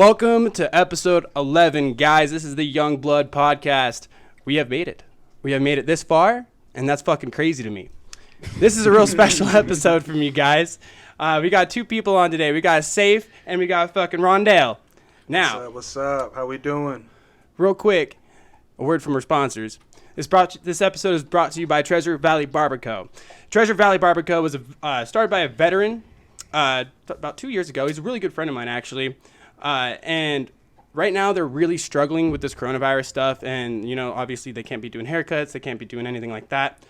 Welcome to episode 11, guys. This is the YoungBloodPodcast. We have made it. We have made it this far, and that's fucking crazy to me. This is a real special episode from you guys. We got two people on today. We got Saif and we got fucking Rondell. Now, what's up? How we doing? Real quick, a word from our sponsors. This episode is brought to you by Treasure Valley Barbecue. Treasure Valley Barbecue was started by a veteran about 2 years ago. He's a really good friend of mine, actually. And right now they're really struggling with this coronavirus stuff. And, you know, obviously they can't be doing haircuts. They can't be doing anything like that.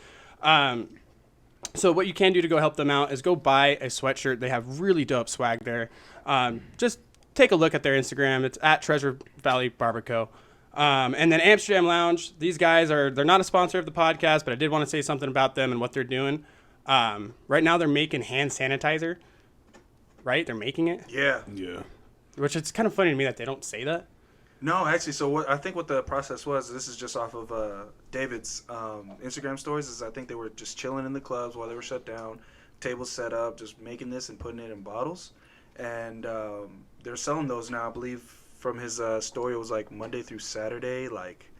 So what you can do to go help them out is go buy a sweatshirt. They have really dope swag there. Just take a look at their Instagram. It's at Treasure Valley Barbecue. And then Amstyerdam Lounge. They're not a sponsor of the podcast, but I did want to say something about them and what they're doing. Right now they're making hand sanitizer. Right? They're making it? Yeah. Which it's kind of funny to me that they don't say that. No, actually, so I think what the process was, this is just off of David's Instagram stories, is I think they were just chilling in the clubs while they were shut down, tables set up, just making this and putting it in bottles. And they're selling those now. I believe from his story, it was like Monday through Saturday, like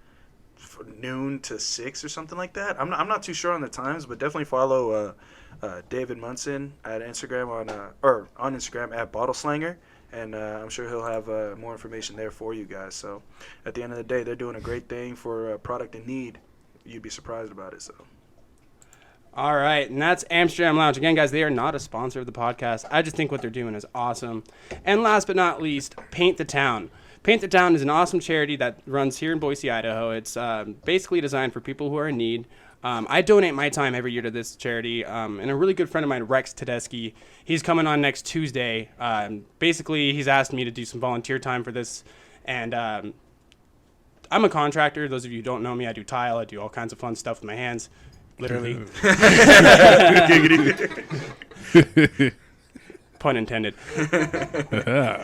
from noon to 6 or something like that. I'm not too sure on the times, but definitely follow David Munson at Instagram on Instagram at BottleSlanger. And I'm sure he'll have more information there for you guys. So at the end of the day, they're doing a great thing for a product in need. You'd be surprised about it. So. All right. And that's Amstyerdam Lounge. Again, guys, they are not a sponsor of the podcast. I just think what they're doing is awesome. And last but not least, Paint the Town. Paint the Town is an awesome charity that runs here in Boise, Idaho. It's basically designed for people who are in need. I donate my time every year to this charity, and a really good friend of mine, Rex Tedeschi, he's coming on next Tuesday. Basically, he's asked me to do some volunteer time for this, and I'm a contractor. Those of you who don't know me, I do tile. I do all kinds of fun stuff with my hands, literally. Pun intended.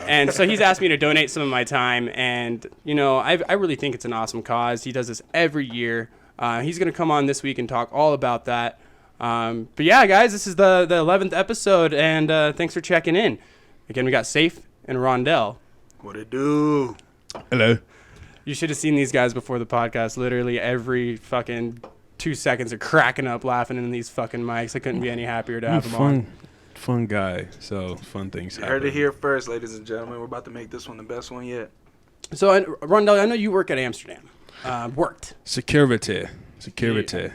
And so he's asked me to donate some of my time, and, you know, I really think it's an awesome cause. He does this every year. He's going to come on this week and talk all about that. But yeah, guys, this is the 11th episode, and thanks for checking in. Again, we got Saif and Rondell. What it do? Hello. You should have seen these guys before the podcast. Literally every fucking 2 seconds are cracking up laughing in these fucking mics. I couldn't be any happier to have them on. Fun guy, so fun things happen. You heard it here first, ladies and gentlemen. We're about to make this one the best one yet. So, Rondell, I know you work at Amstyerdam. Worked. Security,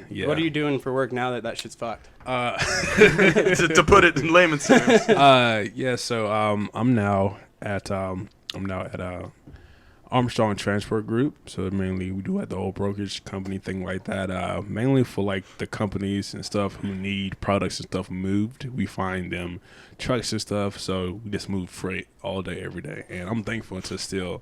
yeah. What are you doing for work now that shit's fucked? To put it in layman's terms. So I'm now at Armstrong Transport Group. So mainly we do like the whole brokerage company thing like that. Mainly for like the companies and stuff who need products and stuff moved. We find them trucks and stuff. So we just move freight all day, every day. And I'm thankful to still.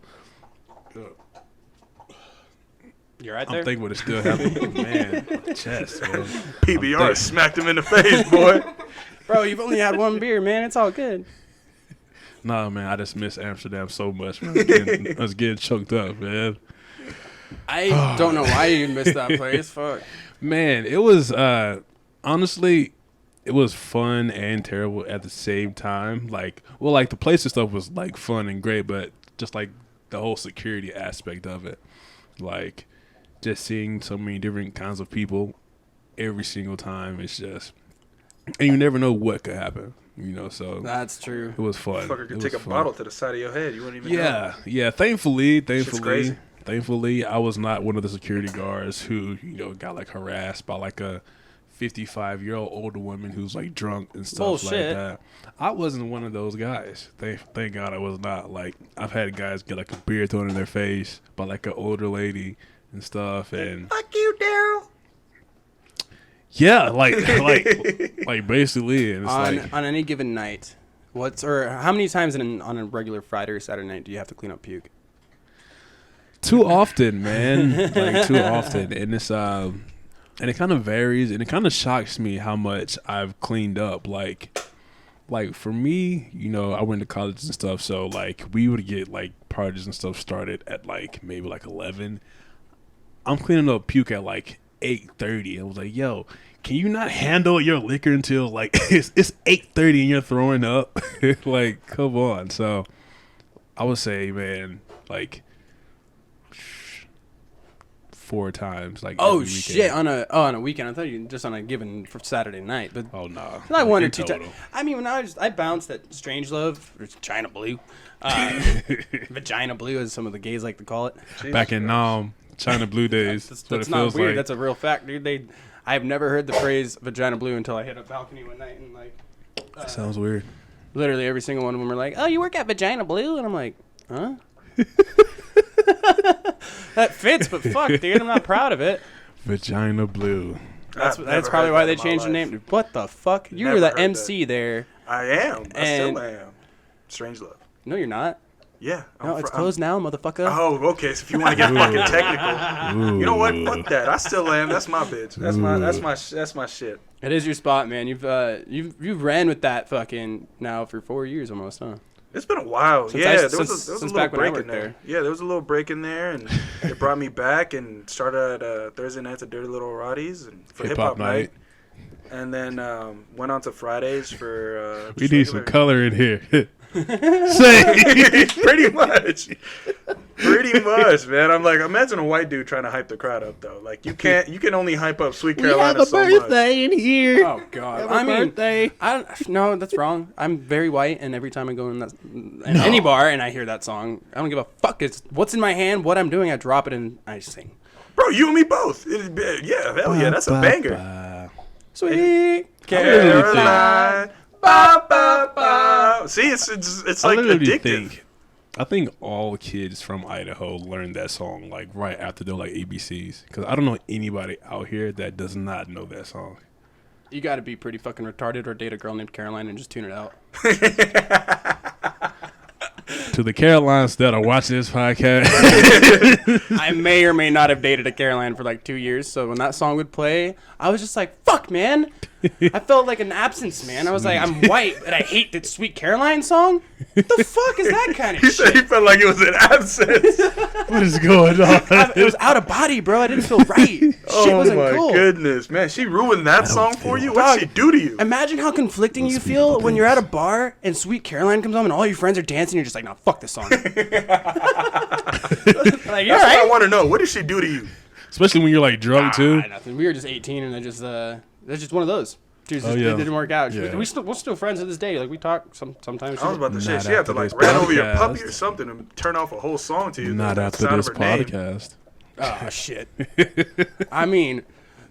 You're right there? I'm thankful to still have man on the chest, man. PBR smacked him in the face, boy. Bro, you've only had one beer, man. It's all good. Nah, man, I just miss Amsterdam so much, man. I was getting choked up, man. I don't know why you missed that place. Fuck. Man, it was, honestly, it was fun and terrible at the same time. Like the place and stuff was, like, fun and great, but just, like, the whole security aspect of it. Like, just seeing so many different kinds of people every single time, it's just, and you never know what could happen, you know, so. That's true. It was fun. Fucker could take a bottle to the side of your head. You wouldn't even know. Yeah. Thankfully, I was not one of the security guards who, you know, got, like, harassed by, like, a 55-year-old older woman who's, like, drunk and stuff Bullshit. like that. I wasn't one of those guys. Thank God I was not. Like, I've had guys get, like, a beer thrown in their face by, like, an older lady and stuff. And fuck you, Daryl. Yeah, like basically. And it's on any given night, how many times on a regular Friday or Saturday night do you have to clean up puke? Too often, man. Like, too often. And it's and it kind of varies, and it kind of shocks me how much I've cleaned up. Like for me, you know, I went to college and stuff, so like we would get like parties and stuff started at like maybe like 11. I'm cleaning up puke at like 8:30. I was like, yo, can you not handle your liquor until like it's 8:30 and you're throwing up? Like, come on. So I would say, man, like 4 times. Like Oh every shit! weekend. On a weekend. I thought you just on a given for Saturday night, but Oh no. like one or in two total. times. I mean, when I bounced at Strangelove or China Blue, Vagina Blue, as some of the gays like to call it. Back in China Blue days. That's not weird. That's a real fact, dude. I have never heard the phrase Vagina Blue until I hit a balcony one night and like. That sounds weird. Literally every single one of them were like, "Oh, you work at Vagina Blue," and I'm like, "Huh." That fits, but fuck, dude, I'm not proud of it. Vagina Blue. That's probably why they changed the name. What the fuck? You Never were the heard MC there. I am. I And- still am. Strangelove. No, you're not. Yeah. No, it's closed now, motherfucker. Oh, okay. So if you want to get fucking technical, you know what? Fuck that. I still am. That's my bitch. That's my shit. It is your spot, man. You've ran with that fucking now for 4 years almost, huh? It's been a while. Since There since was a little back when I break in worked there. there. Yeah, there was a little break in there, and it brought me back and started at Thursday nights at Dirty Little Roddy's and for hip hop night. And then went on to Fridays for. We need some color in here. Say. Pretty much, man. I'm like, imagine a white dude trying to hype the crowd up though. Like you can only hype up Sweet Carolina so much. in here. Oh God! I mean, no, that's wrong. I'm very white, and every time I go in any bar and I hear that song, I don't give a fuck. It's what's in my hand, what I'm doing. I drop it and I sing. Bro, you and me both. Yeah, hell yeah, that's a banger. Sweet Caroline. Ba, ba, ba. See, it's like addictive. I think all kids from Idaho learned that song like right after they're like ABCs. Because I don't know anybody out here that does not know that song. You got to be pretty fucking retarded or date a girl named Caroline and just tune it out. To the Carolines that are watching this podcast, I may or may not have dated a Caroline for like 2 years. So when that song would play, I was just like, fuck, man. I felt like an absence, man. I was like, I'm white, but I hate that Sweet Caroline song. What the fuck is that kind of He shit? said he felt like it was an absence. what is going on? It was out of body, bro. I didn't feel right. Shit wasn't my cool. goodness, man. She ruined that song for you? What'd she do to you? Imagine how conflicting you feel when you're at a bar and Sweet Caroline comes on and all your friends are dancing. You're just like, no, fuck this song. Like, That's what I want to know. What did she do to you? Especially when you're like drunk too. Nothing. We were just 18 and that's just one of those. It yeah. didn't work out. Yeah. We're still friends to this day. Like we talk sometimes. I was about to say Not she had to after like this ran over your podcast. puppy or something and turn off a whole song to you. Not The after sound this of her name. podcast. Oh shit. I mean,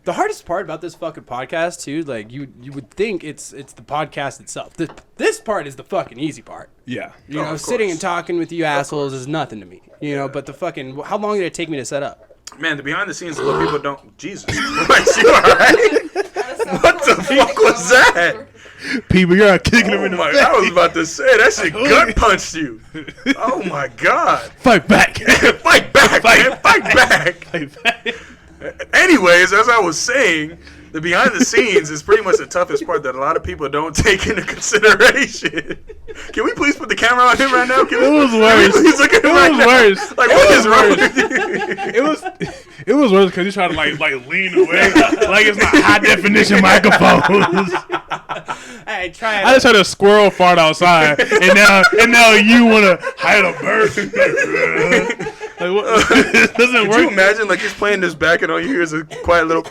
the hardest part about this fucking podcast too, like you would think it's the podcast itself. This part is the fucking easy part. Yeah. You know, of sitting course. and talking with you assholes is nothing to me. You know, but the fucking how long did it take me to set up? Man, the behind the scenes is what people don't. Jesus Christ, you alright? What the fuck was that? People, you're kicking him Oh in the my! face. I was about to say that shit gut punched you. Oh my God! Fight back. Fight back, man! Fight back! Fight back. Anyways, as I was saying, the behind the scenes is pretty much the toughest part that a lot of people don't take into consideration. Can we please put the camera on him right now? It was worse. Please look at him It right was now. worse. Like, It what was is wrong worse. with you? It was worse because he tried to like lean away, like it's not high definition microphones. Hey, try it. I just heard a squirrel fart outside, and now you want to hide a bird. Like what? It doesn't Could work. you imagine, like, he's playing this back and all you hear is a quiet little...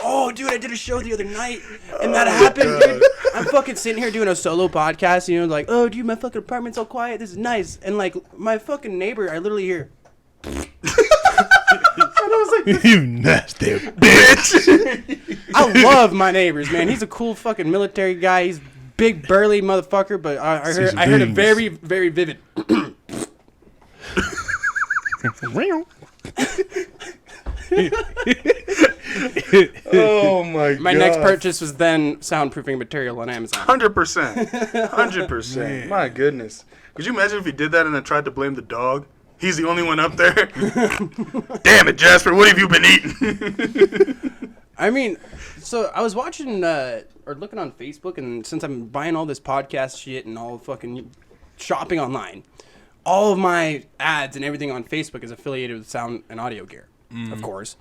Oh, dude, I did a show the other night, and that happened, dude. I'm fucking sitting here doing a solo podcast, you know, like, oh, dude, my fucking apartment's all quiet. This is nice. And, like, my fucking neighbor, I literally hear... And I was like, You nasty bitch. I love my neighbors, man. He's a cool fucking military guy. He's big, burly motherfucker, but I heard a very, very vivid... Oh, my God. My next purchase was then soundproofing material on Amazon. 100%. 100%. My goodness. Could you imagine if he did that and then tried to blame the dog? He's the only one up there. Damn it, Jasper. What have you been eating? I mean, so I was watching or looking on Facebook, and since I'm buying all this podcast shit and all fucking shopping online, all of my ads and everything on Facebook is affiliated with sound and audio gear, of course.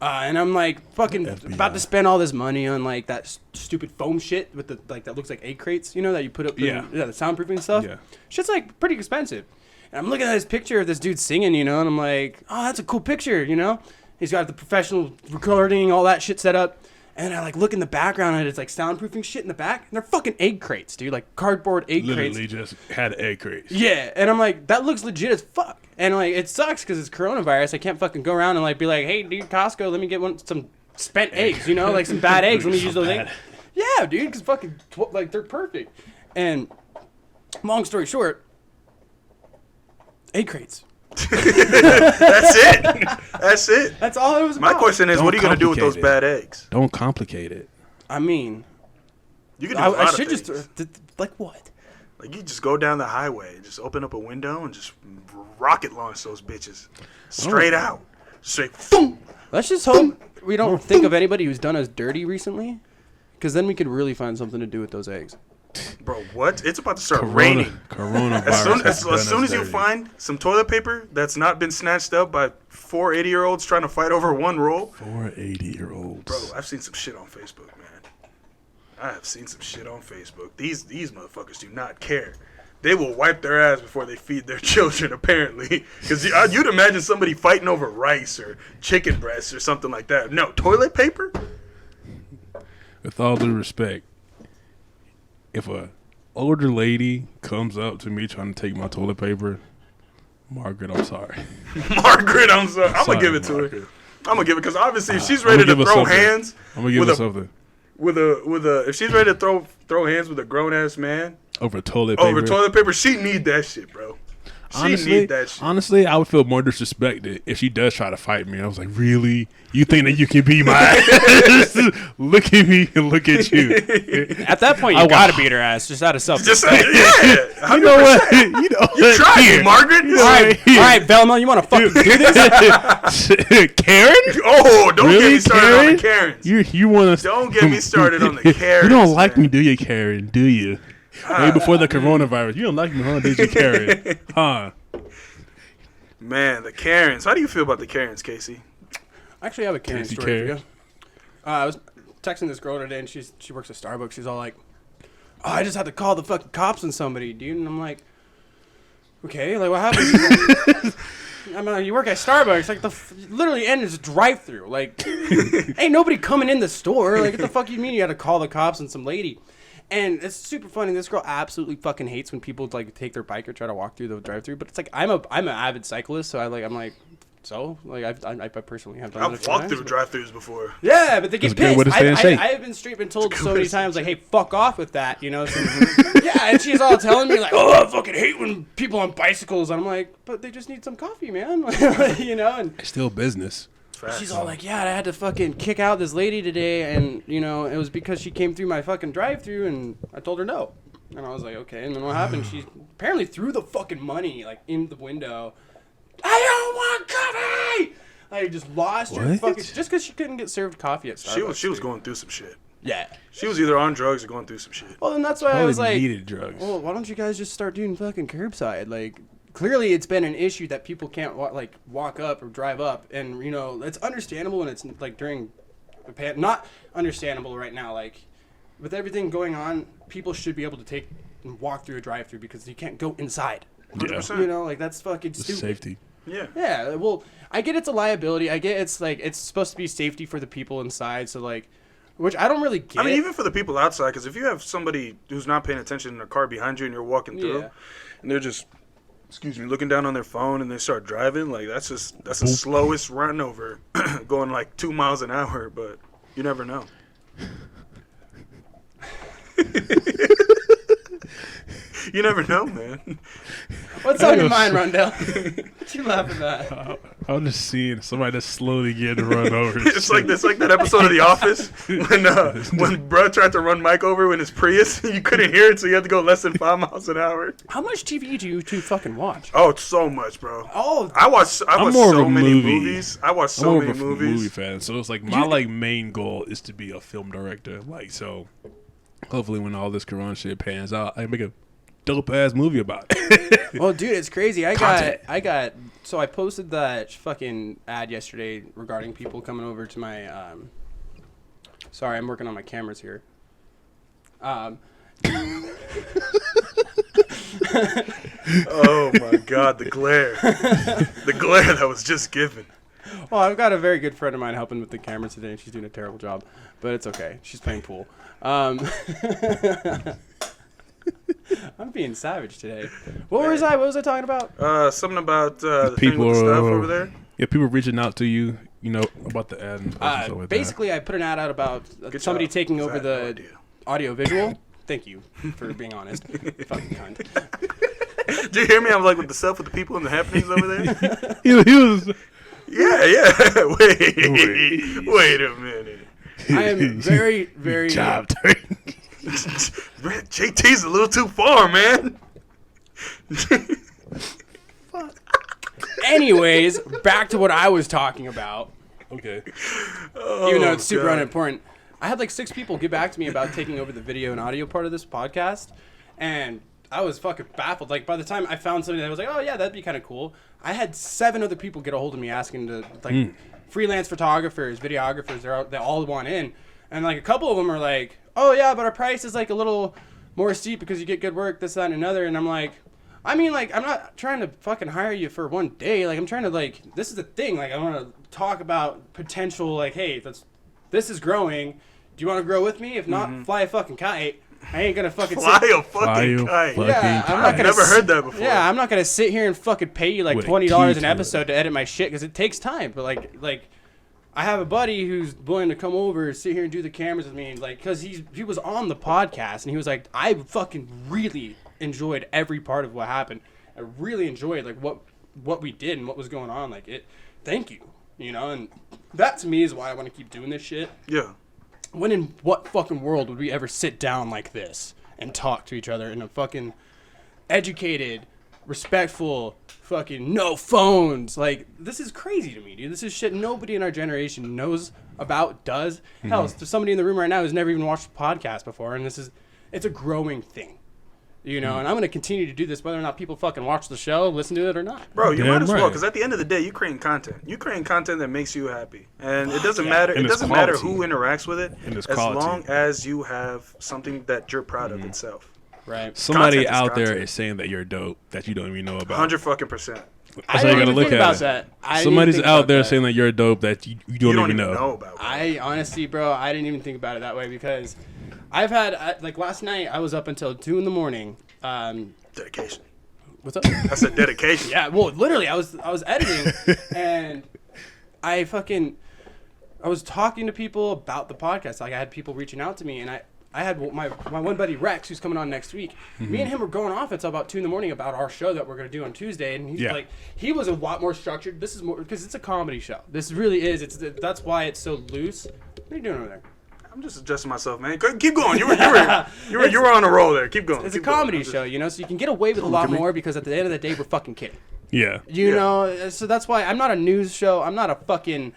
And I'm like fucking FBI. about to spend all this money on like that stupid foam shit with the like that looks like egg crates, you know, that you put up the soundproofing stuff. Yeah. Shit's like pretty expensive. And I'm looking at this picture of this dude singing, you know, and I'm like, oh, that's a cool picture, you know. He's got the professional recording, all that shit set up. And I like look in the background and it's like soundproofing shit in the back. And they're fucking egg crates, dude, like cardboard egg crates. Literally just had egg crates. Yeah, and I'm like, that looks legit as fuck. And like, it sucks because it's coronavirus. I can't fucking go around and like be like, hey, dude, Costco, let me get some spent eggs, you know, like some bad eggs. Let me use those eggs. Yeah, dude, because fucking like they're perfect. And long story short, egg crates. That's it. That's it. That's all it was about. My question is, what are you gonna do with those bad eggs? Don't complicate it. I mean, You can do a lot I of should things. just like what? Like you just go down the highway, just open up a window and just rocket launch those bitches straight out, straight. Boom. Let's just hope we don't think of anybody who's done us dirty recently, because then we could really find something to do with those eggs. Bro, what? It's about to start raining. Coronavirus. As soon as you find some toilet paper that's not been snatched up by 4 80-year-olds trying to fight over one roll. 4 80-year-olds. Bro, I've seen some shit on Facebook, man. I have seen some shit on Facebook. These motherfuckers do not care. They will wipe their ass before they feed their children, apparently. Because you'd imagine somebody fighting over rice or chicken breasts or something like that. No, toilet paper? With all due respect, if a older lady comes up to me trying to take my toilet paper, Margaret, I'm sorry. Margaret, I'm sorry. I'm going to give it to Margaret. her. I'm going to give it because obviously if she's ready to throw hands. I'm going to give her something. If she's ready to throw hands with a grown-ass man. Over toilet paper. She need that shit, bro. She need that shit. Honestly, I would feel more disrespected if she does try to fight me. I was like, really? You think that you can be my ass? Look at me and look at you. At that point, you gotta beat her ass just out of self-respect. Yeah. You know what? You Try it, Margaret. All right, Velma, you want to fucking do this? Karen? Oh, don't Really, get me started Karen? on the Karens. You want to? Don't get me started on the Karens. You don't like man. me, do you, Karen? Do you? Way before the coronavirus. You don't like me, huh? Did you, Karen? Huh? Man, the Karens. How do you feel about the Karens, Casey? I actually have a Karen Casey story for Karen. you. I was texting this girl today, and she works at Starbucks. She's all like, "Oh, I just had to call the fucking cops on somebody, dude." And I'm like, "Okay, like what happened?" I mean, you work at Starbucks, like literally end is drive-through. Like, ain't nobody coming in the store. Like, what the fuck you mean you had to call the cops on some lady? And it's super funny. This girl absolutely fucking hates when people like take their bike or try to walk through the drive-through. But it's like I'm an avid cyclist, so I'm like. So, like, I personally have done it. I've walked through drive-thrus before. Yeah, but they get It's a good way pissed. to stay in shape. I have been straight been told so many times, like, hey, fuck off with that, you know? So, yeah, and she's all telling me, like, oh, I fucking hate when people on bicycles. And I'm like, but they just need some coffee, man. You know? And It's still business. she's all like, yeah, I had to fucking kick out this lady today. And, you know, it was because she came through my fucking drive-thru and I told her no. And I was like, okay. And then what happened? She apparently threw the fucking money, like, in the window. I don't want coffee! I just lost her What? fucking... Just because she couldn't get served coffee at Starbucks. She was going through some shit. Yeah. She was either on drugs or going through some shit. Well, then that's why I Probably was like... needed drugs. Well, why don't you guys just start doing fucking curbside? Like, clearly it's been an issue that people can't, walk up or drive up. And, you know, it's understandable when it's, like, during... Not understandable right now. Like, with everything going on, people should be able to take and walk through a drive-thru because you can't go inside. 100%. You know, like, that's fucking stupid. Safety. Yeah. Yeah, well, I get it's a liability. I get it's like it's supposed to be safety for the people inside. So like, which I don't really get. I mean, even for the people outside, because if you have somebody who's not paying attention in a car behind you and you're walking through, Yeah. and they're just, looking down on their phone and they start driving, like that's the slowest run over, going like 2 miles an hour. But you never know. You never know, man. What's on your mind, Rondell? What you laughing at? I'm just seeing somebody that's slowly getting run over. It's like that episode of The Office when bro tried to run Mike over in his Prius. You couldn't hear it, so you had to go less than 5 miles an hour. How much TV do you two fucking watch? Oh, it's so much, bro. Oh, I watch more of so a many movie. movies. I watch I'm so more many of a movies. movie fan, so it's like my main goal is to be a film director. Like, so hopefully when all this corona shit pans out, I make a dope ass movie about it. Well, dude, it's crazy. So I posted that fucking ad yesterday regarding people coming over to my. Sorry, I'm working on my cameras here. Oh my God, the glare. The glare that was just given. Well, I've got a very good friend of mine helping with the camera today, and she's doing a terrible job, but it's okay. She's playing pool. I'm being savage today. What was I talking about? Something about the thing with the stuff over there. Yeah, people reaching out to you, about the ad. And stuff like Basically, I put an ad out about somebody taking over the audio visual. Thank you for being honest. Fucking cunt. Did you hear me? I was like with the stuff with the people and the happenings over there. he was. Yeah. Wait a minute. I am very, very. Job JT's a little too far, man. Anyways, back to what I was talking about. Okay. Even though it's super unimportant. I had like 6 people get back to me about taking over the video and audio part of this podcast, and I was fucking baffled. Like, by the time I found something that was like, oh yeah, that'd be kind of cool, I had 7 other people get a hold of me asking to, like, freelance photographers, videographers, they all want in. And like a couple of them are like, oh yeah, but our price is like a little more steep because you get good work, this, that, and another. And I'm like, I mean, like, I'm not trying to fucking hire you for one day. Like, I'm trying to, like, this is the thing. Like, I want to talk about potential, like, hey, this is growing. Do you want to grow with me? If not, fly a fucking kite. I ain't gonna fucking fly a fucking kite. Yeah, I've never heard that before. Yeah, I'm not gonna sit here and fucking pay you like $20 an episode to edit my shit because it takes time. But like, I have a buddy who's willing to come over, sit here and do the cameras with me, like, because he was on the podcast and he was like, I fucking really enjoyed every part of what happened. I really enjoyed like what we did and what was going on. Like, thank you, and that to me is why I want to keep doing this shit. Yeah. When in what fucking world would we ever sit down like this and talk to each other in a fucking educated, respectful, fucking no phones? Like, this is crazy to me, dude. This is shit nobody in our generation knows about, does. Hell, there's somebody in the room right now who's never even watched a podcast before, and it's a growing thing. And I'm going to continue to do this whether or not people fucking watch the show, listen to it or not. Bro, you might as well, because at the end of the day, you're creating content. You're creating content that makes you happy. And it doesn't matter. It doesn't matter who interacts with it, as long as you have something that you're proud of itself. Right. Somebody out there is saying that you're dope that you don't even know about. 100%. That's how you gotta look at it. Somebody's out there saying that you're dope that you don't even know about. I honestly, bro, I didn't even think about it that way because I've had, like, last night I was up until 2 a.m. Dedication. What's up? That's a dedication. Yeah, well, literally, I was editing and I was talking to people about the podcast. Like, I had people reaching out to me, and I had my one buddy Rex, who's coming on next week. Me and him were going off until about 2 a.m. about our show that we're going to do on Tuesday, and he's like, he was a lot more structured. This is more because it's a comedy show. This really is. That's why it's so loose. What are you doing over there? I'm just adjusting myself, man. Keep going. You were on a roll there. Keep going. It's a comedy show, so you can get away with a lot more because at the end of the day, we're fucking kidding. Yeah. You know, so that's why I'm not a news show. I'm not a fucking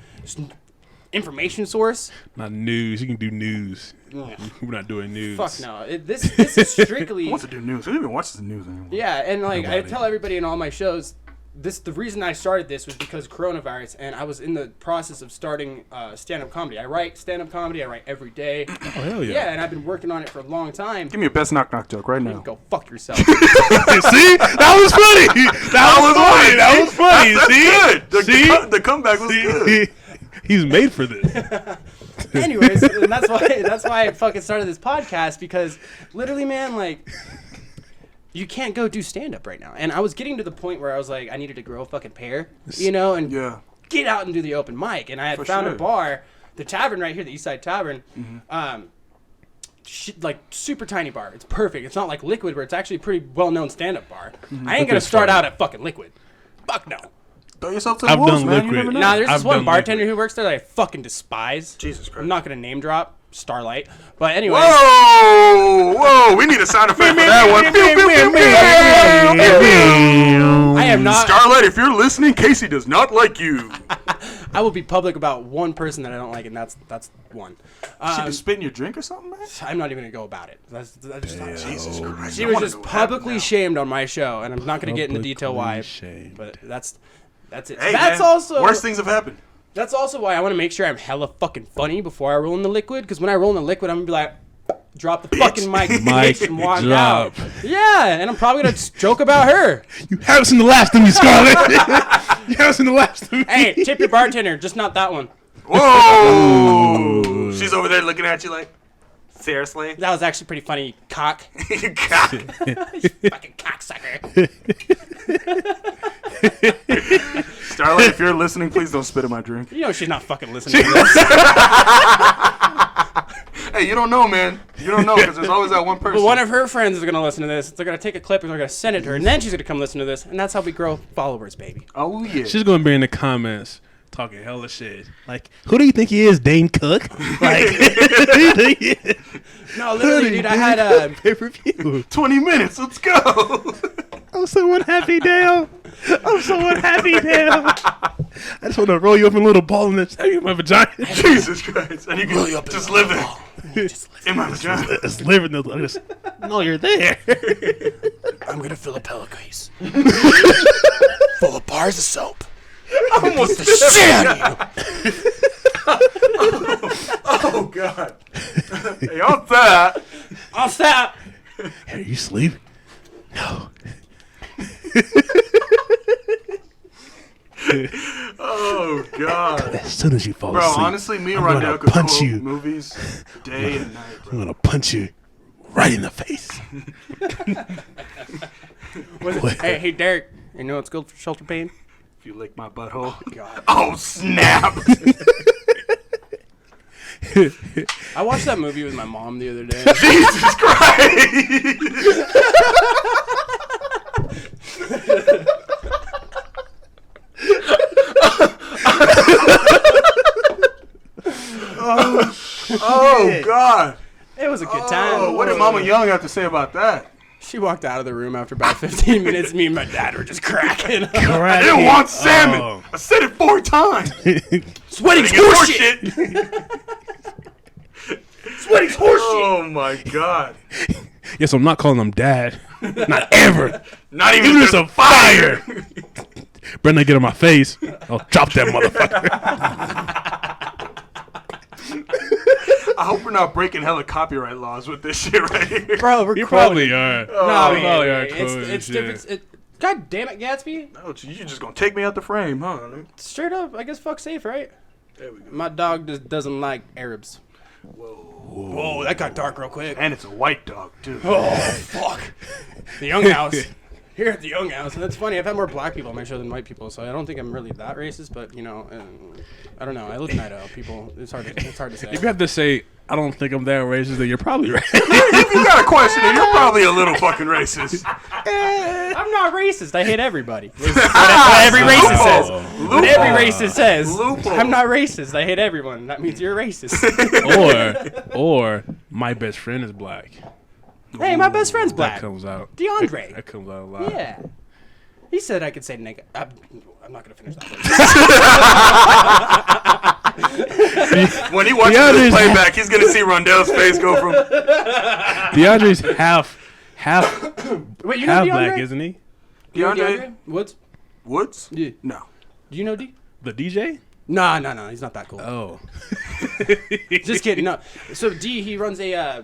information source. Not news. You can do news. Yeah. We're not doing news. Fuck no. This is strictly. Who wants to do news? Who even watches the news anymore? Yeah, and like I tell everybody in all my shows, the reason I started this was because coronavirus, and I was in the process of starting stand-up comedy. I write stand-up comedy. I write every day. Oh hell yeah! Yeah, and I've been working on it for a long time. Give me a best knock joke right now. Go fuck yourself. See, that was funny. That was funny. That's See, good. The comeback was good. He's made for this. Anyways, and that's why I fucking started this podcast because literally, man, like, you can't go do stand-up right now. And I was getting to the point where I was like, I needed to grow a fucking pair, and get out and do the open mic. And I had found a bar, the tavern right here, the Eastside Tavern, like super tiny bar. It's perfect. It's not like Liquid where it's actually a pretty well-known stand-up bar. I ain't gonna start out at fucking Liquid. Fuck no. Throw yourself to the wolves, man. You never know. Nah, there's this one bartender who works there that I fucking despise. Jesus Christ. I'm not gonna name drop Starlight, but anyway. Whoa! We need a sound effect for that one. I am not. Starlight, if you're listening, Casey does not like you. I will be public about one person that I don't like, and that's one. She was spitting your drink or something, man? I'm not even gonna go about it. That's just not Jesus Christ. She was just publicly shamed on my show, and I'm not gonna get into detail why. Shamed. But that's it. Hey, That's man, also worse things have happened. That's also why I want to make sure I'm hella fucking funny before I roll in the liquid. Because when I roll in the liquid, I'm gonna be like, drop the fucking mic, bitch, and walk out. Yeah, and I'm probably gonna joke about her. You haven't seen the last of me, Scarlett. You haven't seen the last of me. Hey, tip your bartender, just not that one. Whoa! She's over there looking at you like, seriously? That was actually pretty funny, you cock. You cock. You fucking cocksucker. Starlight, if you're listening, please don't spit in my drink. You know she's not fucking listening to this. Hey, you don't know, man. You don't know, because there's always that one person. But one of her friends is gonna listen to this. They're gonna take a clip and they're gonna send it to her, and then she's gonna come listen to this, and that's how we grow followers, baby. Oh, yeah. She's gonna be in the comments talking hella shit. Like, who do you think he is, Dane Cook? Like, No, literally, dude, I had a pay-per-view. 20 minutes, let's go. I'm so unhappy, Dale. I'm so unhappy, Dale. I just want to roll you up in a little ball and then stab you in my vagina. Jesus Christ. And you can just live there. In my vagina. Just live in the... No, you're there. I'm gonna fill a pillowcase full of bars of soap. Almost The shit out of you. Oh, God. Hey, on that. I'll stop. Hey, you sleep? No. Oh, God. As soon as you fall Bro, asleep, honestly, me and I'm gonna Rondell could punch quote you. movies day and night, I'm bro. going to punch you right in the face. Hey, Derek. You know what's good for shoulder pain? If you lick my butthole. God. Oh, snap. I watched that movie with my mom the other day. Jesus Christ. Oh, God. It was a good time. Oh, what did Mama Young have to say about that? She walked out of the room after about 15 minutes. Me and my dad were just cracking up. I didn't want salmon. Oh. I said it 4 times. Sweating's horseshit. Sweating's horseshit. Oh, my God. Yes, I'm not calling him dad. Not ever. Not even Even if if it's a fire. Brenda, get on my face. I'll drop that motherfucker. I hope we're not breaking hella copyright laws with this shit right here. Bro, we're You quoting. probably are. No, You probably are quoting it's shit. different. God damn it, Gatsby. Oh, you just gonna take me out the frame, huh? Straight up, I guess fuck safe, right? There we go. My dog just doesn't like Arabs. Whoa, that got dark real quick. And it's a white dog, too. Oh, fuck. The Young House. Here at the Young House. And that's funny. I've had more black people on my show than white people, so I don't think I'm really that racist, but, you know, I don't know. I live in Idaho. People, it's hard to say. If you have to say, I don't think I'm that racist, then you're probably right. If you got a question, then you're probably a little fucking racist. I'm not racist. I hate everybody. What every racist says. What every racist says. Loophole. I'm not racist. I hate everyone. That means you're a racist. or my best friend is black. Hey, my best friend's That black. comes out. DeAndre. That comes out a lot. Yeah. He said I could say nigga. I'm not going to finish that. When he watches this playback, he's gonna see Rondell's face go from. DeAndre's half Wait, you know half DeAndre? black, isn't he? You know DeAndre Woods? Woods? Yeah. No. Do you know D? The DJ? No. He's not that cool. Oh. Just kidding. No. So D, he runs a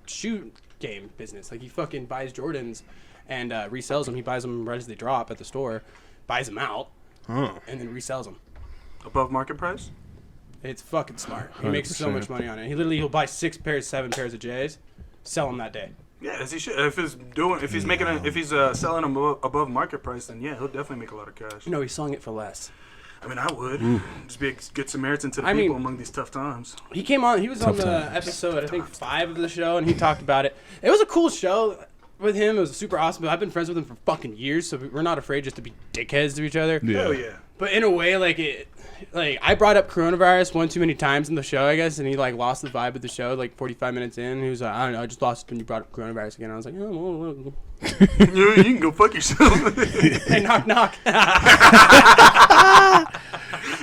shoe game business. Like he fucking buys Jordans and resells them. He buys them right as they drop at the store, buys them out, and then resells them. Above market price? It's fucking smart. He makes so 100%. much money on it. He'll buy 6 pairs, 7 pairs of J's, sell them that day. Yeah, as he should. If he's selling them above market price, then yeah, he'll definitely make a lot of cash. No, he's selling it for less. I mean, I would just be a good Samaritan to the I people mean- among these tough times. He came on. He was on Tough the times. episode, I think 5 of the show, and he talked about it. It was a cool show with him. It was super awesome. But I've been friends with him for fucking years, so we're not afraid just to be dickheads to each other. Yeah. Hell yeah. But in a way, like I brought up coronavirus one too many times in the show, I guess, and he like lost the vibe of the show like 45 minutes in. He was like, I don't know, I just lost it when you brought up coronavirus again. I was like, oh, well. You can go fuck yourself. Hey, knock.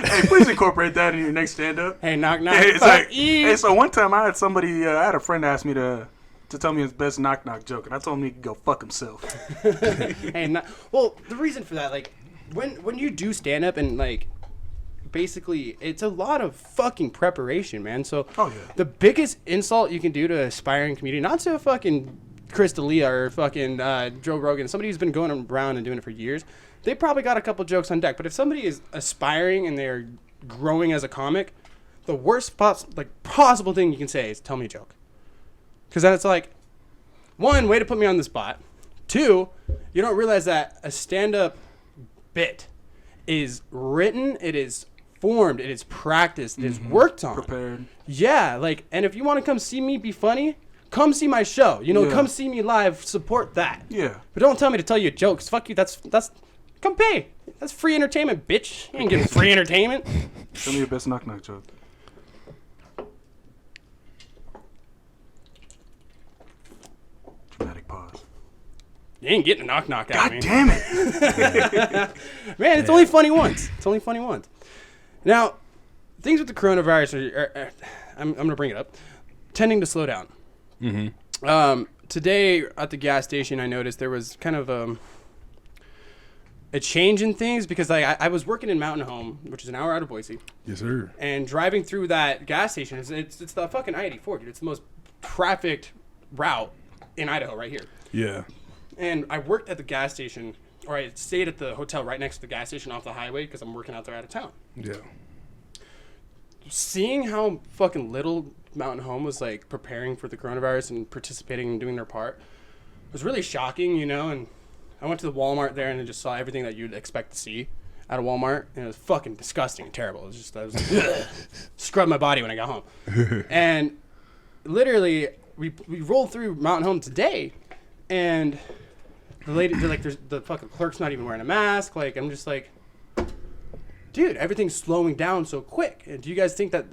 Hey, please incorporate that in your next stand-up. Hey, knock knock. Hey, it's like, hey, so one time I had somebody, I had a friend ask me to tell me his best knock knock joke, and I told him he could go fuck himself. Hey, well, the reason for that, like, when you do stand up and like, basically, it's a lot of fucking preparation, man. So, the biggest insult you can do to an aspiring comedian, not to a fucking Chris D'Elia or fucking Joe Rogan, somebody who's been going around and doing it for years, they probably got a couple jokes on deck. But if somebody is aspiring and they're growing as a comic, the worst possible thing you can say is tell me a joke. Because then it's like, one, way to put me on the spot. Two, you don't realize that a stand-up bit is written, it is formed, it is practiced, it is worked on. Prepared. Yeah, like, and if you want to come see me be funny, come see my show. Come see me live, support that. Yeah. But don't tell me to tell you jokes. Fuck you, that's come pay. That's free entertainment, bitch. You ain't getting free entertainment. Tell me your best knock knock joke. Dramatic pause. You ain't getting a knock knock out of me. God damn it. Man, it's only funny once. It's only funny once. Now, things with the coronavirus are I'm going to bring it up, tending to slow down. Today at the gas station, I noticed there was kind of a change in things because I was working in Mountain Home, which is an hour out of Boise. Yes, sir. And driving through that gas station, it's the fucking I-84, dude. It's the most trafficked route in Idaho right here. Yeah. And I worked at the gas station, or I stayed at the hotel right next to the gas station off the highway because I'm working out there out of town. Yeah. Seeing how fucking little Mountain Home was like preparing for the coronavirus and participating and doing their part was really shocking, and I went to the Walmart there and I just saw everything that you'd expect to see at a Walmart, and it was fucking disgusting and terrible. It was just, I was like, scrubbed my body when I got home. And literally, we rolled through Mountain Home today, and the lady, the fucking clerk's not even wearing a mask. Like, I'm just like, dude, everything's slowing down so quick. And do you guys think that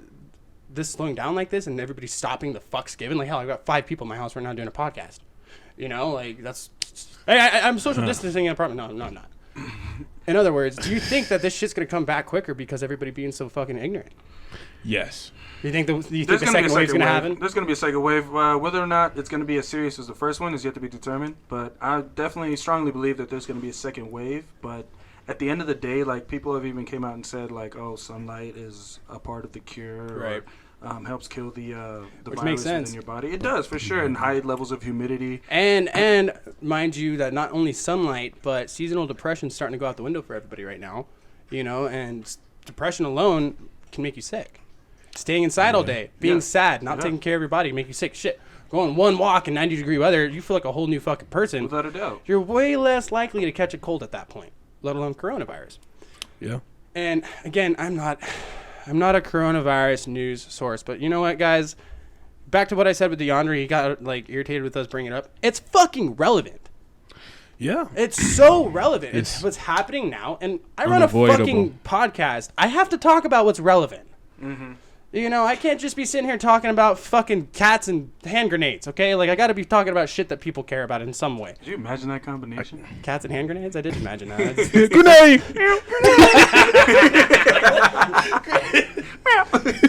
this slowing down like this and everybody's stopping the fucks given? Like, hell, I've got 5 people in my house right now doing a podcast. Like, that's... Hey, I'm social distancing in an apartment. No, I'm not. In other words, do you think that this shit's going to come back quicker because everybody being so fucking ignorant? Yes. Do you think the second wave's going to happen? There's going to be a second wave. Whether or not it's going to be as serious as the first one is yet to be determined. But I definitely strongly believe that there's going to be a second wave. But at the end of the day, like, people have even came out and said, like, oh, sunlight is a part of the cure. Right. Or, helps kill the Which virus makes sense. within your body. It does, for sure. And high levels of humidity. And mind you that not only sunlight, but seasonal depression's starting to go out the window for everybody right now. And depression alone can make you sick. Staying inside all day, being sad, not taking care of your body, make you sick. Shit. Going one walk in 90-degree weather, you feel like a whole new fucking person. Without a doubt. You're way less likely to catch a cold at that point, let alone coronavirus. Yeah. And again, I'm not a coronavirus news source, but you know what, guys? Back to what I said with DeAndre, he got like irritated with us bringing it up. It's fucking relevant. Yeah. It's so relevant. It's what's happening now, and I run a fucking podcast. I have to talk about what's relevant. Mm-hmm. I can't just be sitting here talking about fucking cats and hand grenades, okay? Like, I got to be talking about shit that people care about in some way. Did you imagine that combination? Cats and hand grenades? I did imagine that.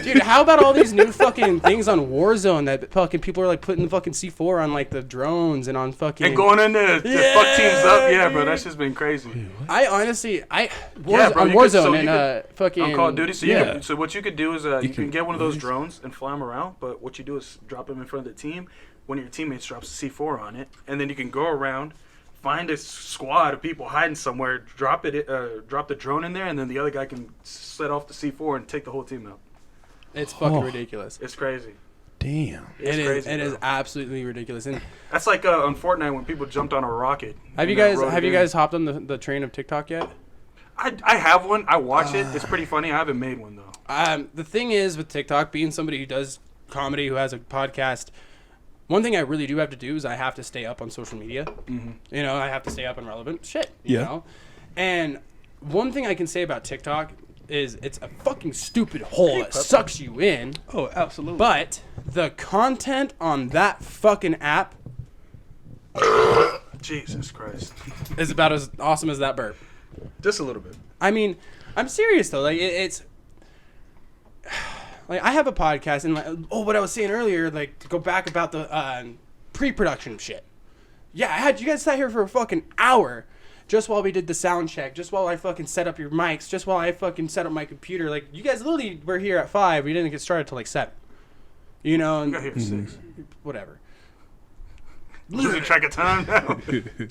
Dude, how about all these new fucking things on Warzone that fucking people are like putting the fucking C4 on like the drones and on fucking... And going in there to fuck teams up? Yeah, bro, that's just been crazy. I honestly... on Warzone fucking... On Call of Duty, so what you could do is you can get one of those drones and fly them around, but what you do is drop them in front of the team. One of your teammates drops a C4 on it, and then you can go around, find a squad of people hiding somewhere, drop the drone in there, and then the other guy can set off the C4 and take the whole team out. It's fucking ridiculous. It's crazy. Damn. It is absolutely ridiculous. And that's like on Fortnite when people jumped on a rocket. Have you guys hopped on the train of TikTok yet? I have one. I watch it. It's pretty funny. I haven't made one though. The thing is with TikTok, being somebody who does comedy, who has a podcast, one thing I really do have to do is I have to stay up on social media. Mm-hmm. I have to stay up on relevant shit. You know? And one thing I can say about TikTok is it's a fucking stupid hole that sucks you in. Oh, absolutely. But the content on that fucking app Jesus Christ is about as awesome as that burp. Just a little bit. I mean, I'm serious though. Like it's like I have a podcast, and like, what I was saying earlier, like to go back about the pre-production shit. Yeah, you guys sat here for a fucking hour just while we did the sound check, just while I fucking set up your mics, just while I fucking set up my computer. Like, you guys literally were here at 5. We didn't get started till like 7. You know? And got here at 6. Whatever. Losing track of time now.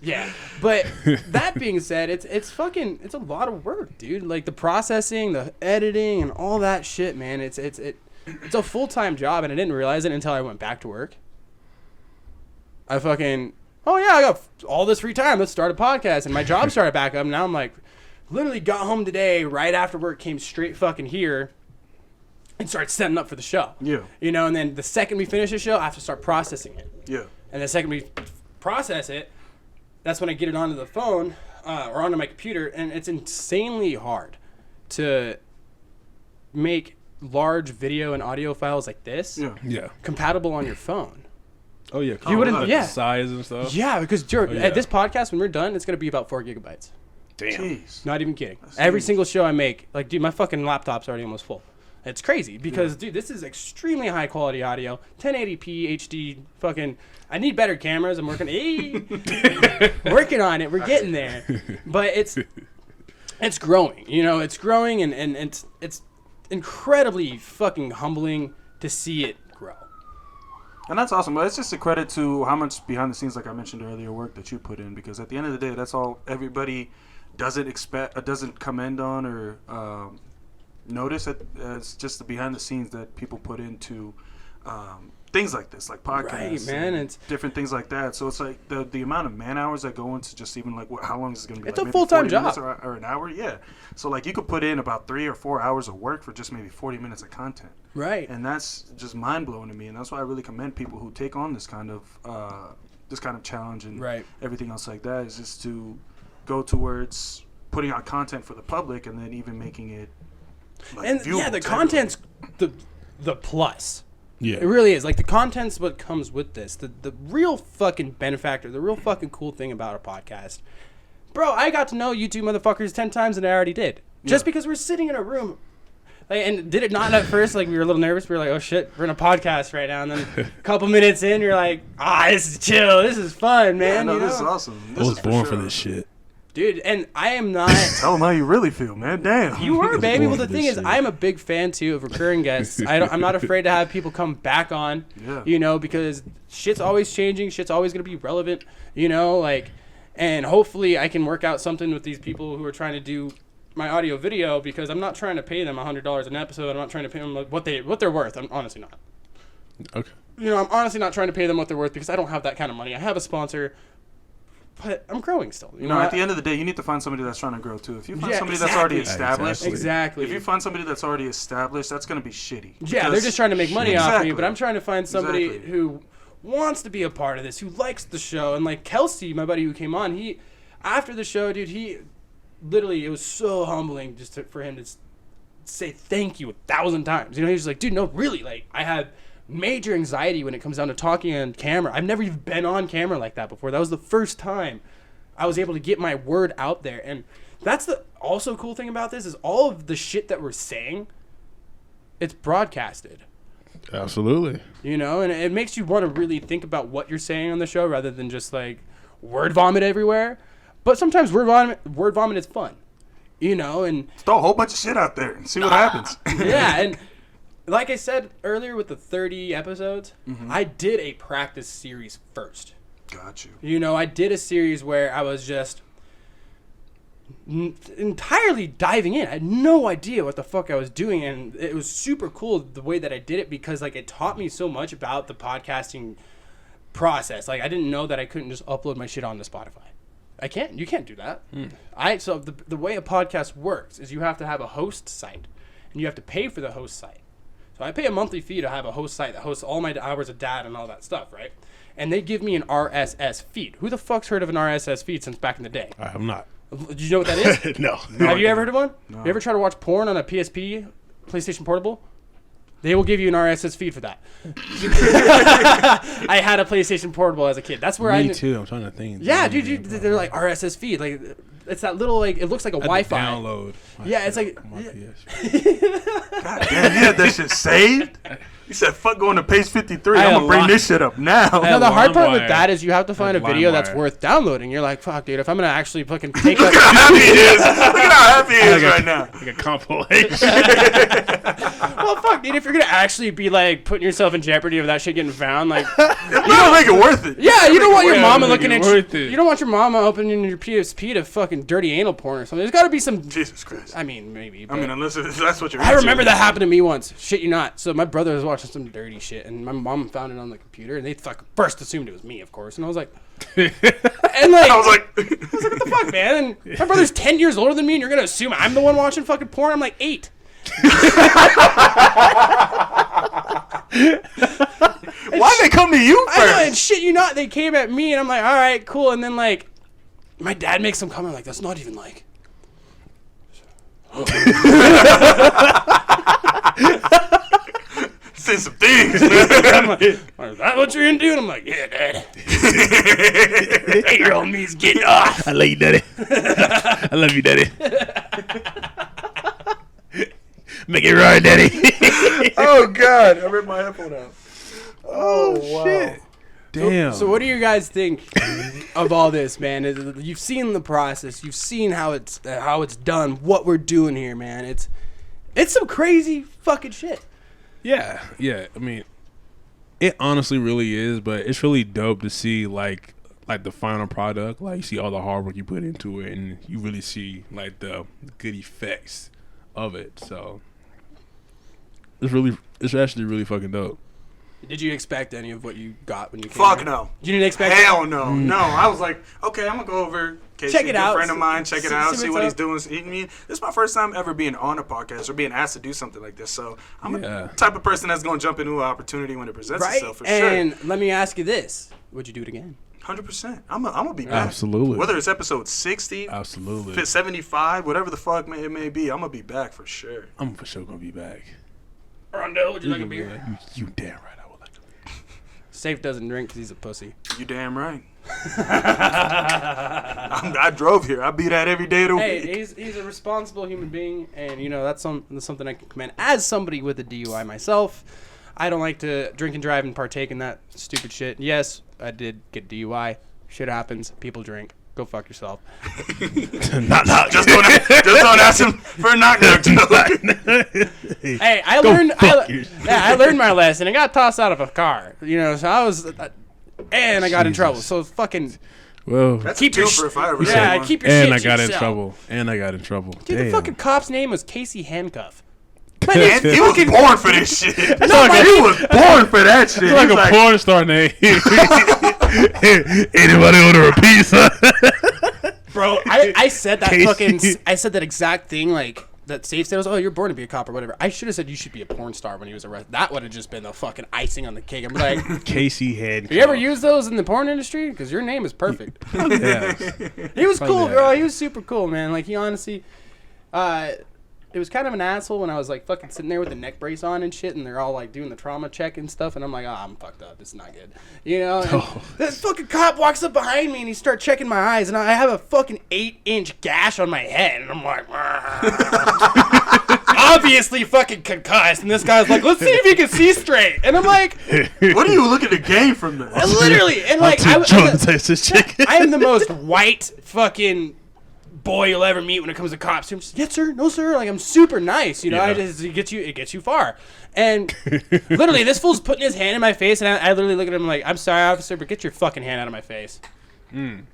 Yeah. But that being said, it's a lot of work, dude. Like, the processing, the editing, and all that shit, man. It's a full-time job, and I didn't realize it until I went back to work. I fucking... Oh, yeah, I got all this free time. Let's start a podcast. And my job started back up. And now I'm like, literally got home today, right after work, came straight fucking here and started setting up for the show. Yeah. You know, and then the second we finish the show, I have to start processing it. Yeah. And the second we process it, that's when I get it onto the phone or onto my computer. And it's insanely hard to make large video and audio files like this compatible on your phone. Oh yeah, you wouldn't. Like Yeah, the size and stuff. Yeah, because at this podcast, when we're done, it's gonna be about 4 gigabytes. Damn. Jeez. Not even kidding. Every single show I make, like, dude, my fucking laptop's already almost full. It's crazy because, dude, this is extremely high quality audio, 1080p HD. Fucking, I need better cameras. I'm working. Working on it. We're getting there, but it's growing. You know, it's growing, and it's incredibly fucking humbling to see it grow. And that's awesome, but it's just a credit to how much behind the scenes, like I mentioned earlier, work that you put in. Because at the end of the day, that's all everybody doesn't commend on or notice. It's just the behind the scenes that people put into things like this, like podcasts, right, man. It's different things like that. So it's like the amount of man hours that go into just even like how long is it going to be? It's like a full-time job or an hour. Yeah. So like you could put in about 3 or 4 hours of work for just maybe 40 minutes of content. Right. And that's just mind blowing to me, and that's why I really commend people who take on this kind of challenge and everything else like that. Is just to go towards putting out content for the public, and then even making it like, viewable the to content's the plus. Yeah, it really is. Like, the content's what comes with this. The real fucking benefactor, the real fucking cool thing about a podcast, bro. I got to know you two motherfuckers 10 times than I already did, just because we're sitting in a room. Like, and did it not at first? Like, we were a little nervous. We were like, "Oh shit, we're in a podcast right now." And then a couple minutes in, you're like, "This is chill. This is fun, man." Yeah, no, this is awesome. I was born for this shit, dude. And I am not. Tell them how you really feel, man. Damn. You were, baby. Well, the thing is, I'm a big fan too of recurring guests. I'm not afraid to have people come back on. Yeah. You know, because shit's always changing. Shit's always gonna be relevant. You know, like, and hopefully I can work out something with these people who are trying to do my audio video, because I'm not trying to pay them $100 an episode. I'm not trying to pay them what they're worth. I'm honestly not. Okay. You know, I'm honestly not trying to pay them what they're worth, because I don't have that kind of money. I have a sponsor, but I'm growing still. You know, at the end of the day, you need to find somebody that's trying to grow too. If you find somebody that's already established, exactly. If you find somebody that's already established, that's going to be shitty. Yeah, they're just trying to make money off of you. But I'm trying to find somebody who wants to be a part of this, who likes the show. And like Kelsey, my buddy who came on, he after the show, dude, literally, it was so humbling just for him to say thank you 1,000 times. You know, he was like, dude, no, really, like, I have major anxiety when it comes down to talking on camera. I've never even been on camera like that before. That was the first time I was able to get my word out there. And that's the also cool thing about this is all of the shit that we're saying, it's broadcasted. Absolutely. You know, and it makes you want to really think about what you're saying on the show rather than just, like, word vomit everywhere. But sometimes word vomit is fun, you know, and throw a whole bunch of shit out there and see what happens. Yeah, and like I said earlier with the 30 episodes, I did a practice series first. Got you. You know, I did a series where I was just entirely diving in. I had no idea what the fuck I was doing, and it was super cool the way that I did it, because like it taught me so much about the podcasting process. Like, I didn't know that I couldn't just upload my shit onto Spotify. You can't do that. So the way a podcast works is you have to have a host site, and you have to pay for the host site. So I pay a monthly fee to have a host site that hosts all my hours of data and all that stuff, right? And they give me an RSS feed. Who the fuck's heard of an RSS feed since back in the day? I have not. Do you know what that is? No. Have you ever heard of one? No. You ever try to watch porn on a PSP, PlayStation Portable? They will give you an RSS feed for that. I had a PlayStation Portable as a kid. That's where Me too. I'm trying to think. Yeah, dude, they're like RSS feed. Like, it's that little like it looks like a Wi-Fi download. Yeah, it's like God damn, you had that shit saved. You said, "Fuck going to page 53. I'm gonna bring this shit up now." No, the hard part with that is you have to find a video that's worth downloading. You're like, "Fuck, dude, if I'm gonna actually fucking take Look at how happy he is. Look at how happy he is right now. Like a compilation. Well, fuck, dude, if you're gonna actually be like putting yourself in jeopardy of that shit getting found, like, You don't make it worth it. yeah, you don't want your mama looking at worth you. it. You don't want your mama opening your PSP to fucking dirty anal porn or something. There's got to be some. Jesus Christ. I mean, maybe. I mean, unless that's what you're. I remember that happened to me once. Shit, you not. So my brother was watching some dirty shit, and my mom found it on the computer, and they first assumed it was me, of course. And I was like, and like, I was like, what the fuck, man? And my brother's 10 years older than me, and you're gonna assume I'm the one watching fucking porn? I'm like 8. why'd they come to you first? I know, and shit, you not. They came at me, and I'm like, all right, cool. And then like, my dad makes some comment like, that's not even like. Say some things, man. I'm like, is that what you're into? And I'm like, yeah, Dad. 8-year-old me's getting off. I love you, daddy. I love you, daddy. Make it right, daddy. Oh God, I ripped my headphone out. Oh wow. Shit. Damn. So what do you guys think of all this, man? You've seen the process. You've seen how it's done. What we're doing here, man. It's some crazy fucking shit. Yeah. I mean, it honestly really is, but it's really dope to see like the final product. Like you see all the hard work you put into it, and you really see like the good effects of it. So it's actually really fucking dope. Did you expect any of what you got when you came Fuck here? no. You didn't expect Hell no. No, I was like, okay, I'm gonna go over. Check it out. A friend of mine, check it out, see what he's up. doing. I mean, this is my first time ever being on a podcast or being asked to do something like this. So I'm the type of person that's gonna jump into an opportunity when it presents itself for sure. And let me ask you this: would you do it again? 100%. I'm gonna be back. Absolutely. Whether it's episode 60, Absolutely. 75, whatever the fuck it may be, I'm gonna be back for sure. I'm for sure gonna be back. Rondell, would you like a beer? You damn right I would like to. Saif doesn't drink because he's a pussy. You damn right. I drove here. I be that every day of the week. Hey, he's a responsible human being, and you know that's something I can commend. As somebody with a DUI myself, I don't like to drink and drive and partake in that stupid shit. Yes, I did get DUI. Shit happens. People drink. Go fuck yourself. Knock knock. Just don't ask him for a knock knock joke. Hey, I learned my lesson. I got tossed out of a car. You know, so I was, and I got in trouble. So fucking. Well, That's keep a your twofer if I ever saw yeah, one. keep your shit and I to got in yourself. trouble. And I got in trouble. Dude, Damn. the fucking cop's name was Casey Handcuff. Man, he was born for this shit. It's like He was born for that shit. It's like He's a porn star name. Anybody order a pizza? Bro, I said that I said that exact thing like that Saif said was, oh, you're born to be a cop or whatever. I should have said you should be a porn star when he was arrested. That would have just been the fucking icing on the cake. I'm like, Casey Head. you ever use those in the porn industry? Because your name is perfect. Yeah. He was cool, yeah. bro. He was super cool, man. Like he honestly, it was kind of an asshole when I was like fucking sitting there with the neck brace on and shit, and they're all like doing the trauma check and stuff, and I'm like, oh, I'm fucked up. This is not good, you know. And this fucking cop walks up behind me and he starts checking my eyes, and I have a fucking 8-inch gash on my head, and I'm like, obviously fucking concussed, and this guy's like, let's see if he can see straight, and I'm like, what are you looking to gain from this? literally, and like I am the most white fucking boy you'll ever meet when it comes to cops. I'm just, yes sir, no sir. Like I'm super nice, you know. Yeah. It gets you far. And literally, this fool's putting his hand in my face, and I literally look at him like, I'm sorry, officer, but get your fucking hand out of my face. You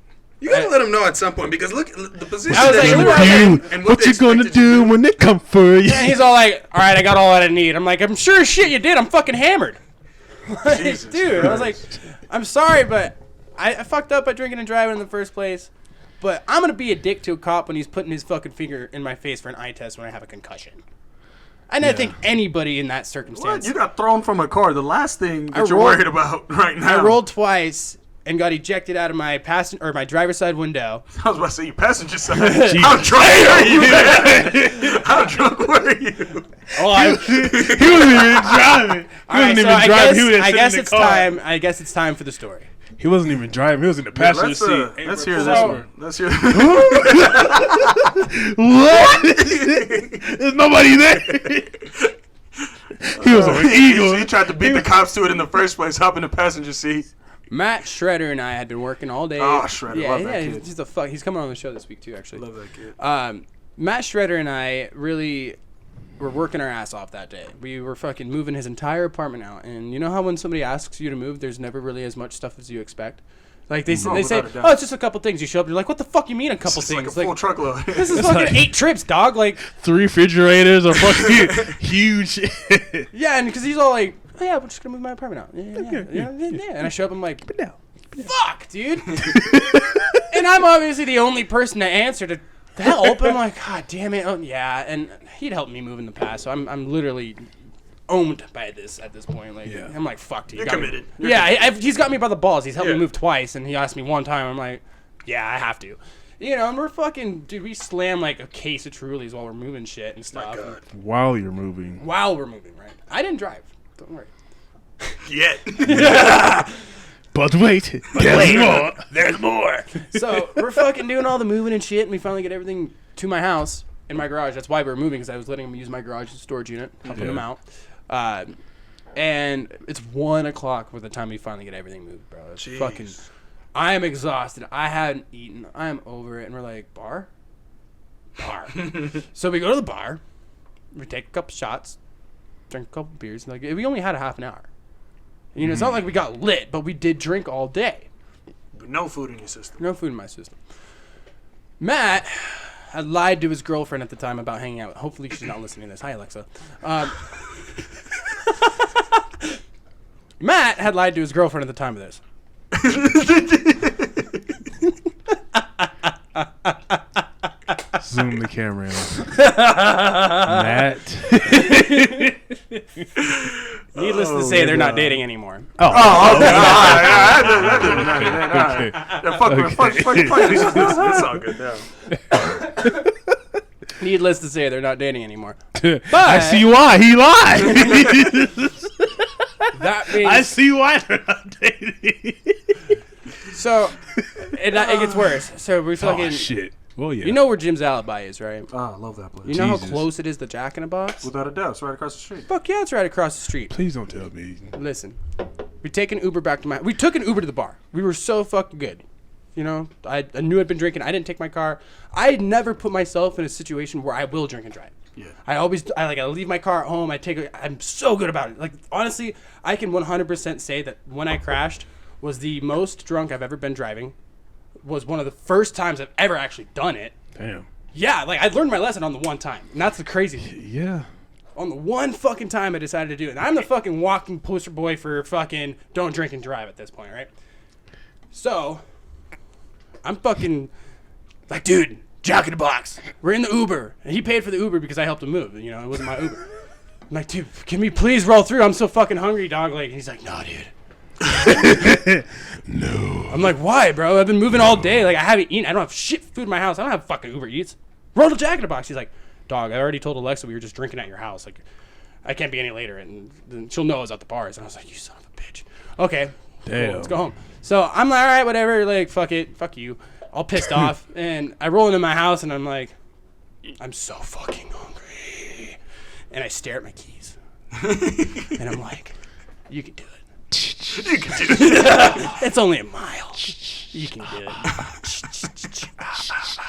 gotta let him know at some point because look, the position. I was like, and what you gonna do when they come for you? And he's all like, all right, I got all that I need. I'm like, I'm sure as shit you did. I'm fucking hammered. Like, Jesus dude, I was like, I'm sorry, but I fucked up by drinking and driving in the first place. But I'm going to be a dick to a cop when he's putting his fucking finger in my face for an eye test when I have a concussion. And I think anybody in that circumstance. What? You got thrown from a car. The last thing that you're worried about right now. I rolled twice and got ejected out of my my driver's side window. I was about to say, you passenger side. How drunk were you? How drunk were you? Oh, he wasn't even driving. I guess it's time. I guess it's time for the story. He wasn't even driving. He was in the passenger seat. Hey, let's hear this one. Let's hear. What? There's nobody there. He was an eagle. He tried to beat the cops to it in the first place. Hop in the passenger seat. Matt Shredder and I had been working all day. Oh, Shredder, love that kid. He's coming on the show this week too, actually. Love that kid. Matt Shredder and I really were working our ass off that day. We were fucking moving his entire apartment out, and you know how when somebody asks you to move, there's never really as much stuff as you expect. Like they say, oh, it's just a couple things. You show up, you're like, what the fuck you mean a couple things? Like a full truckload. This is fucking 8 trips, dog. Like 3 refrigerators are fucking huge. Yeah, and because he's all like, oh yeah, we're just gonna move my apartment out. Yeah. And I show up, I'm like, fuck, dude. And I'm obviously the only person to answer to help. I'm like, God damn it. Oh yeah, and he'd helped me move in the past, so I'm literally owned by this at this point. Like, I'm like, fuck, dude. You're committed. He's got me by the balls. He's helped me move twice, and he asked me one time. I'm like, yeah, I have to. You know, and we're fucking, dude, we slam like a case of Trulies while we're moving shit and stuff. My God. While you're moving. While we're moving, right? I didn't drive. Don't worry. Yet. But wait, there's more. There's more. So we're fucking doing all the moving and shit, and we finally get everything to my house in my garage. That's why we were moving, because I was letting him use my garage as a storage unit, helping him out. And it's 1 o'clock by the time we finally get everything moved, bro. It's fucking. I am exhausted. I hadn't eaten. I am over it, and we're like, bar. So we go to the bar. We take a couple shots, drink a couple beers. Like, we only had a half an hour. You know, it's not like we got lit, but we did drink all day. No food in your system. No food in my system. Matt had lied to his girlfriend at the time about hanging out. Hopefully she's not listening to this. Hi, Alexa. Matt had lied to his girlfriend at the time of this. Zoom the camera in. Matt. Needless to say, they're not dating anymore. Okay. Fuck. It's all good now. Needless to say, they're not dating anymore. But I see why he lied. That means I see why they're not dating. So it gets worse. So we fucking. Oh shit. Well, yeah. You know where Jim's Alibi is, right? Oh, I love that place. You know how close it is to Jack in the Box? Without a doubt, it's right across the street. Fuck yeah, it's right across the street. Please don't tell me. Listen, we take an Uber back to we took an Uber to the bar. We were so fucking good. You know, I knew I'd been drinking. I didn't take my car. I never put myself in a situation where I will drink and drive. Yeah. I leave my car at home. I'm so good about it. Like, honestly, I can 100% say that when I crashed was the most drunk I've ever been driving. Was one of the first times I've ever actually done it. Damn. Yeah, like I learned my lesson on the one time. And that's the crazy thing. Yeah. On the one fucking time I decided to do it. And I'm the fucking walking poster boy for fucking don't drink and drive at this point, right? So, I'm fucking like, dude, Jack in the Box. We're in the Uber. And he paid for the Uber because I helped him move. You know, it wasn't my Uber. I'm like, dude, can we please roll through? I'm so fucking hungry, dog. Like, he's like, no, dude. No. I'm like, why, bro? I've been moving all day. Like, I haven't eaten. I don't have shit food in my house. I don't have fucking Uber Eats. Roll the Jack in the Box. He's like, dog, I already told Alexa we were just drinking at your house. Like, I can't be any later, and then she'll know I was at the bars. And I was like, you son of a bitch. Okay, damn. Cool, let's go home. So I'm like, all right, whatever. Like, fuck it, fuck you. All pissed off, and I roll into my house, and I'm like, I'm so fucking hungry, and I stare at my keys, and I'm like, you can do it. You can do it. It's only a mile. You can do it.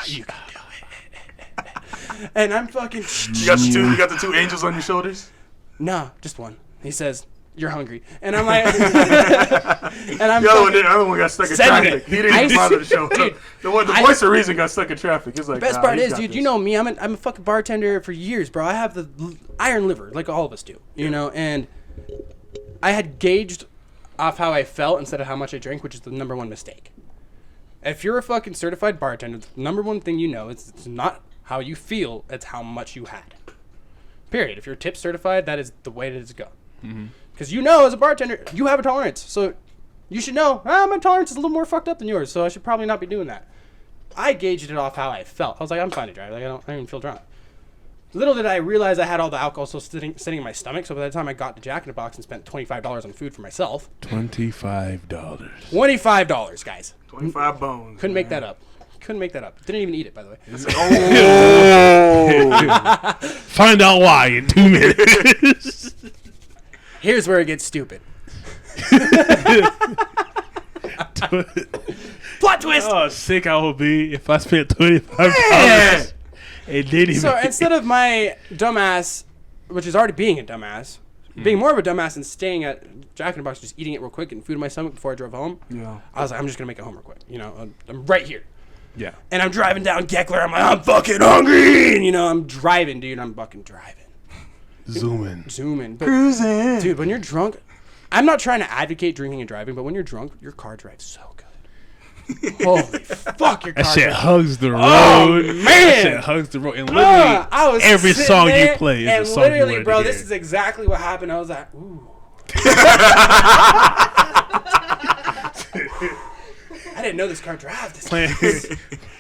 You can do it. And I'm fucking. You got the two angels on your shoulders? No, just one. He says, "You're hungry," and I'm like, and I'm. The other one got stuck in traffic. He didn't even bother to show up. The voice of reason got stuck in traffic. It's like, best part is, dude, you know me. I'm a fucking bartender for years, bro. I have the iron liver, like all of us do, you know, and I had gauged off how I felt instead of how much I drank, which is the number one mistake. If you're a fucking certified bartender, the number one thing you know is it's not how you feel, it's how much you had. Period. If you're tip certified, that is the way it is to go. Because you know, as a bartender, you have a tolerance. So you should know, my tolerance is a little more fucked up than yours, so I should probably not be doing that. I gauged it off how I felt. I was like, I'm fine to drive. Like, I don't even feel drunk. Little did I realize I had all the alcohol still sitting in my stomach. So by the time I got to Jack in the Box and spent $25 on food for myself. $25. $25, guys. 25 bones. Couldn't make that up. Didn't even eat it, by the way. Oh. Find out why in 2 minutes. Here's where it gets stupid. Plot twist. Oh, sick I would be if I spent $25. It didn't even. So instead of my dumbass, which is already being a dumbass, being more of a dumbass and staying at Jack in the Box, just eating it real quick and food in my stomach before I drove home, I was like, I'm just going to make it home real quick. You know, I'm right here. Yeah. And I'm driving down Geckler. I'm like, I'm fucking hungry. And, you know, I'm driving, dude. I'm fucking driving. Zooming. But, Cruising. dude, when you're drunk, I'm not trying to advocate drinking and driving, but when you're drunk, your car drives so good. Holy fuck, your car That shit drives. hugs the road. Oh, man. That shit hugs the road. And literally, every song you play is a song you wanted to bro, hear. this is exactly what happened. I was like, ooh. I didn't know this car drives this fast.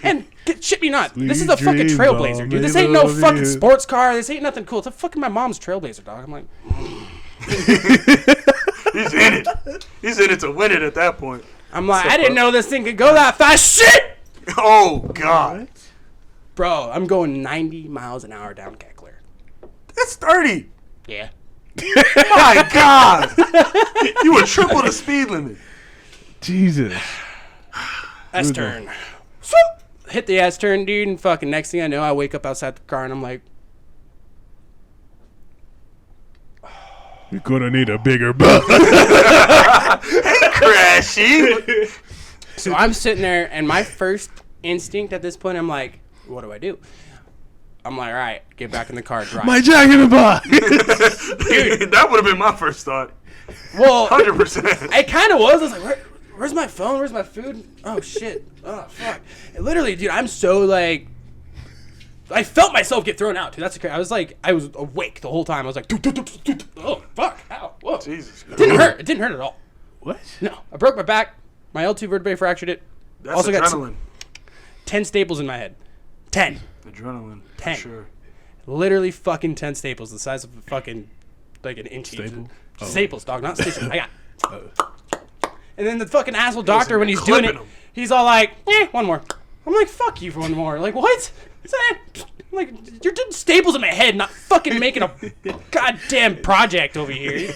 And shit me not, this is a fucking dreams, Trailblazer, dog. dude. This They ain't no love fucking you. sports car. This ain't nothing cool. It's a fucking my mom's Trailblazer, dog. I'm like, He's in it. He's in it to win it at that point. I didn't know this thing could go that fast. Shit! Oh, God. Bro, I'm going 90 miles an hour down Geckler. That's 30. Yeah. My God. You were triple the speed limit. Jesus. S-turn. Swoop! Hit the S-turn, dude, and fucking next thing I know, I wake up outside the car and I'm like, You're gonna need a bigger butt. Crashing. so I'm sitting there, and my first instinct at this point, I'm like, what do? I'm like, all right, get back in the car, drive. My Jack in the Box. Dude, that would have been my first thought. Well, 100%. it kind of was. I was like, where's my phone? Where's my food? Oh, shit. Oh, fuck. And literally, dude, I'm so, like, I felt myself get thrown out, dude. That's crazy. I was awake the whole time. I was like, oh, fuck. Ow. Whoa. Jesus. It didn't hurt. It didn't hurt at all. What? No. I broke my back. My L2 vertebrae fractured it. That's Also got adrenaline. 10 staples in my head. 10. Adrenaline. 10. For sure. Literally fucking 10 staples, the size of a fucking, like an inch. Staple? Oh. Staples, dog, not staples. I got. And then the fucking asshole doctor, when he's clipping doing it, them. he's all like, one more. I'm like, fuck you for one more. Like, what? I'm like, you're doing staples in my head, not fucking making a goddamn project over here.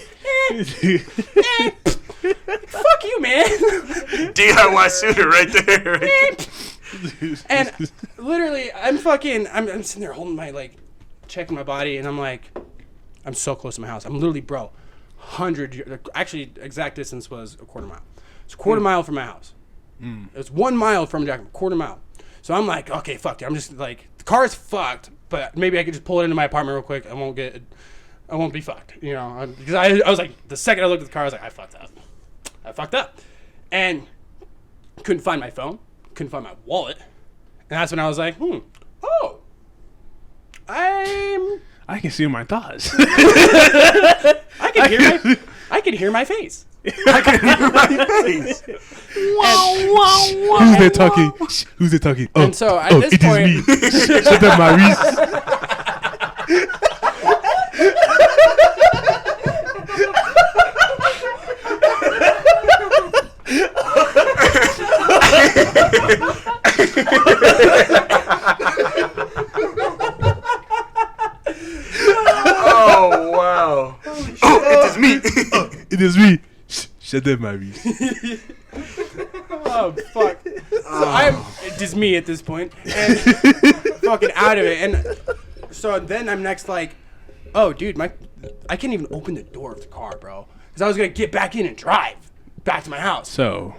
Fuck you, man. DIY suitor right there. And literally, I'm sitting there holding my, like, checking my body, and I'm like, I'm so close to my house. I'm literally, bro, 100, actually, exact distance was a quarter mile. It's a quarter mile from my house. It's 1 mile from Jack, quarter mile. So I'm like, okay, fuck it. I'm just like, the car's fucked, but maybe I could just pull it into my apartment real quick. I won't be fucked, you know? Because I was like, the second I looked at the car, I was like, I fucked up. And couldn't find my phone, couldn't find my wallet. And that's when I was like, oh, I can see my thoughts. I can hear my face. I can hear my face. Who's there talking? Who's there talking? Oh, And so at this it point, is me. Shut up, Maurice. Oh, wow. Oh, it is me. It is me. Shut up, Maurice. oh fuck. So it's just me at this point, and fucking out of it. And so then I'm next like, oh dude, I can't even open the door of the car, bro, because I was gonna get back in and drive back to my house. So,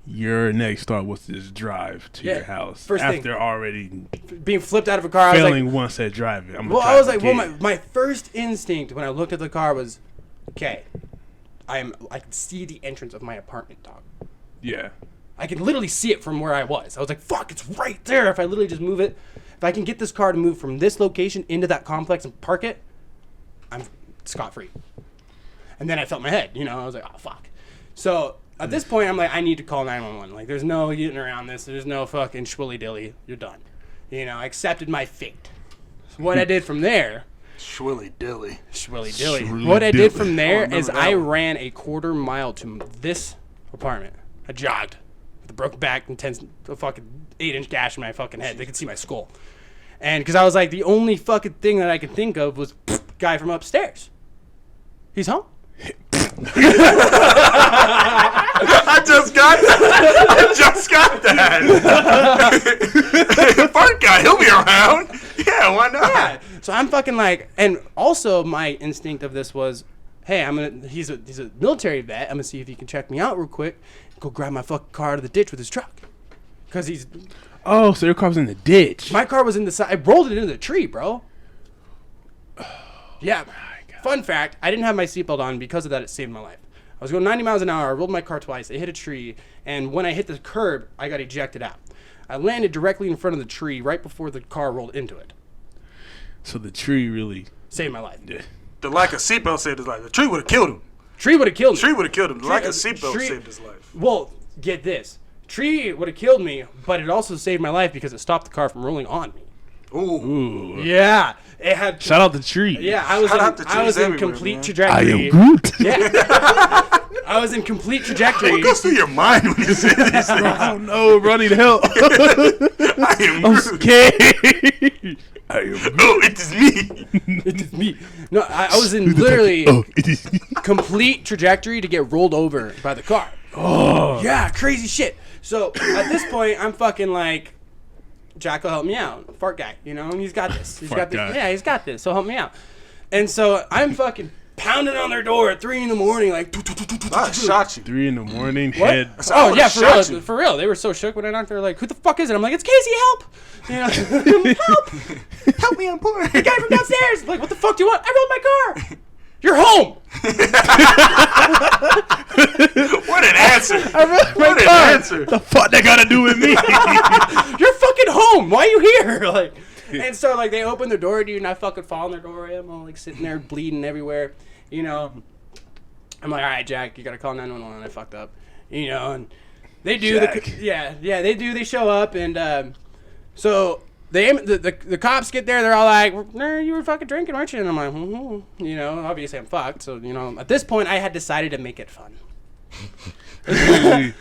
your next thought was this drive to your house first thing. after already Being flipped out of a car, I was failing like, once at driving. I was like, my first instinct when I looked at the car was, okay, I can see the entrance of my apartment, dog. yeah. I can literally see it from where I was. I was like, fuck, it's right there. If I literally just move it, if I can get this car to move from this location into that complex and park it, I'm scot-free. And then I felt my head, you know, I was like, oh, fuck. So at this point, I'm like, I need to call 911. Like, there's no getting around this. There's no fucking schwilly-dilly. You're done. You know, I accepted my fate. what I did from there. Schwilly dilly. What I did from there is I ran a quarter mile to this apartment. I jogged with a broken back and a fucking 8-inch gash in my fucking head. They could see my skull. And because I was like, the only fucking thing that I could think of was guy from upstairs. He's home. I just got that. Fart guy, he'll be around. Yeah, why not? Yeah. So I'm fucking like, and also my instinct of this was, hey, he's a military vet. I'm gonna see if he can check me out real quick. Go grab my fucking car out of the ditch with his truck. Cause he's. Oh, so your car was in the ditch. My car was in the side. I rolled it into the tree, bro. Yeah. Fun fact, I didn't have my seatbelt on. Because of that, it saved my life. I was going 90 miles an hour. I rolled my car twice. It hit a tree. And when I hit the curb, I got ejected out. I landed directly in front of the tree right before the car rolled into it. So the tree really saved my life. Yeah. The lack of seatbelt saved his life. The tree would have killed him. Tree would have killed me. The lack of seatbelt saved his life. Well, get this. Tree would have killed me, but it also saved my life because it stopped the car from rolling on me. Ooh. Yeah. It had. Shout out the tree. Yeah, I was in complete I trajectory. am Groot. Yeah. I was in complete trajectory. What goes through your mind when you say these things? I don't know. Running help. I am I'm Groot. scared. I am Groot. Oh, it is me. It is me. No, I was in literally it is me. complete trajectory to get rolled over by the car. Oh. Yeah, crazy shit. So at this point, I'm fucking like, Jack will help me out. Fart guy, you know, and he's got this. He's got this. Yeah, he's got this. So help me out. And so I'm fucking pounding on their door at 3 a.m, like. I shot you. 3 a.m. What? head. Oh yeah, for real. you. For real. They were so shook when I knocked. They're like, "Who the fuck is it?" I'm like, "It's Casey. Help! You know, help! Help me, I'm poor. The guy from downstairs." Like, "What the fuck do you want?" I rolled my car. You're home. What an answer. What an answer. The fuck that got to do with me? You're fucking home. Why are you here? Like, and so like they open the door, dude, and I fucking fall in their doorway. I'm all like sitting there bleeding everywhere. You know, I'm like, all right, Jack, you gotta call 911. I fucked up. You know, and they do. They do. They show up, and so the cops get there. They're all like, you were fucking drinking, weren't you? And I'm like, you know, obviously I'm fucked. So you know, at this point, I had decided to make it fun. I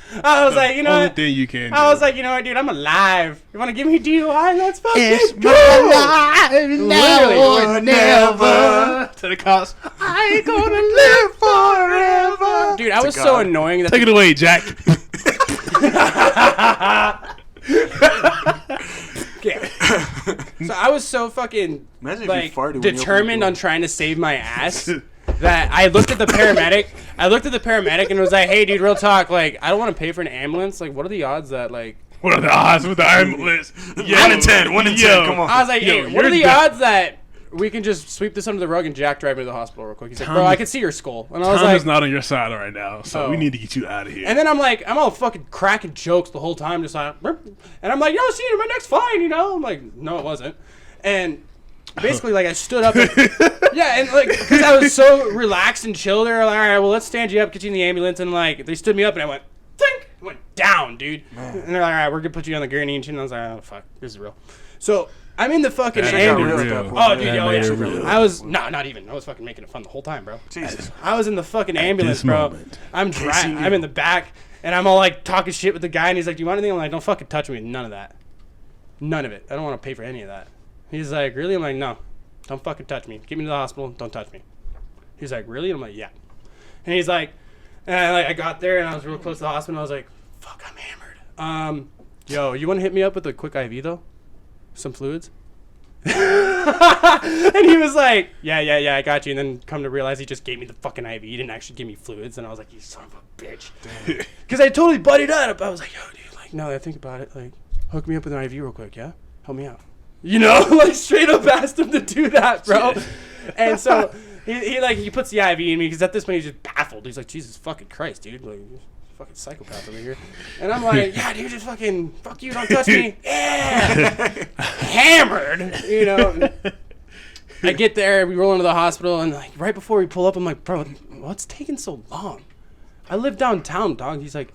was like, you know Only what? thing you can do. I was like, you know what, dude? I'm alive. You want to give me DUI? Let's fucking It's go. my life now Literally. or never. To the cops. I ain't gonna live forever. Dude, I was so annoying that Take it away, Jack. Yeah. So I was so fucking Imagine if you like farted when you opened the determined door. on trying to save my ass that I looked at the paramedic. And was like, "Hey, dude, real talk. Like, I don't want to pay for an ambulance. Like, what are the odds that like?" What are the odds with the ambulance? 1 in 10. 1 in 10. Come on. I was like, "Hey, what you're are the done. odds that we can just sweep this under the rug and Jack drive me to the hospital real quick?" He's like, "Bro, I can see your skull." And I was Tom like, is not on your side right now, so we need to get you out of here. and then I'm like, I'm all fucking cracking jokes the whole time, just like, and I'm like, "Yo, see you, my neck's fine," you know? I'm like, "No, it wasn't." And basically, like, I stood up, and, and like, because I was so relaxed and chill, they're like, "All right, well, let's stand you up, get you in the ambulance," and like, they stood me up, and I went, think, went down, dude. And they're like, "All right, we're gonna put you on the gurney," and I was like, "Oh fuck, this is real." So I'm in the fucking That ambulance. got real. Oh, dude, That yo, made yeah. it real. I was not even. I was fucking making it fun the whole time, bro. Jesus. I was in the fucking ambulance, this bro. moment, I'm in the back, and I'm all like talking shit with the guy, and he's like, "Do you want anything?" I'm like, "Don't fucking touch me." None of that. None of it. I don't want to pay for any of that. He's like, "Really?" I'm like, "No. Don't fucking touch me. Get me to the hospital. Don't touch me." He's like, "Really?" I'm like, "Yeah." And he's like, and I got there, and I was real close to the hospital. I was like, "Fuck, I'm hammered." Yo, you want to hit me up with a quick IV though? Some fluids? And he was like, yeah, I got you. And then come to realize he just gave me the fucking IV. He didn't actually give me fluids. And I was like, you son of a bitch. Because I totally butted up. I was like, yo, dude, like, no, I think about it. Like, hook me up with an IV real quick, yeah? Help me out. You know, like, straight up asked him to do that, bro. And so he puts the IV in me because at this point he's just baffled. He's like, Jesus fucking Christ, dude. Like, fucking psychopath over here. And I'm like, yeah, dude, just fucking fuck you, don't touch me. Yeah. Hammered, you know. I get there, we roll into the hospital, and like right before we pull up, I'm like, bro, what's taking so long? I live downtown, dog. He's like,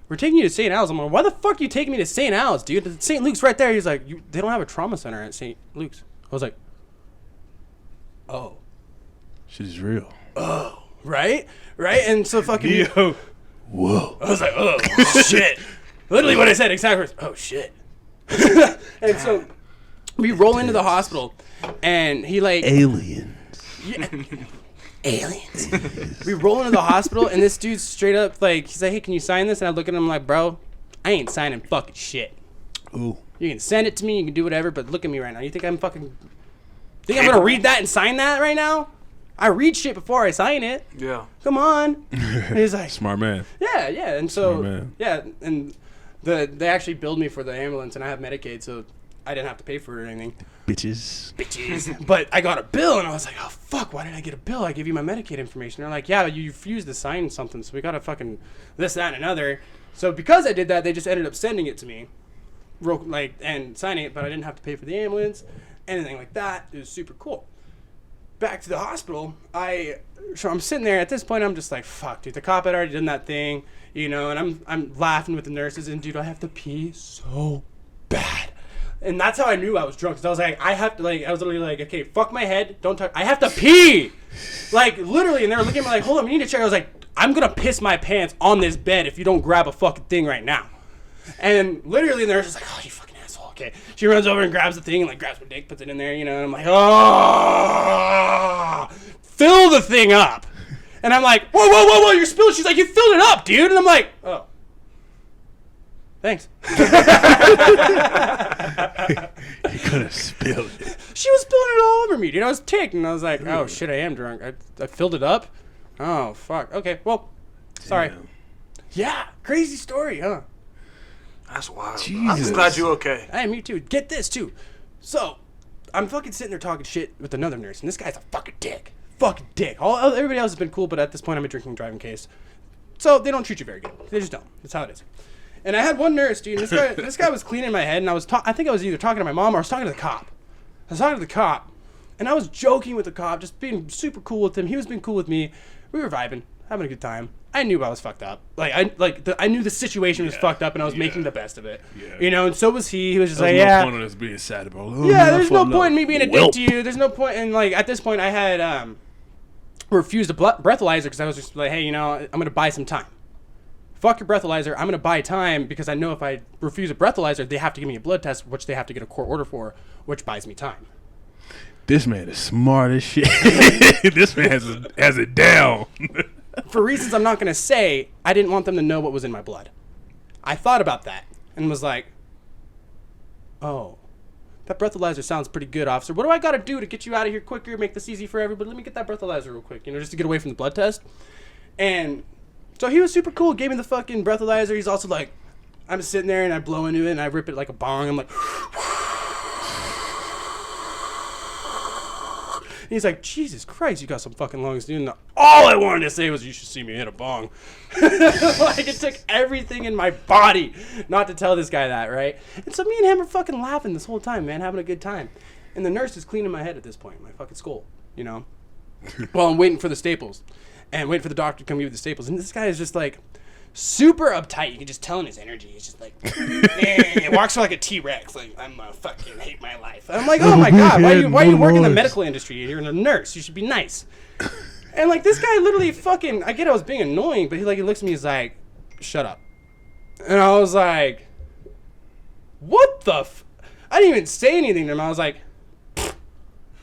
we're taking you to St. Al's. I'm like, why the fuck are you taking me to St. Al's, dude? St. Luke's right there. He's like, they don't have a trauma center at St. Luke's. I was like, oh. Shit is real. Oh. Right? Right? And so fucking... Yo. Whoa. I was like, oh, shit. Literally what I said exactly. Oh, shit. And so we roll into the hospital, and he like... Aliens. Yeah. Aliens. We roll into the hospital, and this dude's straight up like, he's like, hey, can you sign this? And I look at him like, bro, I ain't signing fucking shit. Ooh. You can send it to me, you can do whatever, but look at me right now. You think I'm fucking... Think I'm gonna read that and sign that right now? I read shit before I sign it. Yeah. Come on. And he's like... Smart man. Yeah, yeah. And so... Smart man. Yeah, and they actually billed me for the ambulance, and I have Medicaid, so I didn't have to pay for it or anything. Bitches. But I got a bill, and I was like, oh, fuck, why did I get a bill? I gave you my Medicaid information. They're like, yeah, you refused to sign something, so we got to fucking this, that, and another. So because I did that, they just ended up sending it to me, and signing it, but I didn't have to pay for the ambulance, anything like that. It was super cool. Back to the hospital, so I'm sitting there. At this point, I'm just like, fuck, dude, the cop had already done that thing, you know, and I'm laughing with the nurses, and dude, I have to pee so bad. And that's how I knew I was drunk. Cause I was like, I was literally like, okay, fuck my head, don't touch. I have to pee, like literally. And they were looking at me like, hold on, we need to check. I was like, I'm gonna piss my pants on this bed if you don't grab a fucking thing right now. And literally, the nurse was like, oh, you fucking asshole. Okay, she runs over and grabs the thing and like grabs my dick, puts it in there, you know. And I'm like, oh, fill the thing up. And I'm like, whoa, you're spilling. She's like, you filled it up, dude. And I'm like, oh. Thanks. You could have spilled it. She was spilling it all over me, dude. I was ticked, and I was like, oh, shit, I am drunk. I filled it up? Oh, fuck. Okay, well, sorry. Damn. Yeah, crazy story, huh? That's wild. Jesus. I'm just glad you're okay. Hey, me too. Get this, too. So, I'm fucking sitting there talking shit with another nurse, and this guy's a fucking dick. Fucking dick. Everybody else has been cool, but at this point, I'm a drinking and driving case. So, they don't treat you very good. They just don't. That's how it is. And I had one nurse, dude. This guy was cleaning my head, and I think I was either talking to my mom or I was talking to the cop. I was talking to the cop, and I was joking with the cop, just being super cool with him. He was being cool with me. We were vibing, having a good time. I knew I was fucked up. I knew the situation was fucked up, and I was making the best of it. Yeah. You know, and so was he. He was just like, no point in us being sad about it. Yeah, there's no point in me being a dick to you. There's no point. And like at this point, I had refused a breathalyzer because I was just like, hey, you know, I'm gonna buy some time. Fuck your breathalyzer. I'm going to buy time because I know if I refuse a breathalyzer, they have to give me a blood test, which they have to get a court order for, which buys me time. This man is smart as shit. This man has it down. For reasons I'm not going to say, I didn't want them to know what was in my blood. I thought about that and was like, oh, that breathalyzer sounds pretty good, officer. What do I got to do to get you out of here quicker, make this easy for everybody? Let me get that breathalyzer real quick, you know, just to get away from the blood test. And so he was super cool, gave me the fucking breathalyzer. He's also like, I'm sitting there and I blow into it and I rip it like a bong. I'm like, and he's like, Jesus Christ, you got some fucking lungs, dude. And all I wanted to say was, you should see me hit a bong. Like, it took everything in my body not to tell this guy that, right? And so me and him are fucking laughing this whole time, man, having a good time. And the nurse is cleaning my head at this point, my fucking skull, you know? While I'm waiting for the staples. And wait for the doctor to come give me the staples. And this guy is just like super uptight. You can just tell in his energy. He's just like, he walks like a T-Rex. Like, I'm gonna fucking hate my life. And I'm like, oh my God, why you work in the medical industry? You're a nurse. You should be nice. And like this guy literally fucking, I get I was being annoying, but he looks at me, he's like, shut up. And I was like, what the I didn't even say anything to him. I was like,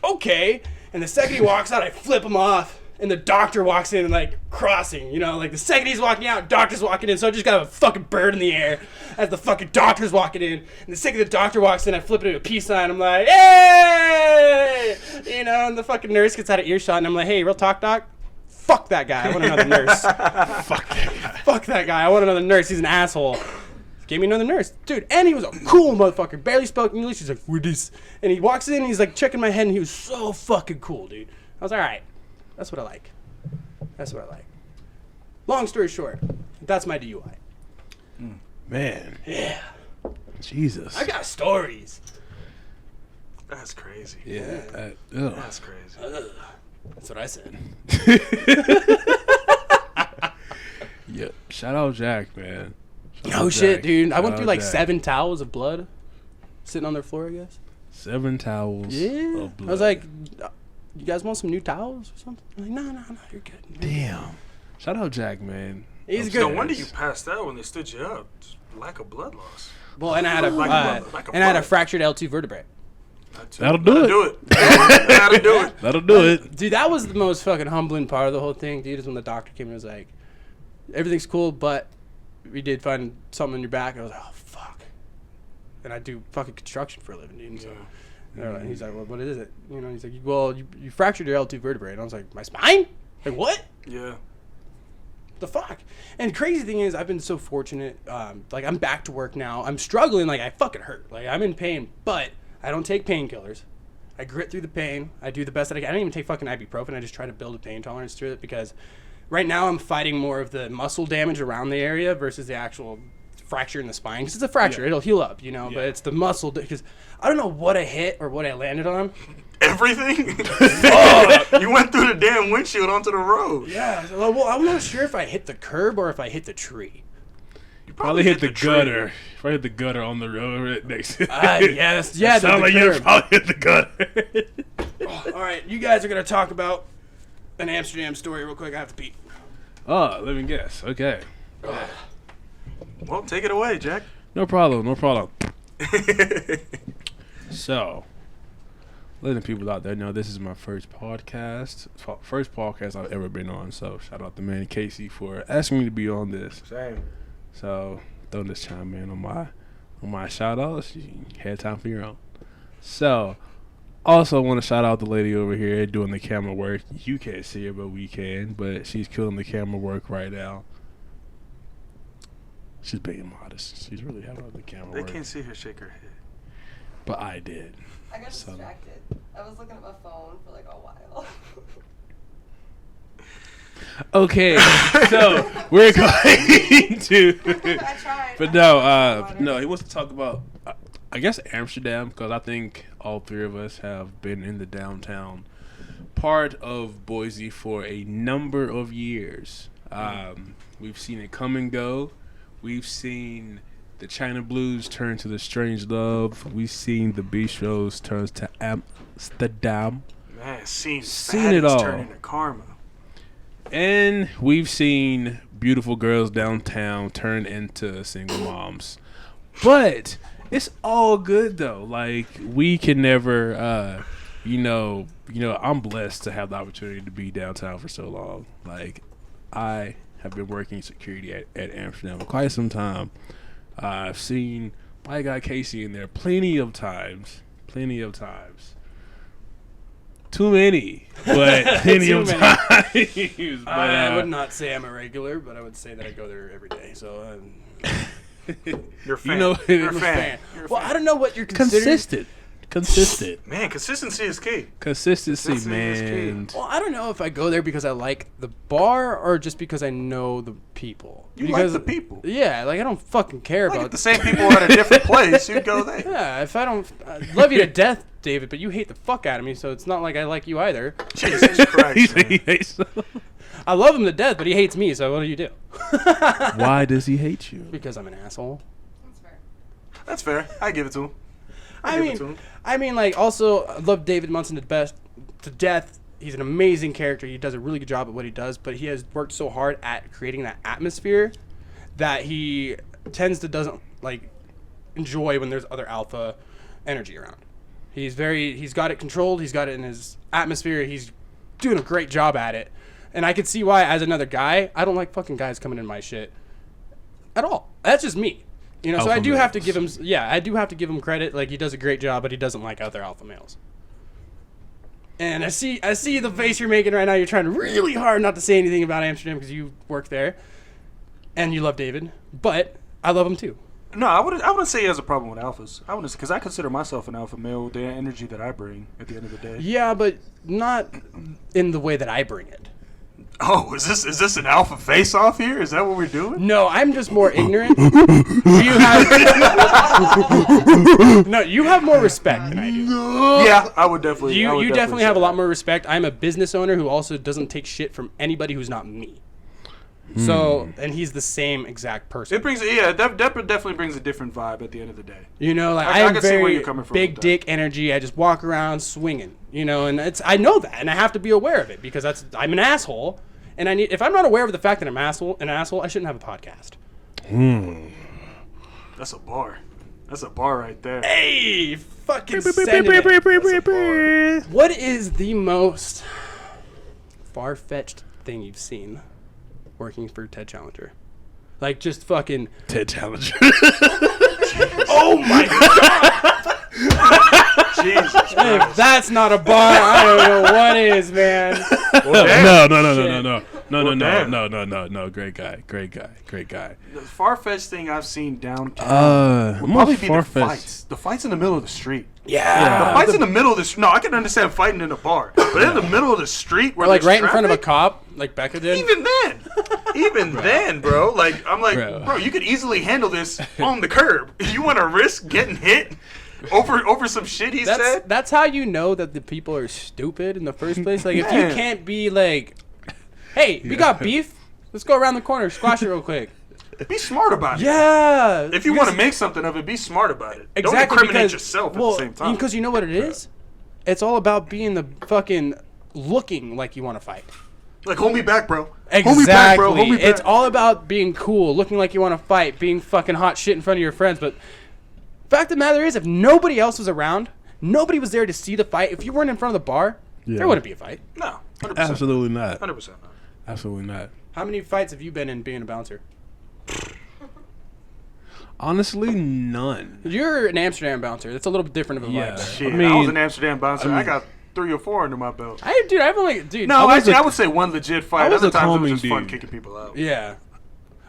okay. And the second he walks out, I flip him off. And the doctor walks in and like crossing, you know, like the second he's walking out, doctor's walking in. So I just got a fucking bird in the air as the fucking doctor's walking in. And the second the doctor walks in, I flip it to a peace sign. I'm like, hey, you know, and the fucking nurse gets out of earshot and I'm like, hey, real talk, doc? Fuck that guy. I want another nurse. Fuck that guy. Fuck that guy. I want another nurse. He's an asshole. Gave me another nurse. Dude, and he was a cool motherfucker. Barely spoke English. He's like, what is? And he walks in and he's like checking my head and he was so fucking cool, dude. I was all right. That's what I like. That's what I like. Long story short, that's my DUI. Man. Yeah. Jesus. I got stories. That's crazy. Yeah. That's crazy. That's what I said. Yep. Shout out Jack, man. Oh shit, dude. I went through like 7 towels of blood sitting on their floor, I guess. 7 towels of blood. I was like, you guys want some new towels or something? I'm like, no, you're good. Damn. Shout out Jack, man. He's No good. wonder you passed out when they stood you up. Just lack of blood loss. Well, and I had a Like a and I had a butt. fractured L2 vertebrae. That'll do it. That'll do it. That'll do it. Dude, that was the most fucking humbling part of the whole thing, dude, is when the doctor came and was like, everything's cool, but we did find something in your back. And I was like, oh, fuck. And I do fucking construction for a living, dude. And so and he's like, well, what is it? You know, he's like, well, you fractured your L2 vertebrae. And I was like, my spine? Like, what? Yeah. The fuck? And crazy thing is, I've been so fortunate. Like, I'm back to work now. I'm struggling. Like, I fucking hurt. Like, I'm in pain, but I don't take painkillers. I grit through the pain. I do the best that I can. I don't even take fucking ibuprofen. I just try to build a pain tolerance to it because right now I'm fighting more of the muscle damage around the area versus the actual fracture in the spine. Because it's a fracture. It'll heal up, you know, but it's the muscle. Because I don't know what I hit or what I landed on. Everything? Oh, you went through the damn windshield onto the road. Yeah. Well, I'm not sure if I hit the curb or if I hit the tree. You Probably hit the gutter. Probably hit the gutter on the road right next to Yes. Yeah, sound like you probably hit the gutter. All right, you guys are going to talk about an Amsterdam story real quick. I have to pee. Oh, let me guess. Okay. Well, take it away, Jack. No problem. No problem. So, letting people out there know this is my first podcast. First podcast I've ever been on. So, shout out to man Casey for asking me to be on this. Same. So, don't just chime in on my shout outs. You had time for your own. So, also want to shout out the lady over here doing the camera work. You can't see her, but we can. But she's killing the camera work right now. She's being modest. She's really having the camera work. They can't see her shake her head. But I did. I got distracted. I was looking at my phone for like a while. Okay, so we're going to. I tried. But no, he wants to talk about, I guess, Amsterdam, because I think all three of us have been in the downtown part of Boise for a number of years. We've seen it come and go. We've seen the China Blues turn to the Strange Love. We've seen the bistros turn to Amsterdam. Man, seen it all. turn into karma. And we've seen beautiful girls downtown turn into single moms. But it's all good though. Like, we can never I'm blessed to have the opportunity to be downtown for so long. Like, I have been working security at Amsterdam for quite some time. I've seen my guy Casey in there plenty of times. Too many, but plenty Too of many. times. But, I would not say I'm a regular, but I would say that I go there every day. So You're a fan. You know, You're a I'm a fan. fan. You're a Well, fan. I don't know what you're considering. Consistent. Man, consistency is key. Consistency, Consistency is man. Well, I don't know if I go there because I like the bar or just because I know the people. You because, like the people. Yeah, like I don't fucking care Like about if the same people are at a different place, you'd go there. Yeah, if I don't, I love you to death, David, but you hate the fuck out of me, so it's not like I like you either. Jesus Christ, man. I love him to death, but he hates me, so what do you do? Why does he hate you? Because I'm an asshole. That's fair. That's fair. I give it to him. I mean, like, also, I love David Munson to death. He's an amazing character. He does a really good job at what he does, but he has worked so hard at creating that atmosphere that he tends to doesn't, like, enjoy when there's other alpha energy around. He's got it controlled. He's got it in his atmosphere. He's doing a great job at it. And I could see why, as another guy, I don't like fucking guys coming in my shit at all. That's just me. You know, so I do have to give him, I do have to give him credit. Like, he does a great job, but he doesn't like other alpha males. And I see the face you're making right now. You're trying really hard not to say anything about Amsterdam because you work there, and you love David. But I love him too. No, I wouldn't say he has a problem with alphas. I wouldn't, because I consider myself an alpha male with the energy that I bring at the end of the day. Yeah, but not in the way that I bring it. Oh, is this an alpha face-off here? Is that what we're doing? No, I'm just more ignorant. You have more respect than I do. Yeah, I would definitely. You definitely have a lot more respect. I'm a business owner who also doesn't take shit from anybody who's not me. So, and he's the same exact person. It brings, definitely brings a different vibe at the end of the day. You know, like I I have can see where very you're coming from big with that. dick energy. I just walk around swinging, you know, and I know that, and I have to be aware of it because I'm an asshole, and if I'm not aware of the fact that I'm an asshole, I shouldn't have a podcast. That's a bar. That's a bar right there. Hey, fucking send it. What is the most far-fetched thing you've seen working for Ted Challenger? Like, just fucking Ted Challenger. oh my god! Jesus Christ. If that's not a bar, I don't know what is, man. Well, No. Great guy. The far-fetched thing I've seen downtown would probably be the fights. The fights in the middle of the street. Yeah. The fights in the middle of the street. No, I can understand fighting in a bar. But in the middle of the street where Or like there's right in front of a traffic, cop, like Becca did. Even then, bro. Like, I'm like, bro, you could easily handle this on the curb. You want to risk getting hit over some shit he said? That's how you know that the people are stupid in the first place. Like, if you can't be like, hey, we got beef. Let's go around the corner, squash it real quick. Be smart about it. Yeah. If you want to make something of it, be smart about it. Exactly, Don't incriminate because, yourself at the same time. Because you know what it is? It's all about being the fucking looking like you want to fight. Like, hold me back, bro. Exactly. Hold me back, bro. Hold me back. It's all about being cool, looking like you want to fight, being fucking hot shit in front of your friends. But fact of the matter is, if nobody else was around, nobody was there to see the fight. If you weren't in front of the bar, there wouldn't be a fight. No, 100%. Absolutely not. 100% not. Absolutely not. How many fights have you been in being a bouncer? Honestly, none. You're an Amsterdam bouncer. That's a little bit different of a Yeah. vibe. Shit, I mean- I was an Amsterdam bouncer. I got 3 or 4 under my belt. I've only, No, I was I a- would say one legit fight. I was Other a times it was calming just fun dude. kicking people out. Yeah.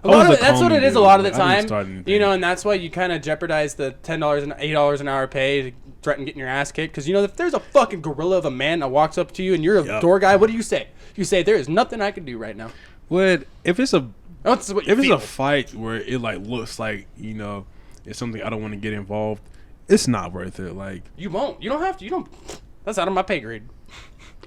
was a That's what calming it is a dude. lot of the I didn't start time. anything. You know, and that's why you kind of jeopardize the $10 and $8 an hour pay to threaten getting your ass kicked. Because, you know, if there's a fucking gorilla of a man that walks up to you and you're a door guy, what do you say? You say, there is nothing I can do right now. What if it's a That's what you if it's feel. a fight where it like looks like, you know, it's something I don't want to get involved, it's not worth it. Like, You won't. You don't have to. You don't. That's out of my pay grade.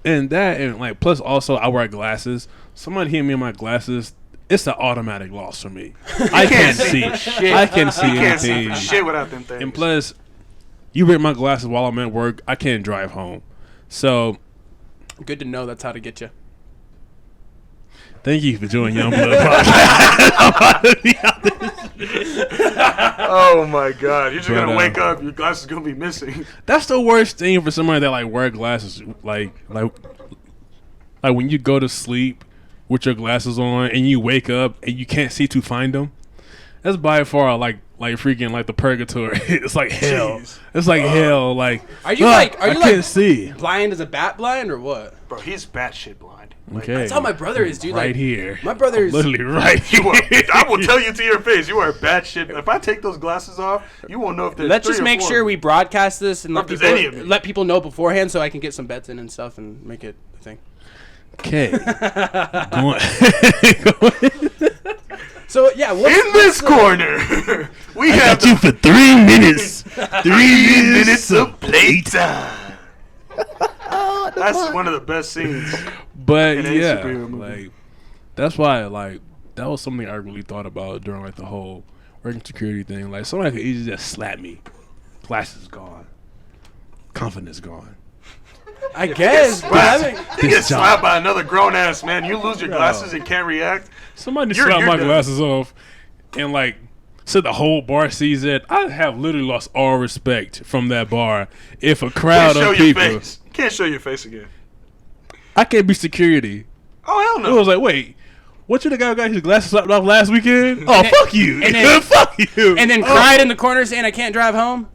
and like plus also I wear glasses. Somebody hit me in my glasses, it's an automatic loss for me. I can't see Shit. I can't see You can't see anything. for shit without them things. And plus, you break my glasses while I'm at work, I can't drive home. So Good to know that's how to get you. thank you for joining YoungBlood Podcast. Oh my God! You're just But, gonna wake up, your glasses gonna be missing. That's the worst thing for somebody that like wear glasses. Like when you go to sleep with your glasses on and you wake up and you can't see to find them. That's by far like freaking like the purgatory. It's like hell. Jeez. It's like hell. Like Are you I like can't see. blind as a bat blind or what? Bro, he's batshit blind. Like, Okay, That's how my brother is, dude. right Like, here. My brother's. Literally right here. You are, I will tell you to your face, you are batshit. If I take those glasses off, you won't know if there's Let's 3 just or make 4. seur we broadcast this and If there's any of it. let people know beforehand so I can get some bets in and stuff and make it a thing. Okay. Go on. So yeah, In this corner, we I have got you for 3 minutes. 3 minutes of playtime. That's one of the best scenes. But in any yeah, superhero movie. like that's why like that was something I really thought about during like the whole working security thing. Like somebody could easily just slap me, glasses gone, confidence gone. I guess, but I mean, You get This job. slapped by another grown ass man. You lose your glasses and can't react. Somebody You're slap my done. glasses off, and like so the whole bar sees it. I have literally lost all respect from that bar. If a Can't crowd show of your people, face. Can't show your face again. I can't be security. Oh hell It no. was like, wait, what you the guy who got his glasses slapped off last weekend? Oh, fuck you. and then- fuck you. and then cried in the corner saying I can't drive home.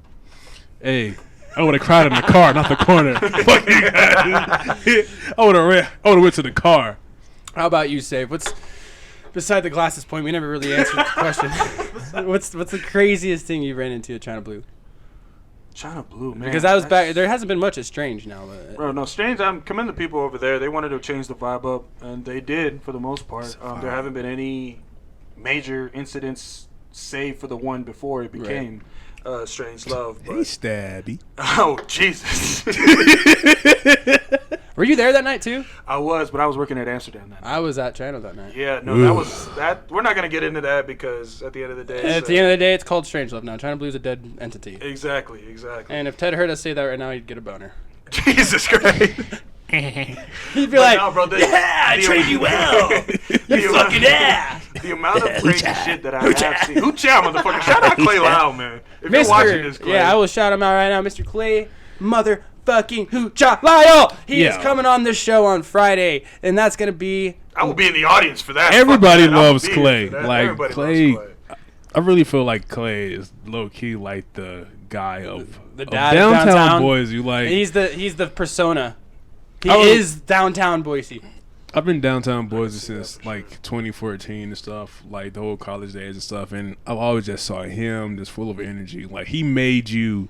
Hey, I would have cried in the car, not the corner. Fuck you guys. I would have went to the car. How about you, Saif? What's beside the glasses point? We never really answered the question. what's the craziest thing you ran into at China Blue? China Blue, man. Because that was That's- back. There hasn't been much as Strange now. But Bro, no, Strange. I'm commend the people over there. They wanted to change the vibe up, and they did for the most part. There haven't been any major incidents, save for the one before it became Strange Love. Hey, But, Stabby. oh Jesus! Were you there that night too? I was, but I was working at Amsterdam that night. I was at China that night. Yeah, no, that was that. We're not gonna get into that because at the end of the day, At the end of the day, it's called Strangelove now. China Blue's a dead entity. exactly. And if Ted heard us say that right now, he'd get a boner. Jesus Christ. He'd be like, no, bro, I trained you well. You fucking ass. The amount of crazy shit that I have seen. Hoo chow, motherfucker. Shout out Clay Lau, man. If you're watching this, Clay. Yeah, I will shout him out right now. Mr. Clay, motherfucking Hoocha Lyle. He is coming on this show on Friday, and that's going to be... I will be in the audience for that. Everybody loves Clay. Like, Everybody Clay, loves Clay. I really feel like Clay is low-key like the guy of downtown Boise. Like, he's the persona. He is downtown Boise. I've been downtown Boise since like 2014 and stuff, like the whole college days and stuff, and I've always just saw him just full of energy. Like, he made you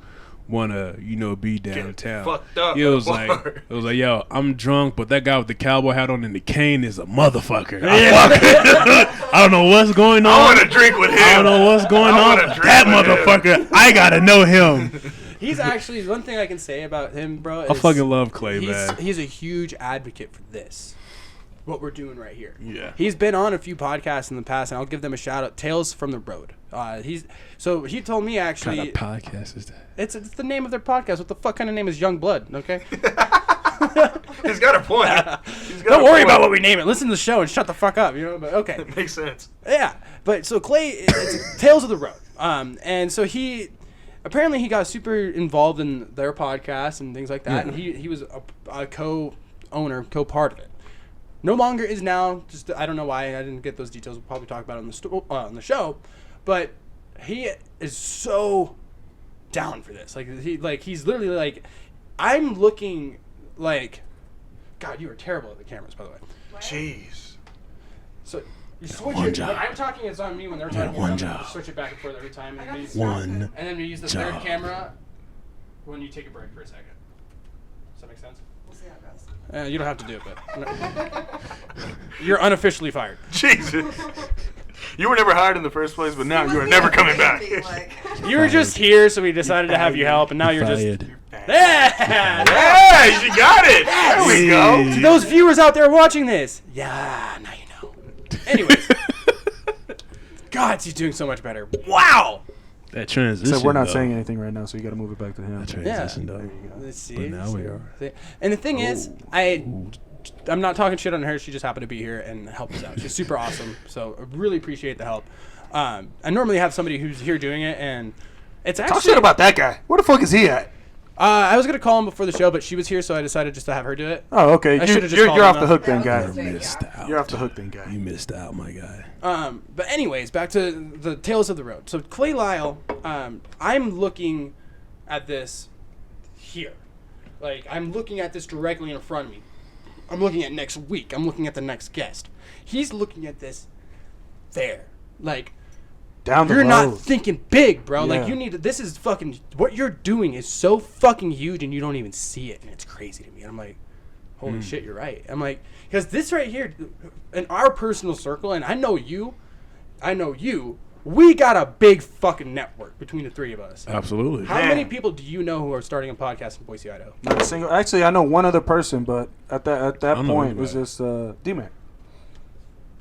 wanna, be downtown. Fucked up. It was like, yo, I'm drunk, but that guy with the cowboy hat on and the cane is a motherfucker. I don't know what's going on. I want to drink with him. I don't know what's going on. That motherfucker, I gotta know him. He's actually, one thing I can say about him, bro, I fucking love Clay, man. He's a huge advocate for this. What we're doing right here. Yeah. He's been on a few podcasts in the past, and I'll give them a shout out. Tales from the Road. He told me actually. What kind of podcast is that? It's the name of their podcast. What the fuck kind of name is YoungBlood? Okay. He's got a point. Don't worry about what we name it. Listen to the show and shut the fuck up. But okay. It makes sense. Yeah, but so Clay, it's Tales of the Road. And so he got super involved in their podcast and things like that, and he was a co-owner, co-part of it. No longer is now. Just I don't know why. I didn't get those details. We'll probably talk about it on the show. But he is so down for this. He's literally like, I'm looking like, God, you are terrible at the cameras, by the way. Jeez. So you switch it. When I'm talking, it's on me. When they're talking, one job. Switch it back and forth every time. And then we use the third camera when you take a break for a second. Does that make sense? We'll see how it goes. You don't have to do it, but you're unofficially fired. Jesus. You were never hired in the first place, but now you are never coming back. You were just here, so we decided to have you help, and now you're just... Yeah! Yeah, she got it! There we go. To those viewers out there watching this, yeah, now you know. Anyways. God, he's doing so much better. Wow! That transition. So we're not saying anything right now, so you got to move it back to him. That transition, Yeah. though. Let's see. But now we are. And the thing is, I'm not talking shit on her. She just happened to be here and helped us out. She's super awesome. So I really appreciate the help. I normally have somebody who's here doing it, and it's actually... Talk shit about that guy. Where the fuck is he at? I was going to call him before the show, but she was here, so I decided just to have her do it. Oh, okay. You're off the hook then, guy. You're off the hook then, guy. You missed out, my guy. But anyways, back to the Tales of the Road. So Clay Lyle, I'm looking at this here. Like, I'm looking at this directly in front of me. I'm looking at next week. I'm looking at the next guest. He's looking at this there. Like, down the you're road. not thinking big, bro. Yeah. Like, you need to, this is fucking, what you're doing is so fucking huge and you don't even see it. And it's crazy to me. And I'm like, holy shit, you're right. I'm like, because this right here, in our personal circle, and I know you, we got a big fucking network between the three of us. Absolutely. How many people do you know who are starting a podcast in Boise, Idaho? Not a single. Actually, I know one other person, but at that point, it was just D-Mac.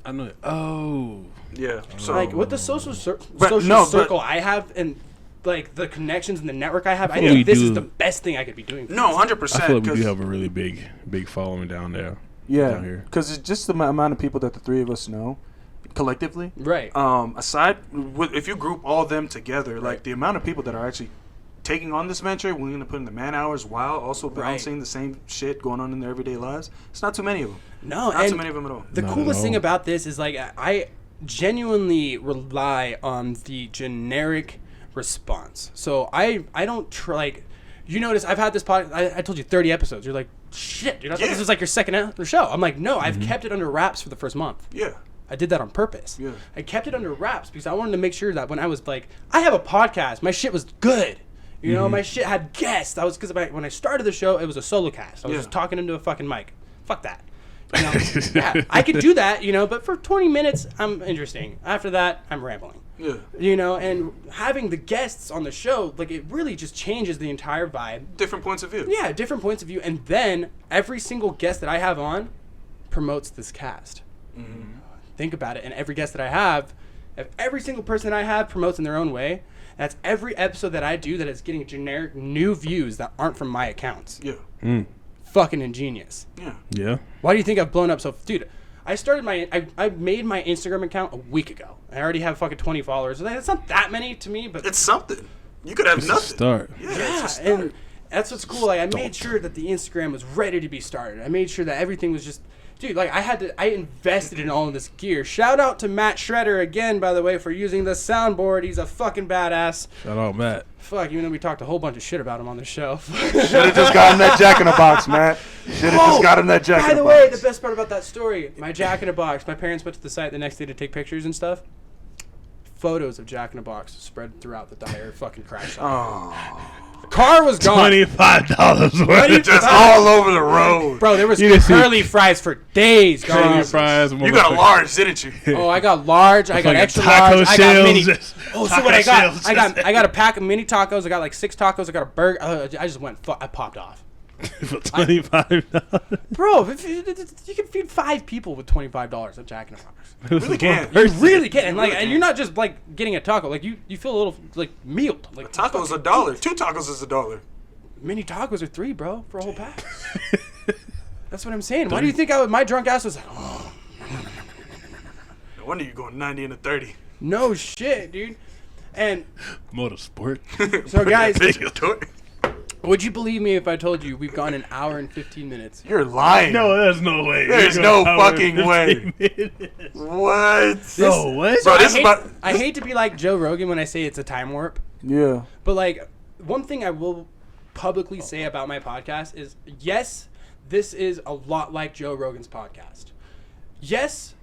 I know it. Oh. Yeah. So Like, with the social circle I have and, like, the connections and the network I have, I think this is the best thing I could be doing. No, 100%. I feel like we do have a really big following down there. Yeah, because it's just the amount of people that the three of us know collectively. Right. Aside, if you group all them together, like the amount of people that are actually taking on this venture, willing to put in the man hours while also balancing the same shit going on in their everyday lives, it's not too many of them. No, not too many of them at all. The coolest thing about this is, like, I genuinely rely on the generic response. So I don't like. You notice I've had this podcast. I told you 30 episodes. You're like, shit, dude. I thought this was like your second show. I'm like, no, I've kept it under wraps for the first month. Yeah. I did that on purpose. Yeah. I kept it under wraps because I wanted to make sure that when I was like, I have a podcast, my shit was good. You know, my shit had guests. Because when I started the show, it was a solo cast. I was just talking into a fucking mic. Fuck that. You know? Yeah, I could do that, you know, but for 20 minutes, I'm interesting. After that, I'm rambling. Yeah. You know, and having the guests on the show, like, it really just changes the entire vibe. Different points of view. Yeah, different points of view. And then every single guest that I have on promotes this cast. Mm-hmm. Think about it. And every guest that I have, if every single person that I have promotes in their own way, that's every episode that I do that is getting generic new views that aren't from my accounts. Yeah. Fucking ingenious. Yeah. Yeah. Why do you think I've blown up so... Dude, I made my Instagram account a week ago. I already have fucking 20 followers. That's not that many to me, but... It's something. You could have It's nothing. a start. Yeah, it's Yeah, a start. and that's what's cool. Like, I made sure that the Instagram was ready to be started. I made sure that everything was just... Dude, like, I invested in all of this gear. Shout out to Matt Shredder again, by the way, for using the soundboard. He's a fucking badass. Shout out, Matt. Fuck, even though we talked a whole bunch of shit about him on the show. Should have just got him that Jack in the Box, man. Should have just got him that Jack By in the the way, Box. the best part about that story, my Jack in a Box. My parents went to the site the next day to take pictures and stuff. Photos of Jack in a Box spread throughout the dire fucking crash site. Oh, The car was gone. $25 worth. just all over the road. Bro, there was You didn't see- curly fries for days, Curly dog. fries. You got a large, didn't you? Oh, I got large. I got Fucking extra taco large. I got mini. shells. Oh, so Taco what I got? shells. I got a pack of mini tacos. I got like 6 tacos. I got a burger. I just went. I popped off. For $25. Bro, you can feed 5 people with $25 at Jack in the Box. Really can. You really can, and like, Really and you're not just like getting a taco. Like you feel a little like mealed. Like Tacos $1. 2 tacos is $1. mini tacos are $3, bro, for a whole pack. That's what I'm saying. Why do you think my drunk ass was like, oh, No wonder you're going 90 and a 30. no shit, dude. And Motorsport. so, guys, Video to it. would you believe me if I told you we've gone an hour and 15 minutes? You're lying. No, there's no way. There's You're no going hour fucking and way. 15 minutes. What? No, what? Bro, this is I hate, about. I hate to be like Joe Rogan when I say it's a time warp, Yeah. but like one thing I will publicly say about my podcast is, yes, this is a lot like Joe Rogan's podcast. Yes,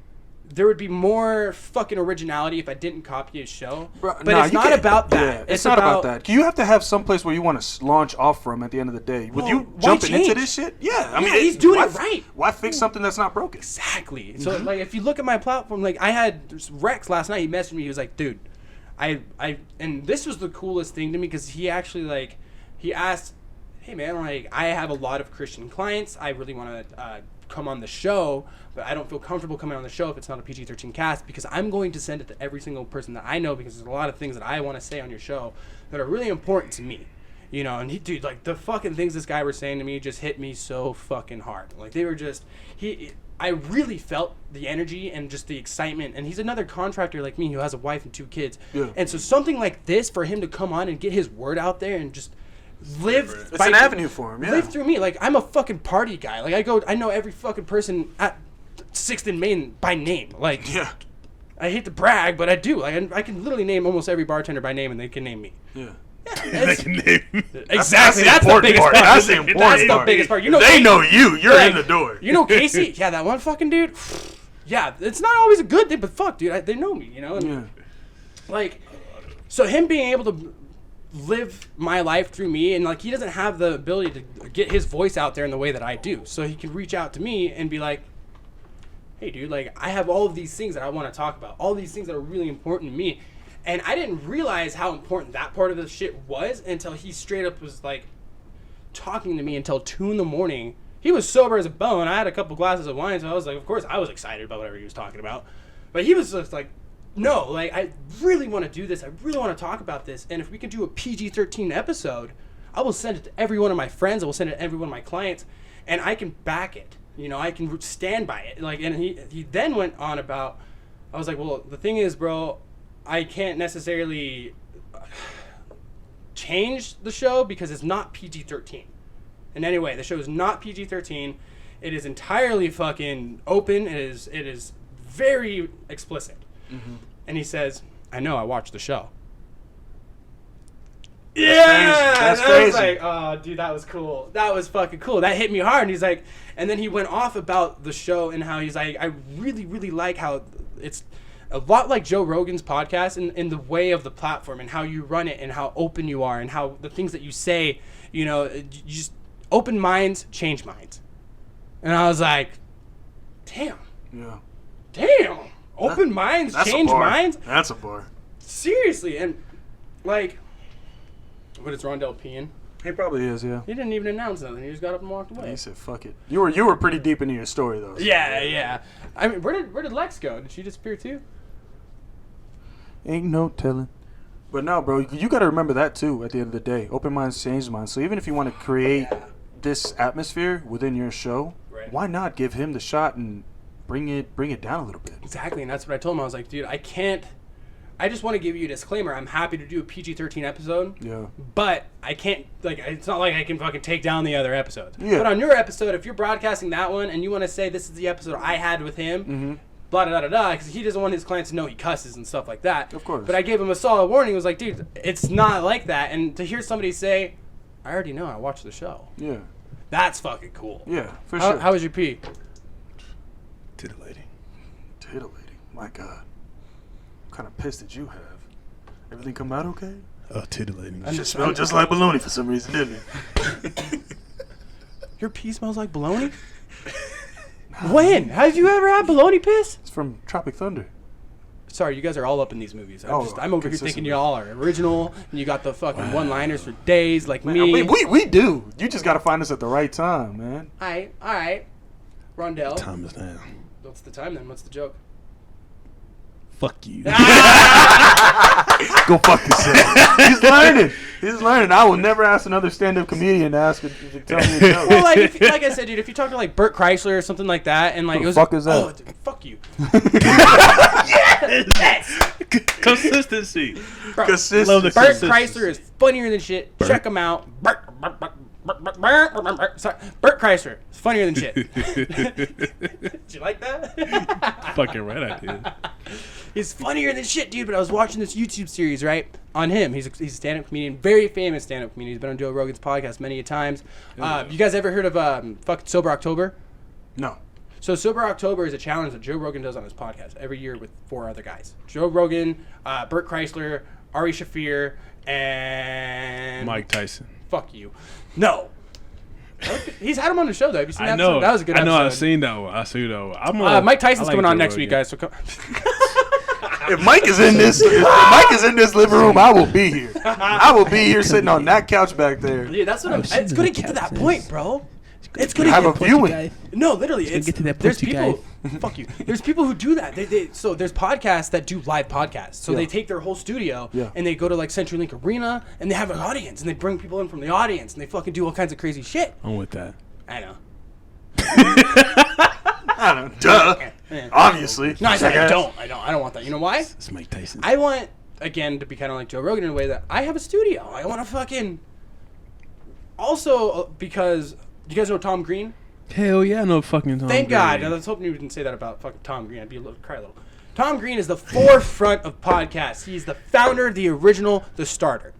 there would be more fucking originality if I didn't copy his show, but it's not about that. Yeah, it's not about that. You have to have some place where you want to launch off from at the end of the day. With Well, you why jumping into change? this shit, yeah. I Yeah, mean, he's doing why it right. Why fix something that's not broken? Exactly. So like, if you look at my platform, like I had Rex last night. He messaged me. He was like, "Dude, I," and this was the coolest thing to me because he actually like, he asked, "Hey man, like I have a lot of Christian clients. I really want to come on the show, but I don't feel comfortable coming on the show if it's not a PG-13 cast because I'm going to send it to every single person that I know because there's a lot of things that I want to say on your show that are really important to me." You know, and dude, like the fucking things this guy was saying to me just hit me so fucking hard. Like they were just, I really felt the energy and just the excitement. And he's another contractor like me who has a wife and 2 kids. Yeah. And so something like this for him to come on and get his word out there and just live. It's an avenue for him. Yeah. Live through me. Like I'm a fucking party guy. Like I know every fucking person at 6th and Main by name. Like Yeah. I hate to brag, but I do. Like I can literally name almost every bartender by name and they can name me. Yeah. They can name. Exactly. That's the important biggest part. part. That's the important That's the part. biggest part. You If know, they Casey- know you. You're like, in the door. You know Casey? Yeah, that one fucking dude. Yeah, it's not always a good thing, but fuck, dude, they know me, you know. And Yeah. like, so him being able to live my life through me, and like he doesn't have the ability to get his voice out there in the way that I do, so he can reach out to me and be like, "Hey, dude, like I have all of these things that I want to talk about, all these things that are really important to me." And I didn't realize how important that part of the shit was until he straight up was like talking to me until 2 a.m. He was sober as a bone. I had a couple glasses of wine, so I was like, of course, I was excited about whatever he was talking about. But he was just like, no, like, I really want to do this. I really want to talk about this. And if we can do a PG-13 episode, I will send it to every one of my friends. I will send it to every one of my clients. And I can back it. You know, I can stand by it. Like, and he then went on about, I was like, well, the thing is, bro, I can't necessarily change the show because it's not PG-13. And anyway, the show is not PG-13. It is entirely fucking open. It is very explicit. Mm-hmm. And he says, "I know, I watched the show." That's And I crazy. was like, oh, dude, that was cool. That was fucking cool. That hit me hard. And he's like, and then he went off about the show and how he's like, I really, really like how it's a lot like Joe Rogan's podcast in the way of the platform and how you run it and how open you are and how the things that you say, you know, you just open minds, change minds. And I was like, Damn. Yeah. Damn. Open minds That's change a bar. minds. That's a bar. Seriously, and like, what is Rondell peeing? He probably is, yeah. He didn't even announce nothing. He just got up and walked away. He said, "Fuck it." You were pretty deep into your story though. So. Yeah. I mean, where did Lex go? Did she disappear too? Ain't no telling. But no, bro, you got to remember that too. At the end of the day, open minds change minds. So even if you want to create this atmosphere within your show, Right. why not give him the shot and bring it down a little bit? Exactly, and that's what I told him. I was like, dude, I can't. I just want to give you a disclaimer. I'm happy to do a PG-13 episode. Yeah. But I can't, like, it's not like I can fucking take down the other episodes. Yeah. But on your episode, if you're broadcasting that one and you want to say this is the episode I had with him, blah, blah, blah, blah, because he doesn't want his clients to know he cusses and stuff like that. Of course. But I gave him a solid warning. I was like, dude, it's not like that. And to hear somebody say, I already know, I watched the show. Yeah. That's fucking cool. Yeah, for sure. How was your pee? Titillating. Titillating. My God. What kind of piss did you have? Everything come out okay? Oh, titillating. It smelled just like bologna for some reason, didn't it? Your pee smells like bologna? When? Have you ever had bologna piss? It's from Tropic Thunder. Sorry, you guys are all up in these movies. I'm over here consistently. thinking you all are original, and you got the fucking one-liners for days like me. We do. You just got to find us at the right time, man. All right. Rondell. Time is now. What's the time then? What's the joke? Fuck you. Go fuck yourself. He's learning. I will never ask another stand-up comedian to tell me a joke. Well, like I said, dude, if you talk to like Burt Kreischer or something like that, and like Who it was, the fuck is that? Oh, dude, fuck you. Yes. Consistency. Bro, Consistency. Love the Burt consistency. Kreischer is funnier than shit. Check him out. Sorry, Burt Kreischer is funnier than shit. Did you like that? Fucking right, I did. He's funnier than shit, dude. But I was watching this YouTube series, right, on him. He's a stand-up comedian, very famous stand-up comedian. He's been on Joe Rogan's podcast many a times. You guys ever heard of fucking Sober October? No. So Sober October is a challenge that Joe Rogan does on his podcast every year with 4 other guys. Joe Rogan, Burt Kreischer, Ari Shaffir, and Mike Tyson. Fuck you. No. He's had him on the show, though. Have you seen that I know. episode? That was a good episode. I know. I've seen that one. I'm Mike Tyson's I like coming on Joe next week, Rogan. guys. So come. If Mike is in this, living room, I will be here. I will be here sitting on that couch back there. Yeah, that's what I'm. It's gonna get to that point, bro. It's gonna Have a get. viewing. No, literally, it's get to that there's pussy people. Fuck you. There's people who do that. So there's podcasts that do live podcasts. So they take their whole studio and they go to like CenturyLink Arena and they have an audience and they bring people in from the audience and they fucking do all kinds of crazy shit. I'm with that. I know. I don't know. Duh. Yeah. Obviously. No, I said I don't. I don't want that. You know why? It's Mike Tyson. I want, again, to be kind of like Joe Rogan in a way that I have a studio. I want to fucking. Also, because you guys know Tom Green? Hell yeah, no fucking Tom Thank God. Green. I was hoping you didn't say that about fucking Tom Green. I'd be cry a little. Tom Green is the forefront of podcasts. He's the founder, the original, the starter.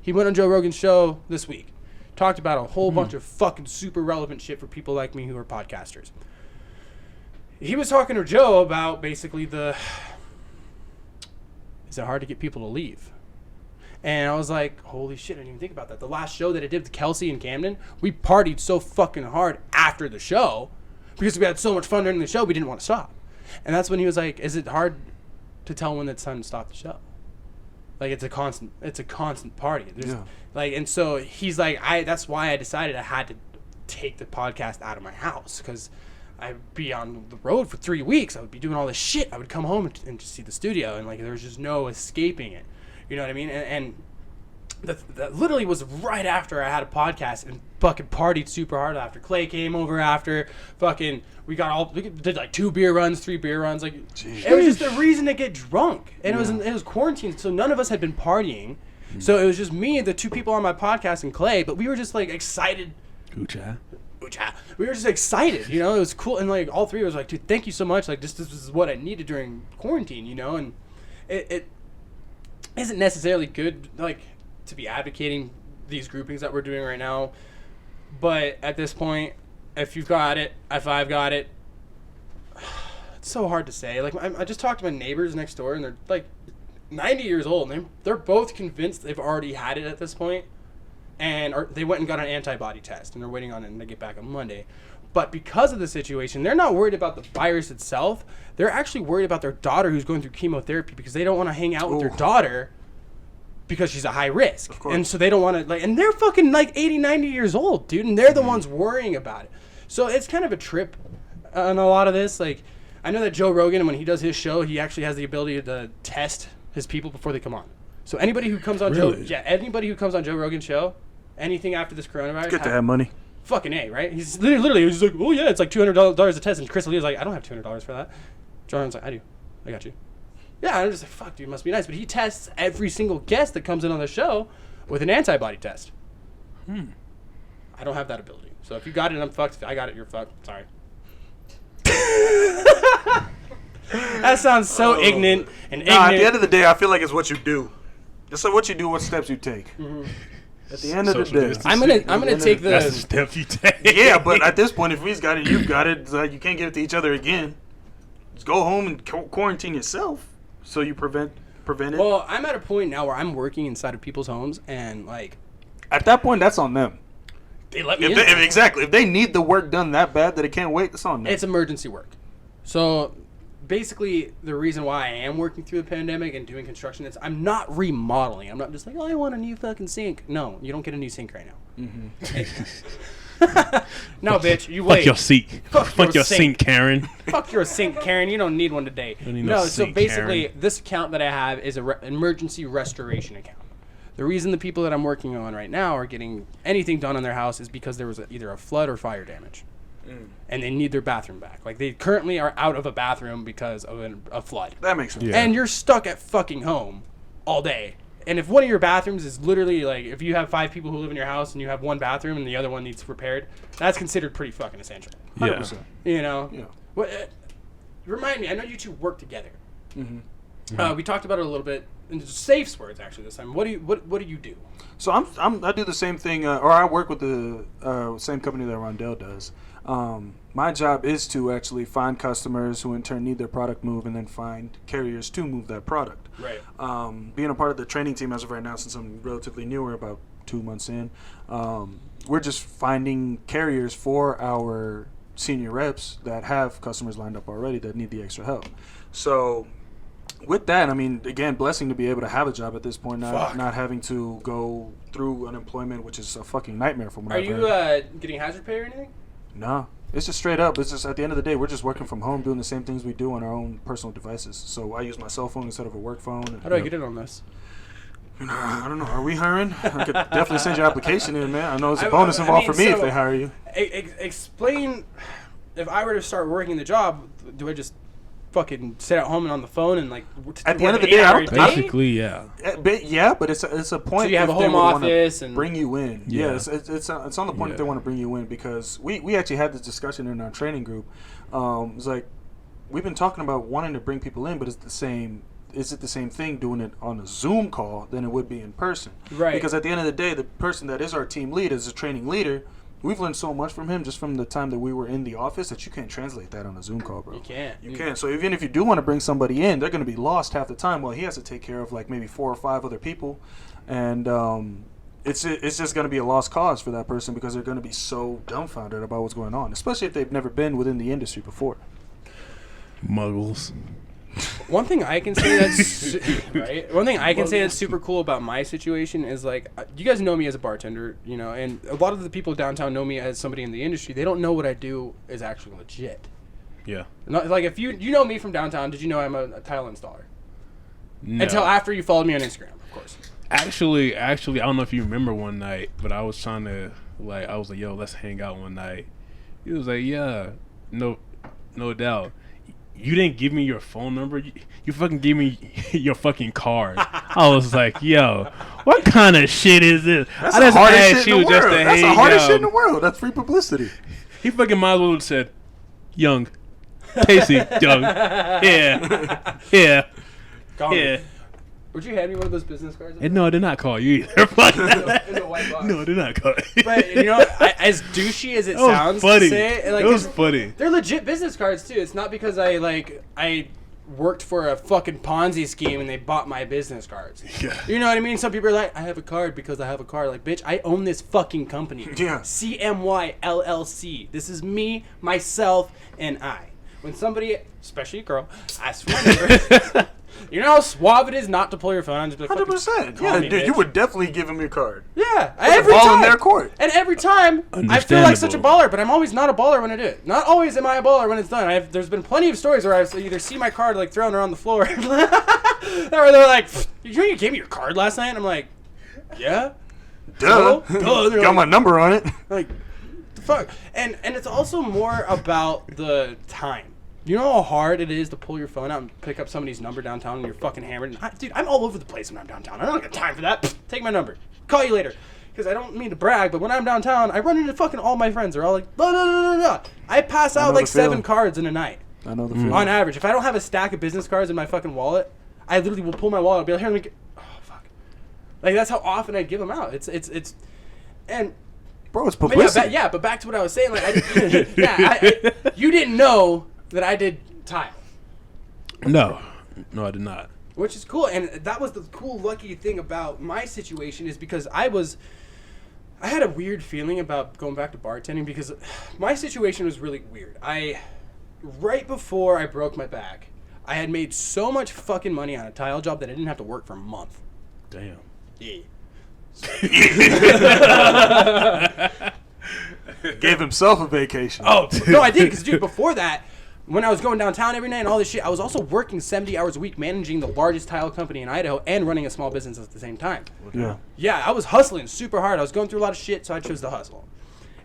He went on Joe Rogan's show this week. Talked about a whole bunch of fucking super relevant shit for people like me who are podcasters. He was talking to Joe about basically is it hard to get people to leave? And I was like, holy shit, I didn't even think about that. The last show that I did with Kelsey in Camden, we partied so fucking hard after the show because we had so much fun during the show, we didn't want to stop. And that's when he was like, is it hard to tell when it's time to stop the show? Like, it's a constant party. Like, and so he's like, that's why I decided I had to take the podcast out of my house, because I'd be on the road for 3 weeks. I would be doing all this shit. I would come home and just see the studio, and like there was just no escaping it. You know what I mean? And that literally was right after I had a podcast and fucking partied super hard after. Clay came over after. Fucking, we did like 2 beer runs, 3 beer runs. Like, it was just a reason to get drunk. And it was quarantine, so none of us had been partying. So it was just me and the 2 people on my podcast and Clay, but we were just like excited. Oocha. We were just excited, you know. It was cool, and like all 3 of us were like, dude, thank you so much. Like, this is what I needed during quarantine, you know. And it isn't necessarily good, like, to be advocating these groupings that we're doing right now. But at this point, if you've got it, if I've got it, it's so hard to say. Like, I just talked to my neighbors next door, and they're like 90 years old, and they're both convinced they've already had it at this point. And they went and got an antibody test, and they're waiting on it, and they get back on Monday. But because of the situation, they're not worried about the virus itself. They're actually worried about their daughter who's going through chemotherapy because they don't want to hang out with their daughter because she's a high risk. Of course. And so they don't want to, like, and they're fucking like 80, 90 years old, dude. And they're the ones worrying about it. So it's kind of a trip on a lot of this. Like, I know that Joe Rogan, when he does his show, he actually has the ability to test his people before they come on. So anybody who comes on anybody who comes on Joe Rogan's show, anything after this coronavirus, It's good to have money. fucking A, right? He's literally he's like, oh yeah, it's like $200 a test, and Chris Lee's like, I don't have $200 for that. Jordan's like, I do, I got you. Yeah, I'm just like, fuck, dude, must be nice. But he tests every single guest that comes in on the show with an antibody test. I don't have that ability. So if you got it, I'm fucked. If I got it, you're fucked. Sorry. That sounds so ignorant and ignorant. At the end of the day, I feel like it's what you do. It's like what you do, what steps you take. At the end of the day, I'm gonna take the. That's the step you take. Yeah, but at this point, if he's got it, you've got it. It's like you can't give it to each other again. Just go home and quarantine yourself, so you prevent it. Well, I'm at a point now where I'm working inside of people's homes, and like, At that point, that's on them. they let me in. Exactly. If they need the work done that bad that it can't wait, it's on them. It's emergency work. So basically, the reason why I am working through the pandemic and doing construction is I'm not remodeling. I'm not just like, oh, I want a new fucking sink. No, you don't get a new sink right now. No, bitch, you wait. Fuck your seat. Fuck your sink, Karen. Fuck your sink, Karen. You don't need one today. Don't need No, no so sink, basically, Karen. this account that I have is an emergency restoration account. The reason the people that I'm working on right now are getting anything done on their house is because there was either a flood or fire damage. And they need their bathroom back. Like, they currently are out of a bathroom because of a flood. That makes sense. Yeah. And you're stuck at fucking home all day. And if one of your bathrooms is literally, like, if you have 5 people who live in your house and you have one bathroom and the other one needs repaired, that's considered pretty fucking essential. 100%. You know? Yeah. What, remind me, I know you two work together. We talked about it a little bit in Saif's words, actually, this time. What do you do? So I do the same thing, or I work with the same company that Rondell does. My job is to actually find customers who in turn need their product moved, and then find carriers to move that product. Right. Being a part of the training team as of right now, since I'm relatively new, we're about 2 months in, we're just finding carriers for our senior reps that have customers lined up already that need the extra help. So with that, I mean, again, blessing to be able to have a job at this point, not having to go through unemployment, which is a fucking nightmare for me. Are you getting hazard pay or anything? No. It's just straight up. It's just at the end of the day, we're just working from home, doing the same things we do on our own personal devices. So I use my cell phone instead of a work phone. How do I get in on this? I don't know. Are we hiring? I could definitely send your application in, man. I know there's a bonus involved for me if they hire you. Explain, if I were to start working the job, do I just fucking sit at home and on the phone and like at the end of the day, I don't Basically, yeah. But it's a point. So you have if a they home would wanna office and bring you in. Yeah. It's on the point if they want to bring you in, because we actually had this discussion in our training group. It's like we've been talking about wanting to bring people in, but it's the same. Is it the same thing doing it on a Zoom call than it would be in person? Right. Because at the end of the day, the person that is our team lead is a training leader. We've learned so much from him just from the time that we were in the office that you can't translate that on a Zoom call, bro. You can't. You can't. So even if you do want to bring somebody in, they're going to be lost half the time. Well, he has to take care of like maybe 4 or 5 other people, and it's just going to be a lost cause for that person because they're going to be so dumbfounded about what's going on, especially if they've never been within the industry before. Muggles. One thing I can say that's right. One thing I can say that's super cool about my situation is like, you guys know me as a bartender, you know, and a lot of the people downtown know me as somebody in the industry. They don't know what I do is actually legit. Yeah. Not, like if you know me from downtown, did you know I'm a tile installer? No. Until after you followed me on Instagram, of course. Actually, I don't know if you remember one night, but I was trying to I was like, yo, let's hang out one night. He was like, yeah, no doubt. You didn't give me your phone number. You fucking gave me your fucking card. I was like, yo, what kind of shit is this? That's the hardest shit in the world. That's the hardest shit in the world. That's free publicity. He fucking might as well have said, young, Casey, young, yeah. Would you hand me one of those business cards? And no, I did not call you either. in the white box. No, I did not call you. But you know, as douchey as it sounds, funny. to say, like, It was funny. They're legit business cards too. It's not because I worked for a fucking Ponzi scheme and they bought my business cards. Yeah. You know what I mean? Some people are like, I have a card because I have a card. Like, bitch, I own this fucking company. Yeah. CMY LLC. This is me, myself, and I. When somebody, especially a girl, asks for my number, you know how suave it is not to pull your phone and just be like, 100%. call Yeah, me, dude, you bitch. would definitely give him your card. Yeah, Put the every ball in time. their court. And every time, I feel like such a Understandable. baller, but I'm always not a baller when I do it. Not always am I a baller when it's done. There's been plenty of stories where I've either see my card like thrown around the floor, or they're like, you gave me your card last night? And I'm like, yeah. Duh. Duh. They're Got my like, number on it. like, the fuck. And it's also more about the time. You know how hard it is to pull your phone out and pick up somebody's number downtown when you're fucking hammered? Dude, I'm all over the place when I'm downtown. I don't got time for that. Take my number. Call you later. Because I don't mean to brag, but when I'm downtown, I run into fucking all my friends. They're all like, blah, blah, blah, blah, blah. I pass out know like the feeling. 7 cards in a night. I know the feeling. On average. If I don't have a stack of business cards in my fucking wallet, I literally will pull my wallet and be like, here, let me get... Oh, fuck. Like, that's how often I give them out. It's and... Bro, it's But publicity. but back to what I was saying. Like, you didn't know that I did tile. No, I did not. Which is cool, and that was the cool, lucky thing about my situation is because I had a weird feeling about going back to bartending because my situation was really weird. Right before I broke my back, I had made so much fucking money on a tile job that I didn't have to work for a month. Damn. Yeah. Gave himself a vacation. Oh, no, I did, because, dude, before that, when I was going downtown every night and all this shit, I was also working 70 hours a week managing the largest tile company in Idaho and running a small business at the same time. Yeah. Yeah, I was hustling super hard. I was going through a lot of shit, so I chose to hustle.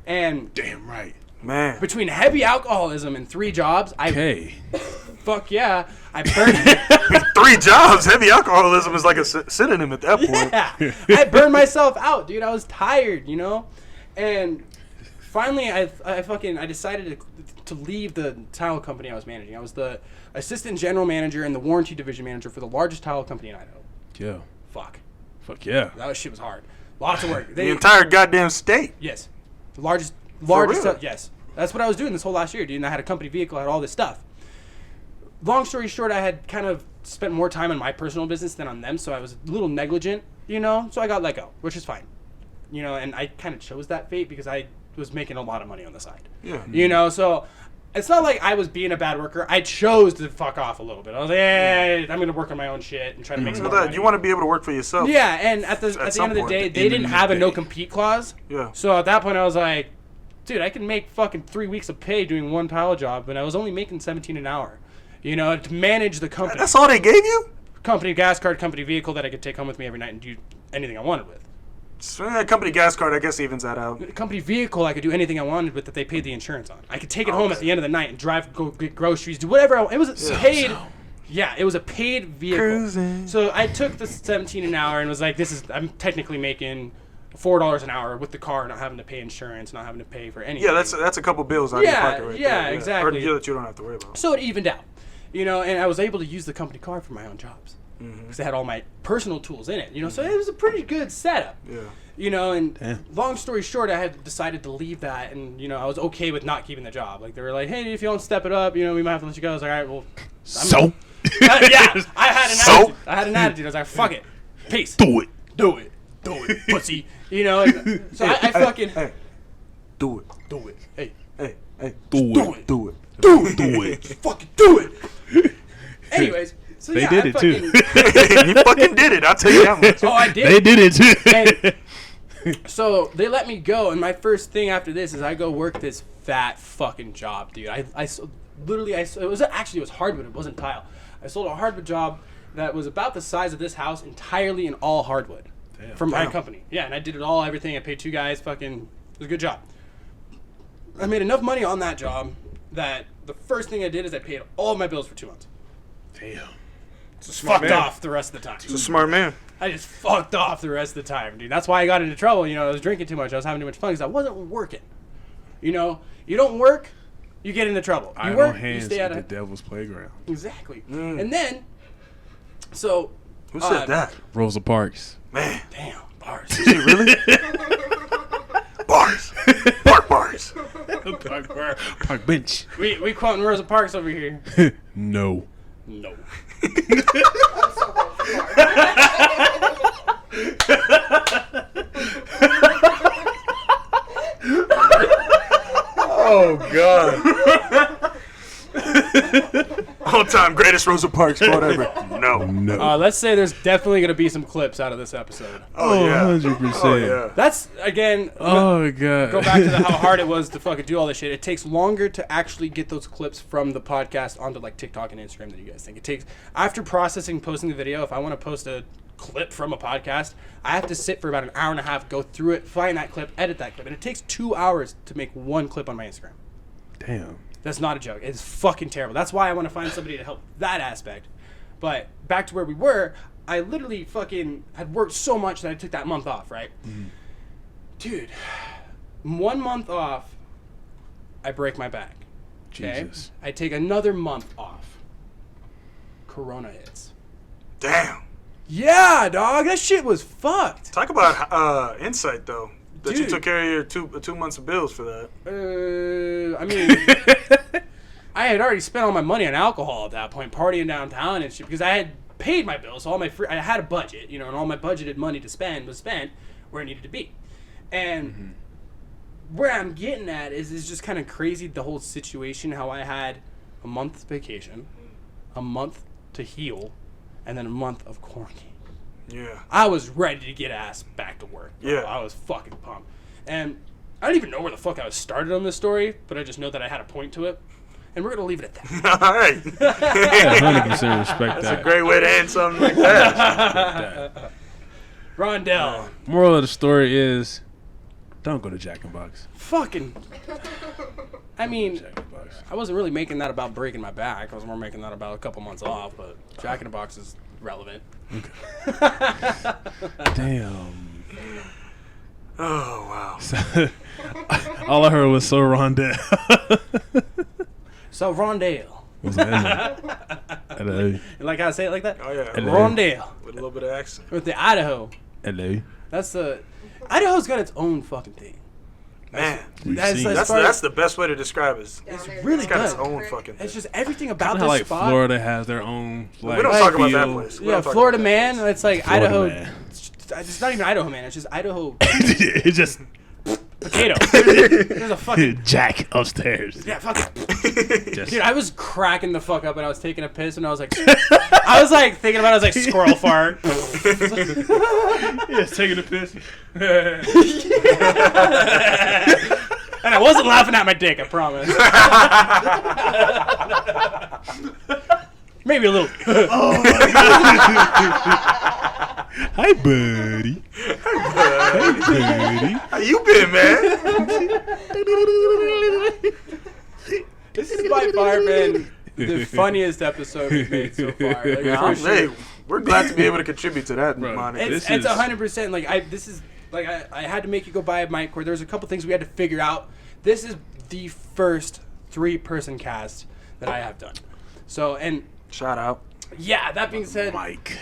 And Damn right. Man. between heavy alcoholism and 3 jobs, Okay. fuck yeah, I burned 3 jobs. Heavy alcoholism is like a synonym at that point. yeah, I burned myself out, dude. I was tired, you know? And finally, I decided to leave the tile company I was managing. I was the assistant general manager and the warranty division manager for the largest tile company in Idaho. Yeah. Fuck. Fuck yeah. That shit was hard. Lots of work. The entire goddamn state. Yes. The largest real? yes. That's what I was doing this whole last year, dude. And I had a company vehicle, I had all this stuff. Long story short, I had kind of spent more time on my personal business than on them, so I was a little negligent, you know? So I got let go, which is fine. You know, and I kind of chose that fate because I was making a lot of money on the side. Yeah. You know, so it's not like I was being a bad worker. I chose to fuck off a little bit. I was like, hey, I'm going to work on my own shit and try to make some So more that money. you want to be able to work for yourself. Yeah, and at the some end of the point, day, at the they end didn't of have the a no day. compete clause. Yeah. So at that point, I was like, dude, I can make fucking 3 weeks of pay doing one tile job, and I was only making $17 an hour. You know, to manage the company. That's all they gave you? Company gas card, company vehicle that I could take home with me every night and do anything I wanted with. So that company gas card, I guess, evens that out. Company vehicle, I could do anything I wanted with that they paid the insurance on. I could take it home at the end of the night and drive, go get groceries, do whatever I want. It was paid. Yeah, it was a paid vehicle. Cruising. So I took the 17 an hour and was like, I'm technically making $4 an hour with the car, not having to pay insurance, not having to pay for anything. Yeah, that's a couple bills out of your pocket right yeah, there. exactly. Or that you don't have to worry about. So it evened out, you know, and I was able to use the company car for my own jobs because they had all my personal tools in it, you know. So it was a pretty good setup. Yeah. You know, and Damn. long story short, I had decided to leave that, and you know, I was okay with not keeping the job. Like they were like, "Hey, if you don't step it up, you know, we might have to let you go." I was like, "All right, well." So? Yeah, I had an So? attitude. I had an attitude. I was like, "Fuck it, peace, Do it. do it, pussy." You know, and so I fucking Hey, do it. do it. Hey, Hey, Do do it. it, do it. do it, do it, fucking do it. Anyways, so They yeah, did I it, too. fucking- You fucking did it. I'll tell you that much. Oh, I did. They did it too. And so they let me go, and my first thing after this is I go work this fat fucking job, dude. It was hardwood. It wasn't tile. I sold a hardwood job that was about the size of this house, entirely in all hardwood, from my company. Yeah, and I did it all, everything. I paid 2 guys. Fucking, it was a good job. I made enough money on that job that the first thing I did is I paid all of my bills for 2 months. Damn. Fucked off the rest of the time. He's a smart man. I just fucked off the rest of the time, dude. That's why I got into trouble. You know, I was drinking too much. I was having too much fun because I wasn't working. You know, you don't work, you get into trouble. You Idle work, you hands stay out at of the devil's playground. Exactly. And then, so Who said that? Rosa Parks. Man. damn bars. Is he really? Bars. Bars. Park bench. we quoting Rosa Parks over here. No. No. I'm so grown for Oh God. All-time greatest Rosa Parks quote ever. No. No. Let's say there's definitely going to be some clips out of this episode. Oh yeah. 100%. Oh yeah. That's, again, Oh, God. go back to how hard it was to fucking do all this shit. It takes longer to actually get those clips from the podcast onto like TikTok and Instagram than you guys think. It takes, after processing, posting the video, if I want to post a clip from a podcast, I have to sit for about an hour and a half, go through it, find that clip, edit that clip. And it takes 2 hours to make one clip on my Instagram. Damn. That's not a joke. It's fucking terrible. That's why I want to find somebody to help that aspect. But back to where we were, I literally fucking had worked so much that I took that month off, right? Mm-hmm. Dude, 1 month off, I break my back. Okay? Jesus. I take another month off. Corona hits. Damn. Yeah, dog. That shit was fucked. Talk about insight though. That you Dude. took care of your 2 months of bills for that. I mean, I had already spent all my money on alcohol at that point, partying downtown and shit, because I had paid my bills. So all my I had a budget, you know, and all my budgeted money to spend was spent where it needed to be. And where I'm getting at is just kind of crazy, the whole situation, how I had a month's vacation, a month to heal, and then a month of quarantine. Yeah. I was ready to get ass back to work. Bro. Yeah. I was fucking pumped. And I don't even know where the fuck I was started on this story, but I just know that I had a point to it. And we're going to leave it at that. All right. Yeah, 100% respect That's that. a great way to end something like that. Rondell. Moral of the story is, don't go to Jack in the Box. Fucking. I mean, Jack in the Box. I wasn't really making that about breaking my back. I was more making that about a couple months off, but Jack in the Box is relevant. Damn. Oh wow. All I heard was so Rondell. So, Rondell. Was that hello? You like how I say it like that? Oh yeah. Hello. Rondell. With a little bit of accent. With the Idaho. Hello. That's the. Idaho's got its own fucking thing. Man. We've That's seen. like- That's the best way to describe it. It's really It's got its good. own fucking thing. It's just everything about Kinda this like spot. Florida has their own. Like, We don't talk about that feel. place. We Yeah, don't talk Florida about that man. place. It's like Florida Idaho. man. It's not even Idaho man. It's just Idaho It's just potato. There's a fucking Jack upstairs. yeah, fuck it. Just, Dude, I was cracking the fuck up when I was taking a piss, and I was like, thinking about it, I was like squirrel fart. yeah, taking a piss. And I wasn't laughing at my dick, I promise. Maybe a little. Hi, buddy. Hey, buddy. How you been, man? This has by far been the funniest episode we've made so far. Like, for sure. Hey, we're glad to be able to contribute to that, Bro, Monica. It's This is- 100%. Like I had to make you go buy a mic cord. There's a couple things we had to figure out. This is the first 3-person cast that I have done. So, and Shout out. yeah, that being said, Mike.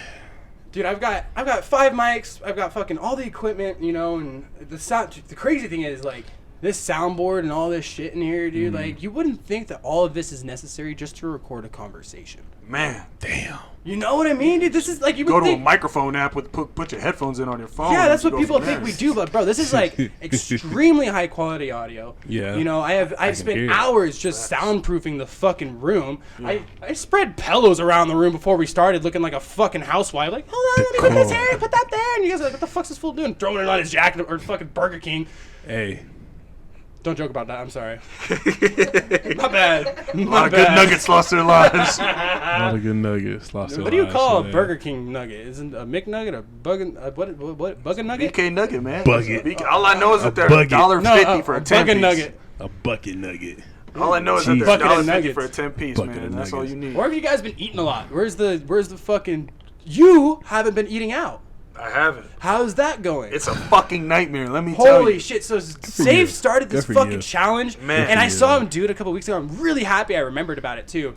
dude, I've got 5 mics. I've got fucking all the equipment, you know, and the sound. The crazy thing is, like, this soundboard and all this shit in here, dude. Like, you wouldn't think that all of this is necessary just to record a conversation. Man, Damn. You know what I mean, dude? This is like you would Go to a think. microphone app with put your headphones in on your phone. Yeah, that's and what go people from think there. we do, but bro, this is like extremely high quality audio. Yeah. You know, I've can spent hear it. hours just soundproofing the fucking room. I spread pillows around the room before we started, looking like a fucking housewife. Like, hold on, let me put this here, put that there, and you guys are like, what the fuck's this fool doing? Throwing it on his jacket or fucking Burger King. Hey. Don't joke about that. I'm sorry. My bad. A lot of good nuggets lost their lives. A lot of good nuggets. Lost their What do you lives, call a man. Burger King nugget? Isn't a McNugget a what bugger nugget? BK Nugget, man. Bucket. BK all I know is that they're bucket. $1.50 for a 10 bugger piece. nugget. A bucket nugget. All I know is that Jeez. they're Bucket of $1.50 nuggets. for a 10 piece, Bucket man. of That's all nuggets. you need. Where have you guys been eating a lot? Where's the fucking? You haven't been eating out. I haven't. How's that going? It's a fucking nightmare, let me tell Holy you. shit! So you. Safe started this Good for fucking you. challenge, Man. and I Good for saw you. him do it a couple weeks ago. I'm really happy I remembered about it too.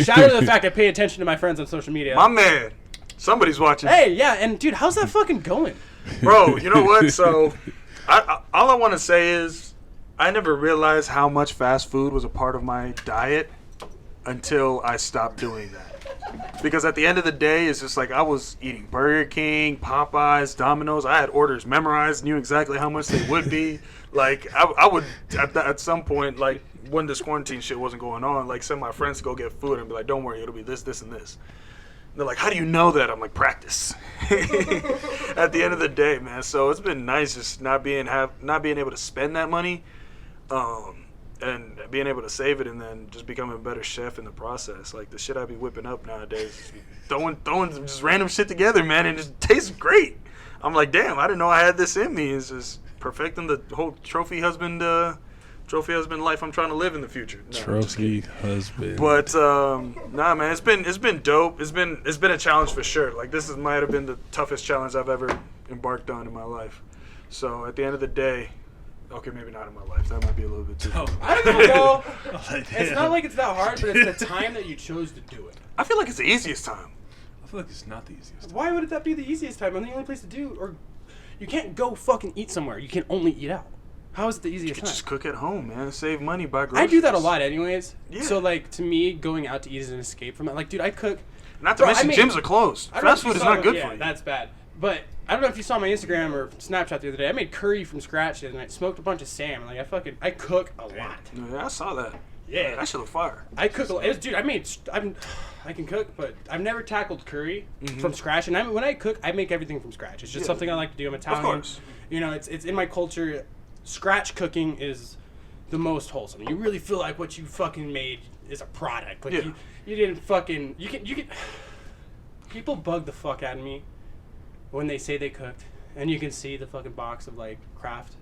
Shout out to the fact I pay attention to my friends on social media. My man. Somebody's watching. Hey, yeah, and dude, how's that fucking going? Bro, you know what? So, all I want to say is I never realized how much fast food was a part of my diet until I stopped doing that. Because at the end of the day, it's just like I was eating Burger King, Popeyes, Domino's. I had orders memorized, knew exactly how much they would be. Like I would at some point, like when this quarantine shit wasn't going on, like send my friends to go get food and be like, "Don't worry, it'll be this, this, and this." And they're like, "How do you know that?" I'm like, "Practice." At the end of the day, man. So it's been nice just not being able to spend that money. And being able to save it and then just becoming a better chef in the process. Like, the shit I be whipping up nowadays, throwing just random shit together, man, and it just tastes great. I'm like, damn, I didn't know I had this in me. It's just perfecting the whole trophy husband life I'm trying to live in the future. No, trophy husband. But nah, man, it's been dope. It's been a challenge for sure. Like, this might have been the toughest challenge I've ever embarked on in my life. So at the end of the day, okay, maybe not in my life. That might be a little bit too. I don't know. It's not like it's that hard, but it's the time that you chose to do it. I feel like it's the easiest time. I feel like it's not the easiest. Why would that be the easiest time? And the only place to do, or you can't go fucking eat somewhere. You can only eat out. How is it the easiest time? Just cook at home, man. Save money, buy groceries. I do that a lot, anyways. Yeah. So like to me, going out to eat is an escape from it. Like, dude, I cook. Not to mention gyms are closed. Fast food is not good for you. That's bad. But I don't know if you saw my Instagram or Snapchat the other day. I made curry from scratch the other night. Smoked a bunch of salmon. Like I cook a lot. Yeah, I saw that. Yeah, that shit look fire. I cook a lot. Dude, I can cook, but I've never tackled curry from scratch. And when I cook, I make everything from scratch. It's just something I like to do. I'm Italian. Of course. You know, it's in my culture. Scratch cooking is the most wholesome. You really feel like what you fucking made is a product. Like you didn't fucking you can. People bug the fuck out of me when they say they cooked, and you can see the fucking box of like Kraft,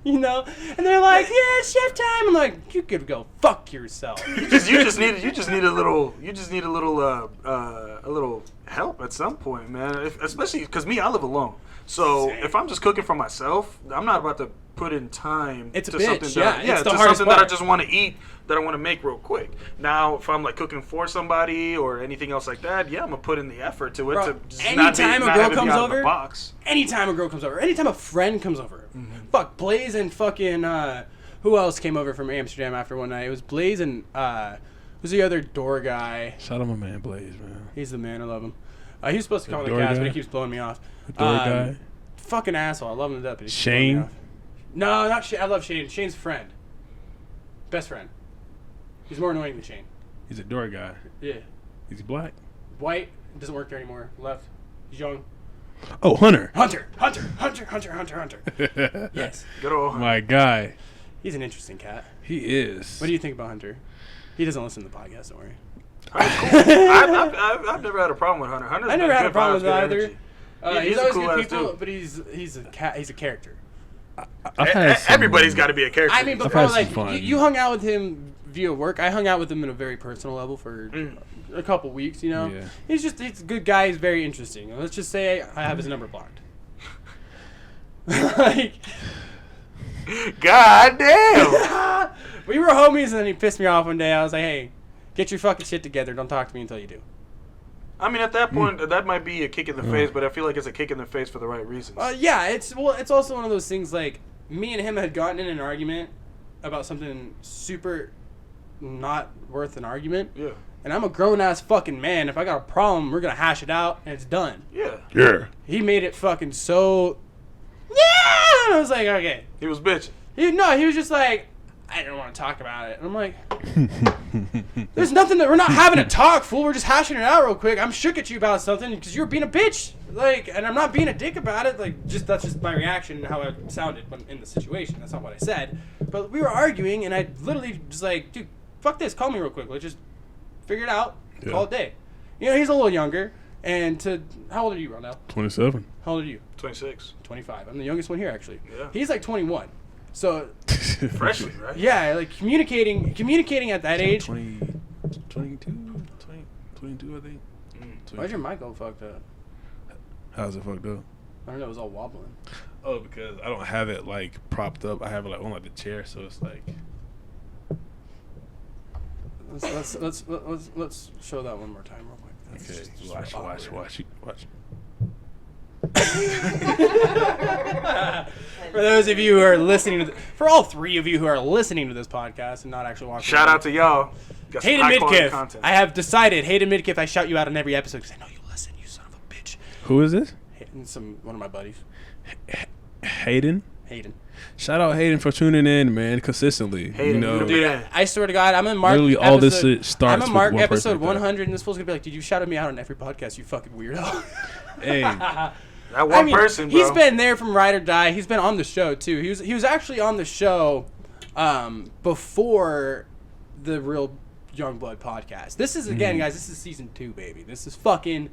you know, and they're like, "Yeah, it's chef time." I'm like, "You could go fuck yourself." You just need a little help at some point, man. Especially because I live alone, so if I'm just cooking for myself, I'm not about to put in time it's to a bitch. something that I just want to eat, that I want to make real quick. Now, if I'm like cooking for somebody or anything else like that, I'm gonna put in the effort to it. Bro, to just anytime a girl comes over, anytime a friend comes over, fuck Blaze and fucking who else came over from Amsterdam after one night? It was Blaze and who's the other door guy? Shout out my man Blaze, man. He's the man. I love him. He was supposed to come on the cast, but he keeps blowing me off. The door guy. Fucking asshole. I love him to death. But Shane. No, not Shane. I love Shane. Shane's friend. Best friend. He's more annoying than Shane. He's a door guy. Yeah. Is he black? White. Doesn't work there anymore. Left. He's young. Oh, Hunter. Hunter. Yes. Good old Hunter. My guy. He's an interesting cat. He is. What do you think about Hunter? He doesn't listen to the podcast, don't worry. I've never had a problem with Hunter. I never had a problem with him either. He's always a cool good ass people, dude. but he's a cat. He's a character. Everybody's got to be a character. I mean, but bro, like you hung out with him via work. I hung out with him in a very personal level for a couple weeks. You know, he's a good guy. He's very interesting. Let's just say I have his number blocked. Like, God damn. We were homies, and then he pissed me off one day. I was like, hey, get your fucking shit together. Don't talk to me until you do. I mean, at that point, that might be a kick in the face, but I feel like it's a kick in the face for the right reasons. Yeah, it's also one of those things, like, me and him had gotten in an argument about something super not worth an argument. Yeah. And I'm a grown-ass fucking man. If I got a problem, we're going to hash it out, and it's done. Yeah. Yeah. He made it fucking so... Yeah! I was like, okay. He was bitching. He was just like, I didn't want to talk about it. And I'm like, there's nothing that we're not having a talk, fool. We're just hashing it out real quick. I'm shook at you about something because you're being a bitch. Like, and I'm not being a dick about it. Like, that's just my reaction and how it sounded when in the situation. That's not what I said. But we were arguing, and I literally just like, dude, fuck this. Call me real quick. Let's just figure it out. Yeah. Call it day. You know, he's a little younger. And how old are you, Rondell? 27. How old are you? 26. 25. I'm the youngest one here, actually. Yeah. He's like 21. So freshly, right? Yeah, like communicating at that age. 22, I think. Why'd your mic go fucked up? How's it fucked up? I don't know. It was all wobbling. Oh, because I don't have it like propped up. I have it like on like the chair, so it's like. Let's show that one more time real quick. Okay, watch. For those of you who are listening for all three of you who are listening to this podcast and not actually watching. Shout out to y'all. Got some Hayden high-quality Midkiff. content. I have decided, Hayden Midkiff, I shout you out on every episode because I know you listen, you son of a bitch. Who is this? One of my buddies. Hayden. Hayden. Shout out Hayden for tuning in, man, consistently. Hayden, you know, you Dude, I swear to God, I'm in Mark. literally all this shit starts I'm in Mark with one person episode like that. 100, and this fool's gonna be like, "Dude, you shouted me out on every podcast, you fucking weirdo." Hey, That one person, bro. He's been there from Ride or Die. He's been on the show too. He was actually on the show before the real Youngblood podcast. This is again, guys. This is season 2, baby. This is fucking.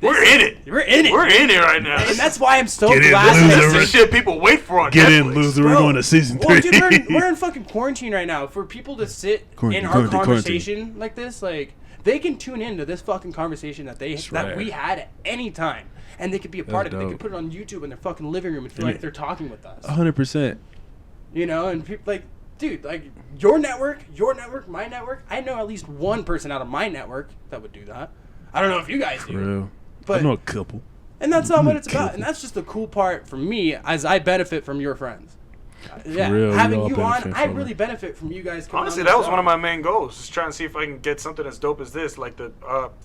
We're in it. We're in it. We're in it right now. And that's why I'm so Get in, glad. loser. This is shit people wait for on get Netflix. in, loser. We're Bro. going to season 3. Well, dude, we're in fucking quarantine right now. For people to sit in our conversation like this, like they can tune into this fucking conversation that right. we had at any time, and they could be a part of it. They dope. could put it on YouTube in their fucking living room and feel like they're talking with us. 100%. You know, and people like, dude, like your network, my network. I know at least one person out of my network that would do that. I don't know if you guys do. Real. But I know a couple. and that's not what it's about. And that's just the cool part for me as I benefit from your friends. Yeah, real, we having all you on, benefit I from really it. benefit from you guys. Coming Honestly, on the that was show. one of my main goals. Just trying to see if I can get something as dope as this, like the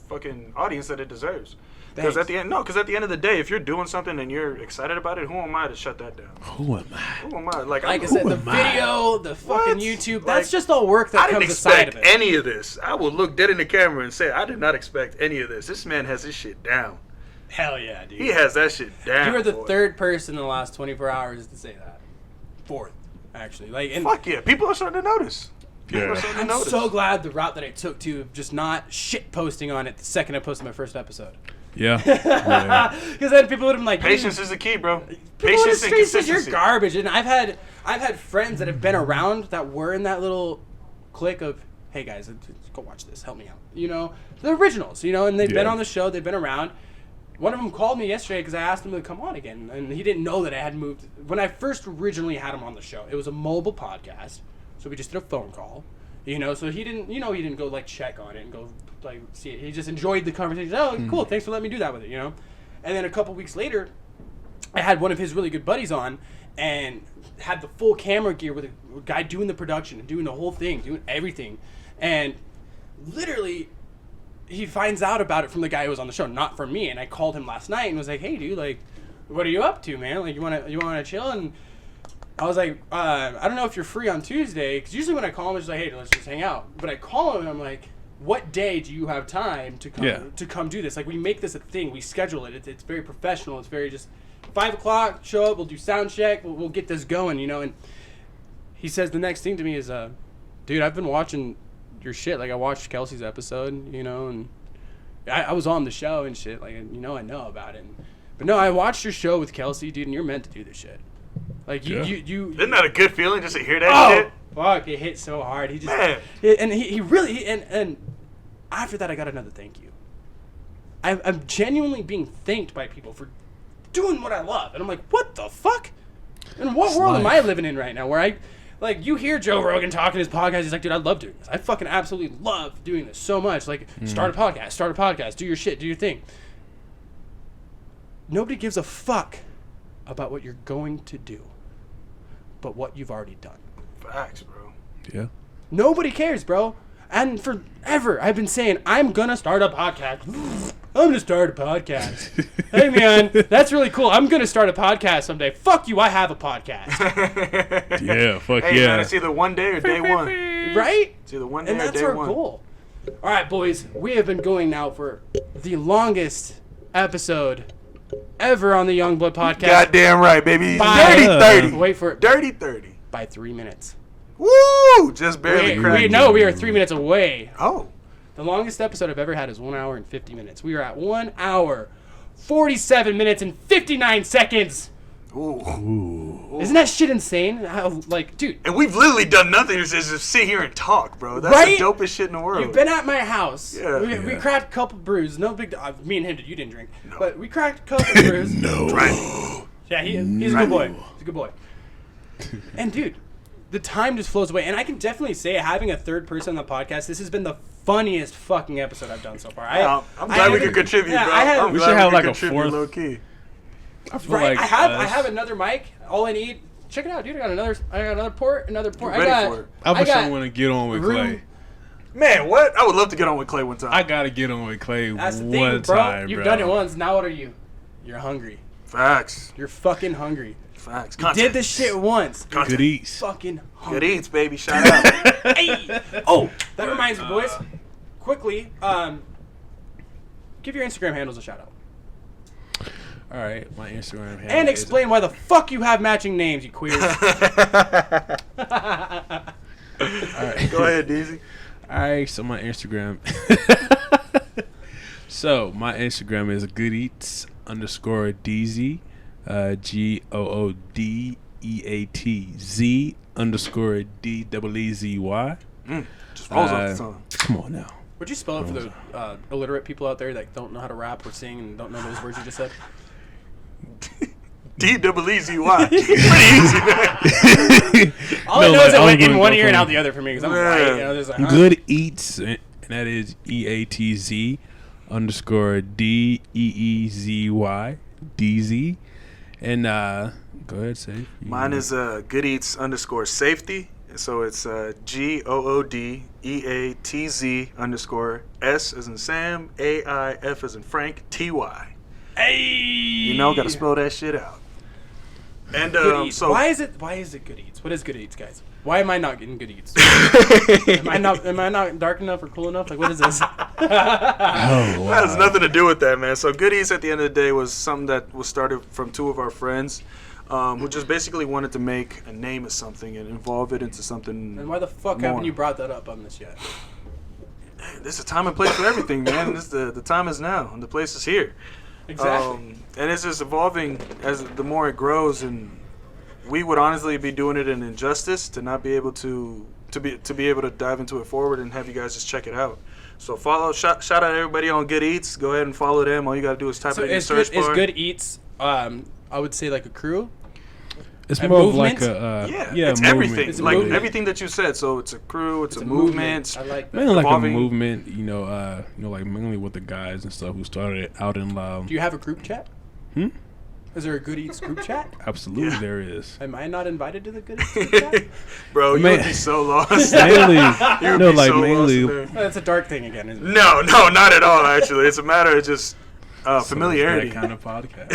fucking audience that it deserves. Because Thanks. at the end of the day, if you're doing something and you're excited about it, who am I to shut that down? Who am I? Who am I? Like Like I I'm- said, Who the am I? video, the fucking What? YouTube, Like, that's just all work that I didn't comes aside expect of it. any of this. I will look dead in the camera and say I did not expect any of this. This man has his shit down. Hell yeah, dude. He has that shit down. You are the boy. third person in the last 24 hours to say that. Fourth, actually. Like, and Fuck yeah, people are starting to notice. People are starting to I'm notice. so glad the route that I took to just not shit posting on it the second I posted my first episode. Yeah. Yeah. Because then people would have been like, Patience is the key, bro. People in the Patience and streets said consistency. you're garbage, and I've had friends that have been around that were in that little clique of, hey guys, go watch this, help me out. You know, the originals. You know, and they've been Yeah. on the show, they've been around. One of them called me yesterday because I asked him to come on again, and he didn't know that I had moved. When I first originally had him on the show, it was a mobile podcast, so we just did a phone call. You know, so he didn't go like check on it and go like see it. He just enjoyed the conversation. Oh, cool, thanks for letting me do that with it. You know, and then a couple weeks later, I had one of his really good buddies on and had the full camera gear with a guy doing the production and doing the whole thing, doing everything, and literally he finds out about it from the guy who was on the show, not from me. And I called him last night and was like, hey dude, like what are you up to, man? Like you wanna chill? And I was like, I don't know if you're free on Tuesday, because usually when I call him, it's just like, hey, let's just hang out. But I call him and I'm like, what day do you have time to come do this? Like, we make this a thing. We schedule it. It's very professional. It's very just 5 o'clock, show up, we'll do sound check, we'll get this going, you know. And he says the next thing to me is, dude, I've been watching your shit. Like, I watched Kelsey's episode, you know, and I was on the show and shit. Like, you know, I know about it. But no, I watched your show with Kelsey, dude, and you're meant to do this shit. Like, you Isn't that a good feeling just to hear that oh, shit? fuck, it hit so hard. He just, Man. and he really, and after that, I got another thank you. I'm genuinely being thanked by people for doing what I love. And I'm like, what the fuck? And what world am I living in right now where like, you hear Joe Rogan talking his podcast, he's like, dude, I love doing this. I fucking absolutely love doing this so much. Like, start a podcast, do your shit, do your thing. Nobody gives a fuck about what you're going to do, but what you've already done. Facts, bro. Yeah. Nobody cares, bro. And forever, I've been saying, I'm going to start a podcast. I'm going to start a podcast. Hey, man, that's really cool. I'm going to start a podcast someday. Fuck you, I have a podcast. Yeah, fuck Hey, yeah. man, it's either one day or day one. Right? It's either one day And or that's day our one. goal. All right, boys, we have been going now for the longest episode ever on the YoungBlood podcast. Goddamn right, baby. By- Dirty 30. Wait for it. Dirty 30. By 3 minutes. Woo! Just barely cracked. We are 3 minutes away. Oh. The longest episode I've ever had is 1 hour and 50 minutes. We are at 1 hour, 47 minutes, and 59 seconds. Ooh. Isn't that shit insane? How, like, dude, And we've literally done nothing just sit here and talk, bro. That's Right? the dopest shit in the world. you've been at my house. Yeah. We Yeah. cracked a couple brews. No big. Me and him, you didn't drink, but we cracked a couple brews. No. Right. Yeah, he's a good boy. He's a good boy. And dude, the time just flows away. And I can definitely say, having a third person on the podcast, this has been the funniest fucking episode I've done so far. I'm glad we could contribute, bro. I had- I'm We glad should have could like a contribute fourth- low key. I feel Right. like I have another mic. All I need. Check it out, dude. I got another port. You're I ready got. for it. I for got sure want to get on with room- Clay. Man, what? I would love to get on with Clay one time. I gotta get on with Clay That's the one thing, bro. time, You've bro. done it once. Now what are you? You're hungry. Facts. You're fucking hungry. Facts. Did this shit once. Good eats. Fucking Good hungry. eats, baby. Shout out. Hey. Oh, that reminds me, boys. Quickly, give your Instagram handles a shout out. All right, my Instagram handle And is- explain why the fuck you have matching names, you queers. All right. Go ahead, Deezy. All right, so my Instagram. So my Instagram is goodeats_DZ, GOODEATZ_DEEZY. Just rolls off the tongue. Come on now. Would you spell it for the illiterate people out there that don't know how to rap or sing and don't know those words you just said? DEEZY. Pretty easy, man. All No, I know like, is it I was went in gonna one go ear and for- out the other for me because I'm Yeah. white. You know, there's like, huh? Good Eats, and that is EATZ_DEEZY DZ. And go ahead, say. Mine is Good Eats _safety. So it's GOODEATZ_S as in Sam, AIF as in Frank, TY. Hey. You know, gotta spell that shit out. And Good Eats. so Why is it Good Eats? What is Good Eats, guys? Why am I not getting Good Eats? am I not dark enough or cool enough? Like, what is this? Oh, that wow. has nothing to do with that, man. So Good Eats at the end of the day was something that was started from two of our friends who just basically wanted to make a name of something and involve it into something. And why the fuck more. haven't you brought that up on this yet? There's a time and place for everything, man. The time is now, and the place is here. Exactly. And it's just evolving as the more it grows, and we would honestly be doing it an injustice to not be able to be able to dive into it forward and have you guys just check it out. So shout out everybody on Good Eats. Go ahead and follow them. All you gotta do is type So it in the is search bar. Good Eats? I would say like a crew. It's And more of like movement? a it's movement. everything. It's a Like movement. everything that you said. So it's a crew. It's a a movement. I like that. Mainly like evolving. a movement, like mainly with the guys and stuff who started it out in Do you have a group chat? Hmm? Is there a Good Eats group chat? Absolutely, Yeah. there is. Am I not invited to the Good Eats group chat? Bro, you Man. would be so lost. Mainly, You would no, be like so lost in mainly. there. That's a dark thing again, isn't it? No, not at all. Actually, it's a matter of just familiarity. That kind of podcast.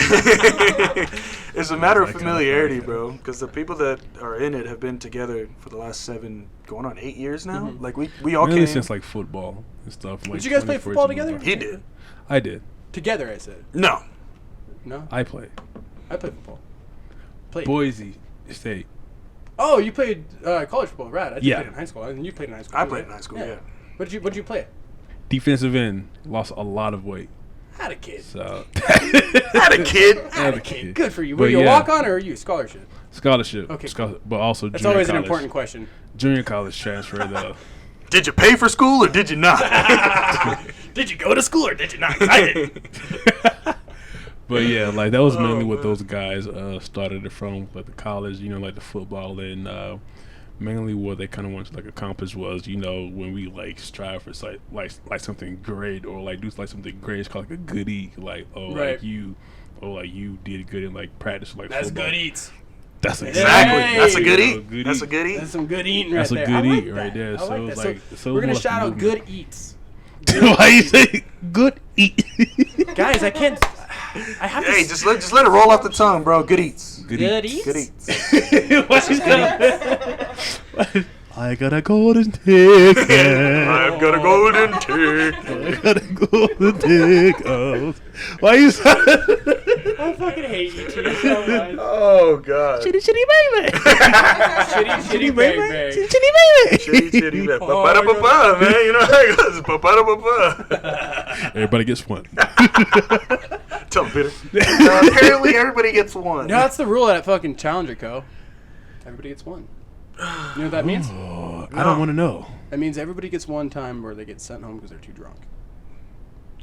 It's a matter of That kind of familiarity, podcast. bro. Because the people that are in it have been together for the last 7, going on 8 years now. Mhm. Like we all Mainly came. since like football and stuff. Like Did you guys play 2014 football together? and He did. I did. Together, I said. No. No, I played. I played football. Played. Boise State. Oh, you played college football, right? I just Yeah. played in high school, and you played in high school. I too, played right? in high school. Yeah. What'd you play? Defensive end. Lost a lot of weight. Had a kid. So Had a kid. Had a kid. Good for you. But Were you a yeah. walk on or were you a scholarship? Scholarship. Okay, But also That's junior always college. an important question. Junior college transfer though. Did you pay for school or did you not? Did you go to school or did you not? 'Cause I didn't. But yeah, like that was mainly what man. those guys started it from, like the college, like the football, and mainly what they kind of wanted to like accomplish was, when we like strive for like something great or like do like something great, it's called like a goodie, like Right. like you did good in like practice, like That's football. good eats. That's Exactly. Hey. That's a good You know, eat. good That's eat. a good eat. That's some good eating That's right a there. good I eat like right that. there. I So like it's that. like We're gonna more like shout a out movement. good eats. Why you say good eat? Guys, I can't. I have Hey, to. just let it roll off the tongue, bro. Good eats. Good Good eat. eats. Good eats. What is that? I got a golden ticket. I've got a golden ticket. I got a golden ticket. Why you so I fucking hate you two so much. Oh god. shitty baby? Shitty baby. Shitty baby. Ba-ba-da-ba-ba, man. You know how it goes. Ba-ba-da-ba-ba. Everybody gets one. Tell him, Peter. Apparently, everybody gets one. No, that's the rule at fucking Challenger Co. Everybody gets one. You know what that means? Oh, I don't want to know. That means everybody gets one time where they get sent home because they're too drunk.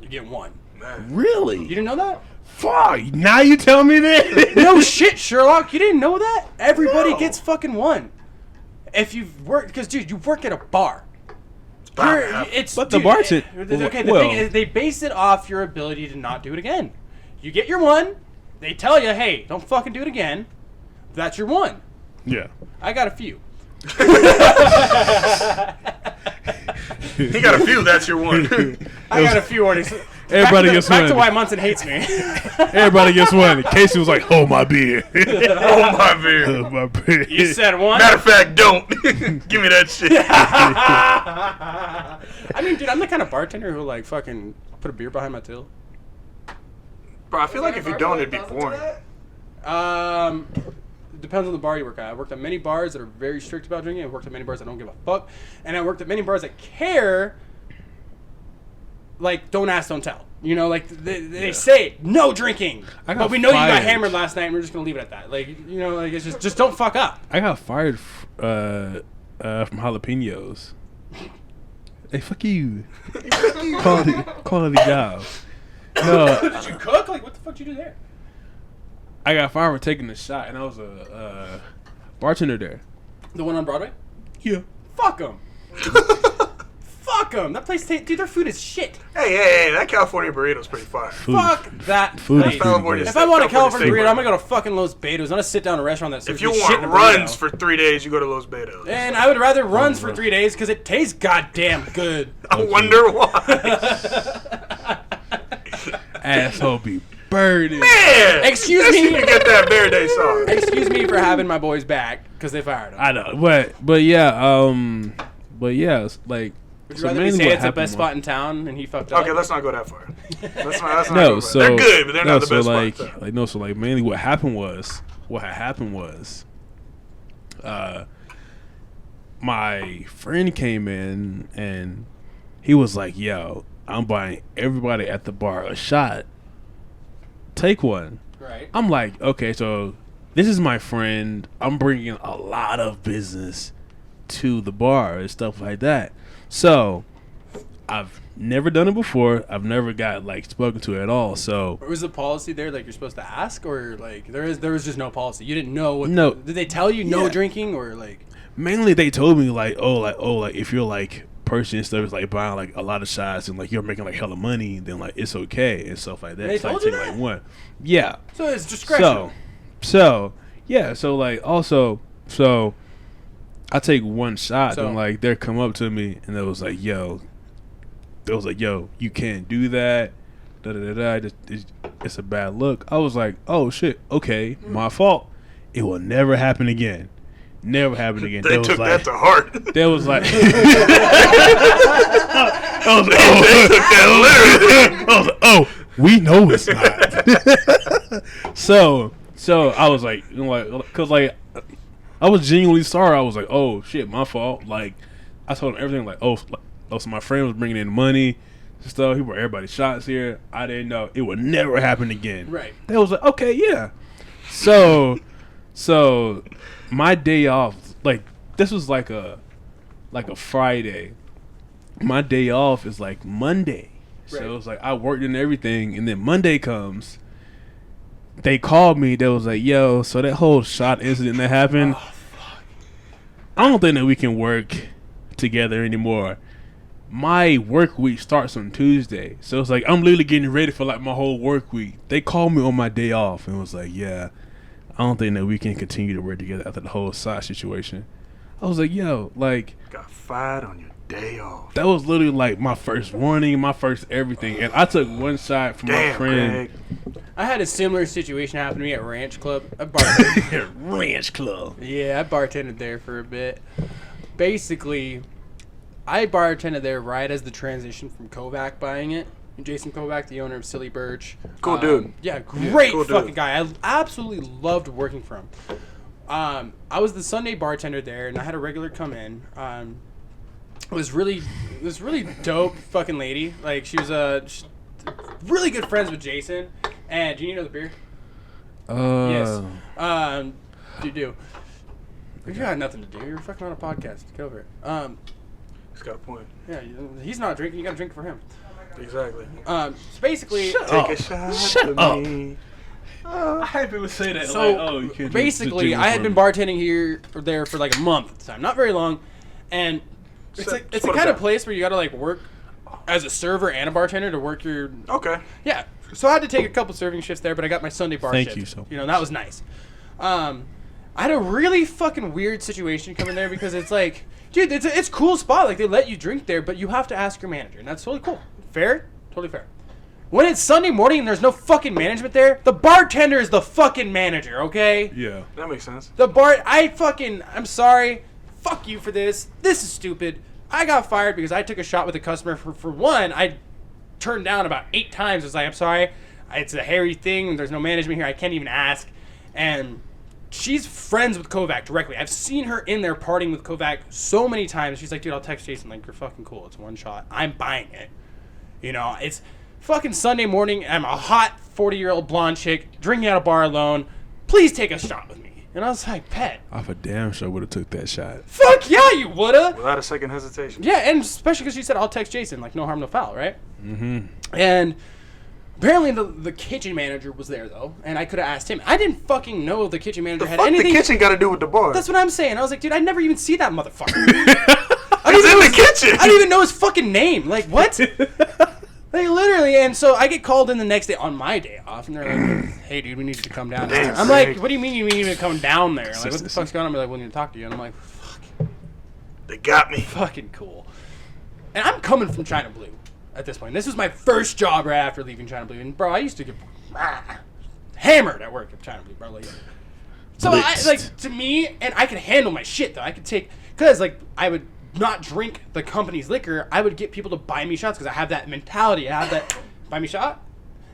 You get one. Really? You didn't know that? Fuck. Now you tell me that? No shit, Sherlock. You didn't know that? Everybody No. gets fucking one. If you've worked, because dude, you work at a bar. bound to You're- happen. It's But the dude, bartender- Okay, the well- thing is, they base it off your ability to not do it again. You get your one, They tell you, hey, don't fucking do it again. That's your one. Yeah. I got a few. He got a few. That's your one. I got a few warnings. Everybody gets Back one. to why Munson hates me. Everybody gets one. Casey was like, "Hold my beer." Oh my beer. Hold my beer. You said one. Matter of fact, don't. Give me that shit. I mean, dude, I'm the kind of bartender who like fucking put a beer behind my till. Bro, I feel like if you don't, it'd be boring. Depends on the bar you work at. I worked at many bars that are very strict about drinking. I worked at many bars that don't give a fuck, and I worked at many bars that care. Like, don't ask, don't tell. You know, like they say no drinking, but we know you got hammered last night, and we're just gonna leave it at that. Like, you know, like it's just don't fuck up. I got fired from jalapenos. Hey, fuck you. Quality job. No. Did you cook? Like, what the fuck did you do there? I got fired for taking a shot, and I was a bartender there. The one on Broadway? Yeah. Fuck them. Fuck them. That place, dude, their food is shit. Hey, that California burrito's pretty fire. Fuck that Food place. is pretty good. If I want a California Steak burrito, I'm burrito. gonna go to fucking Los Betos. Not a sit-down restaurant that serves If you me shit want in a runs burrito. for 3 days, you go to Los Betos. And I would rather runs for 3 days because it tastes goddamn good. I wonder why. Asshole be burning. Man! Excuse Let's see me. if you get that Verde sauce. Excuse me for having my boys back because they fired him. I know, but yeah, it's like. Would you so rather me mainly say what it's the happened best was- spot in town and he fucked up? Okay, let's not go that far. Let's not No, go so they're good, but they're no, not the so best like, spot in town. like no, so like mainly what had happened was, my friend came in and he was like, "Yo, I'm buying everybody at the bar a shot. Take one." Right. I'm like, okay, so this is my friend. I'm bringing a lot of business to the bar and stuff like that. So I've never done it before. I've never got like spoken to at all. So Or was the policy there like you're supposed to ask, or like there was just no policy? You didn't know what? No. Did they tell you no Yeah. drinking or like? mainly they told me like if you're like person and stuff is like buying like a lot of shots and like you're making like hella money, then like it's okay and stuff like that. They It's like told you take, that? like one. Yeah. So it's discretion. So yeah, so like also so I take one shot So- and like they come up to me and it was like, yo, you can't do that. Da da da da. It's a bad look. I was like, oh shit, okay, my fault. It will never happen again. Never happen again. They took that to heart. There was like, I was like, oh, we know it's not. so I was like, you know, like, cause like, I was genuinely sorry. I was like, oh shit, my fault. Like, I told him everything. Like, oh, so my friend was bringing in money and stuff. He brought everybody shots here. I didn't know it would never happen again. Right. They was like, okay, yeah. So my day off, like this was like a Friday. My day off is like Monday. So Right. it was like I worked and everything, and then Monday comes. They called me. They was like, "Yo, so that whole shot incident that happened, I don't think that we can work together anymore. My work week starts on Tuesday, so it's like I'm literally getting ready for like my whole work week. They called me on my day off and was like, "Yeah, I don't think that we can continue to work together after the whole shot situation." I was like, "Yo, like." Got fired on your day off. That was literally like my first warning, my first everything. And I took one shot from my Damn, friend. Greg. I had a similar situation happen to me at Ranch Club. I bartended. Ranch Club. Yeah, I bartended there for a bit. Basically, I bartended there right as the transition from Kovac buying it. Jason Kovac, the owner of Silly Birch. Cool dude. Yeah, great cool dude. fucking guy. I absolutely loved working for him. I was the Sunday bartender there, and I had a regular come in. It was really dope fucking lady. Like, she was really good friends with Jason. And do you know the beer? Yes. You do. You got nothing to do. You're fucking on a podcast. Get over it. He's got a point. Yeah, he's not drinking. You got to drink for him. Exactly. So basically, Take a shot Shut to up. me. I hate people say that. So like, oh, you can't basically, I had been bartending here or there for like a month at the time, not very long, and it's So, like it's what the is kind of that? place where you got to like work as a server and a bartender to work your Okay. yeah. So I had to take a couple serving shifts there, but I got my Sunday bar shift. Thank you so You know, that was nice. I had a really fucking weird situation come in there because it's like, dude, it's a cool spot. Like, they let you drink there, but you have to ask your manager, and that's totally cool. Fair? Totally fair. When it's Sunday morning and there's no fucking management there, the bartender is the fucking manager, okay? Yeah. That makes sense. I'm sorry. Fuck you for this. This is stupid. I got fired because I took a shot with a customer. For one, I turned down about 8 times. I was like, I'm sorry. It's a hairy thing. There's no management here. I can't even ask. And she's friends with Kovac directly. I've seen her in there partying with Kovac so many times. She's like, dude, I'll text Jason. Like, you're fucking cool. It's one shot. I'm buying it. You know, it's fucking Sunday morning. I'm a hot 40-year-old blonde chick drinking at a bar alone. Please take a shot with me. And I was like, pet. Off a damn sure would have took that shot. Fuck yeah, you woulda. Without a second hesitation. Yeah, and especially because she said, I'll text Jason. Like, no harm, no foul, right? Mm-hmm. And apparently the kitchen manager was there, though, and I could have asked him. I didn't fucking know the kitchen manager The had fuck anything. the kitchen got to do with the bar? That's what I'm saying. I was like, dude, I never even see that motherfucker. He's in the kitchen. I didn't even know his fucking name. Like, what? Like, literally. And so I get called in the next day on my day off, and they're like, hey, dude, we need you to come down there. I'm like, what do you mean you need me to come down there? Like, what the fuck's going on? They're like, we need to talk to you. And I'm like, fuck. They got me. Fucking cool. And I'm coming from China Blue at this point. This was my first job right after leaving China Blue. And, bro, I used to get hammered at work at China Blue, bro. Like, so, to me, and I could handle my shit, though. I could take, because, like, I would not drink the company's liquor. I would get people to buy me shots because I have that mentality. I have that, buy me a shot?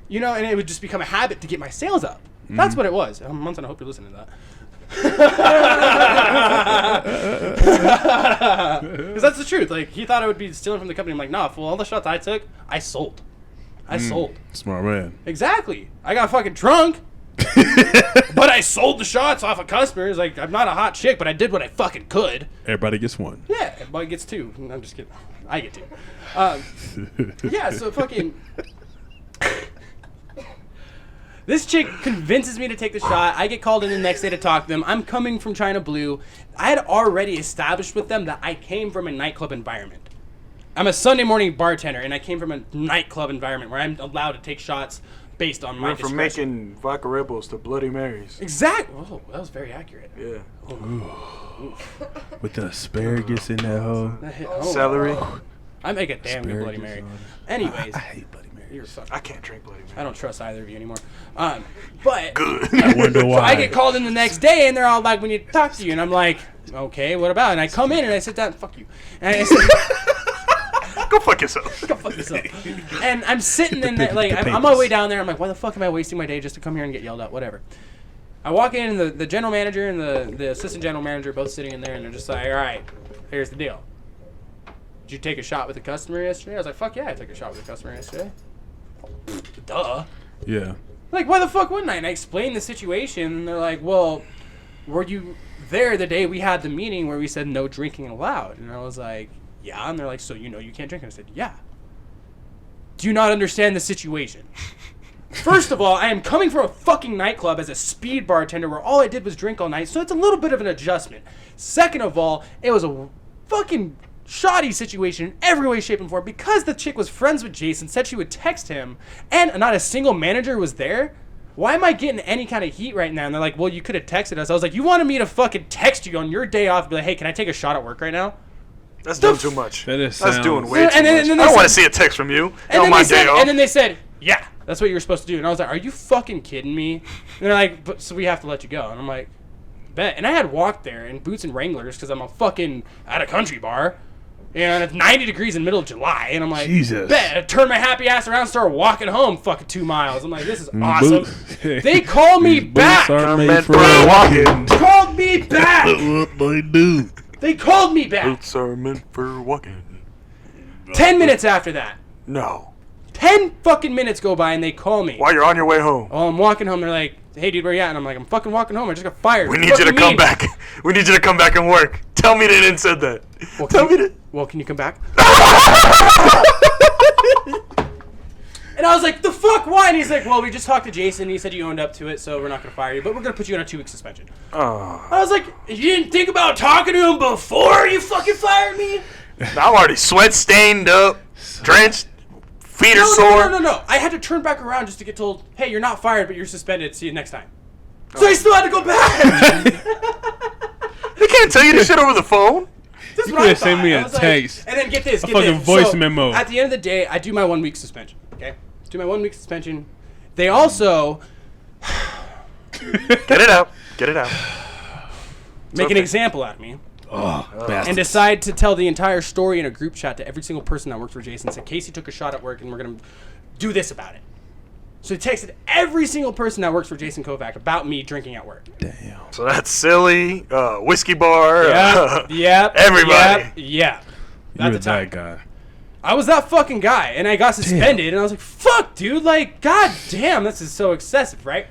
You know, and it would just become a habit to get my sales up. Mm-hmm. That's what it was. Munson, I hope you're listening to that. Because that's the truth. Like, he thought I would be stealing from the company. I'm like, nah, fool, all the shots I took, I sold. I sold. Smart man. Exactly. I got fucking drunk, but I sold the shots off of customers. Like, I'm not a hot chick, but I did what I fucking could. Everybody gets one. Yeah, everybody gets 2. I'm just kidding. I get 2. Yeah, so fucking... This chick convinces me to take the shot. I get called in the next day to talk to them. I'm coming from China Blue. I had already established with them that I came from a nightclub environment. I'm a Sunday morning bartender, and I came from a nightclub environment where I'm allowed to take shots based on my discretion. Went from making vodka Red Bulls to Bloody Marys. Exactly. Oh, that was very accurate. Yeah. With the asparagus in that hoe. Celery. I make a damn good Bloody Mary. Anyways. I hate Bloody Mary. I can't drink Bloody Mary. I don't trust either of you anymore. But Good. I wonder why. so I get called in the next day, and they're all like, we need to talk to you. And I'm like, okay, what about? And I come in, and I sit down, fuck you. And I said, Go fuck yourself. go fuck yourself. And I'm sitting in there, like, I'm on my way down there. I'm like, why the fuck am I wasting my day just to come here and get yelled at? Whatever. I walk in, and the general manager and the assistant general manager are both sitting in there, and they're just like, all right, here's the deal. Did you take a shot with a customer yesterday? I was like, fuck yeah, I took a shot with a customer yesterday. Duh. Yeah. Like, why the fuck wouldn't I? And I explained the situation, and they're like, well, were you there the day we had the meeting where we said no drinking allowed? And I was like, yeah. And they're like, so you know you can't drink? And I said, yeah. Do you not understand the situation? First of all, I am coming from a fucking nightclub as a speed bartender where all I did was drink all night, so it's a little bit of an adjustment. Second of all, it was a fucking shoddy situation in every way, shape, and form because the chick was friends with Jason, said she would text him, and not a single manager was there. Why am I getting any kind of heat right now? And they're like, well, you could have texted us. I was like, you wanted me to fucking text you on your day off and be like, hey, can I take a shot at work right now? That's doing too much. That's doing way too much. then I don't want to see a text from you on my day off. And then they said, yeah, that's what you were supposed to do. And I was like, are you fucking kidding me? And they're like, but so we have to let you go. And I'm like, bet. And I had walked there in boots and Wranglers because I'm a fucking at a country bar. And it's 90 degrees in the middle of July. And I'm like, Jesus. bet. I turned my happy ass around and started walking home fucking 2 miles. I'm like, this is awesome. They call me back. Called me back. What they do? They called me back. Boots are meant for walking. 10 minutes after that. No. 10 fucking minutes go by and they call me. While you're on your way home. Oh, I'm walking home. They're like, hey, dude, where you at? And I'm like, I'm fucking walking home. I just got fired. We need you to come back. We need you to come back and work. Tell me they didn't said that. Well, Tell me that. Well, can you come back? And I was like, the fuck, why? And he's like, well, we just talked to Jason. He said you owned up to it, so we're not going to fire you, but we're going to put you on a 2-week suspension. Oh. I was like, you didn't think about talking to him before you fucking fired me? I'm already sweat stained up, drenched, Feet are sore. No. I had to turn back around just to get told, hey, you're not fired, but you're suspended. See you next time. So I still had to go back. They can't tell you this shit over the phone. This is You what could I have sent thought. me I a was like- text. and then get this. A fucking voice memo. At the end of the day, I do my 1 week suspension. Okay? Do my 1 week suspension. They also Get it out. make an example out of me. And decide to tell the entire story in a group chat to every single person that works for Jason. Said Casey took a shot at work and we're going to do this about it. So he texted every single person that works for Jason Kovac about me drinking at work. Damn. So that's silly. Whiskey bar. Yep. Everybody. Yeah. You were that guy. I was that fucking guy, and I got suspended, and I was like, fuck, dude, like, god damn, this is so excessive, right?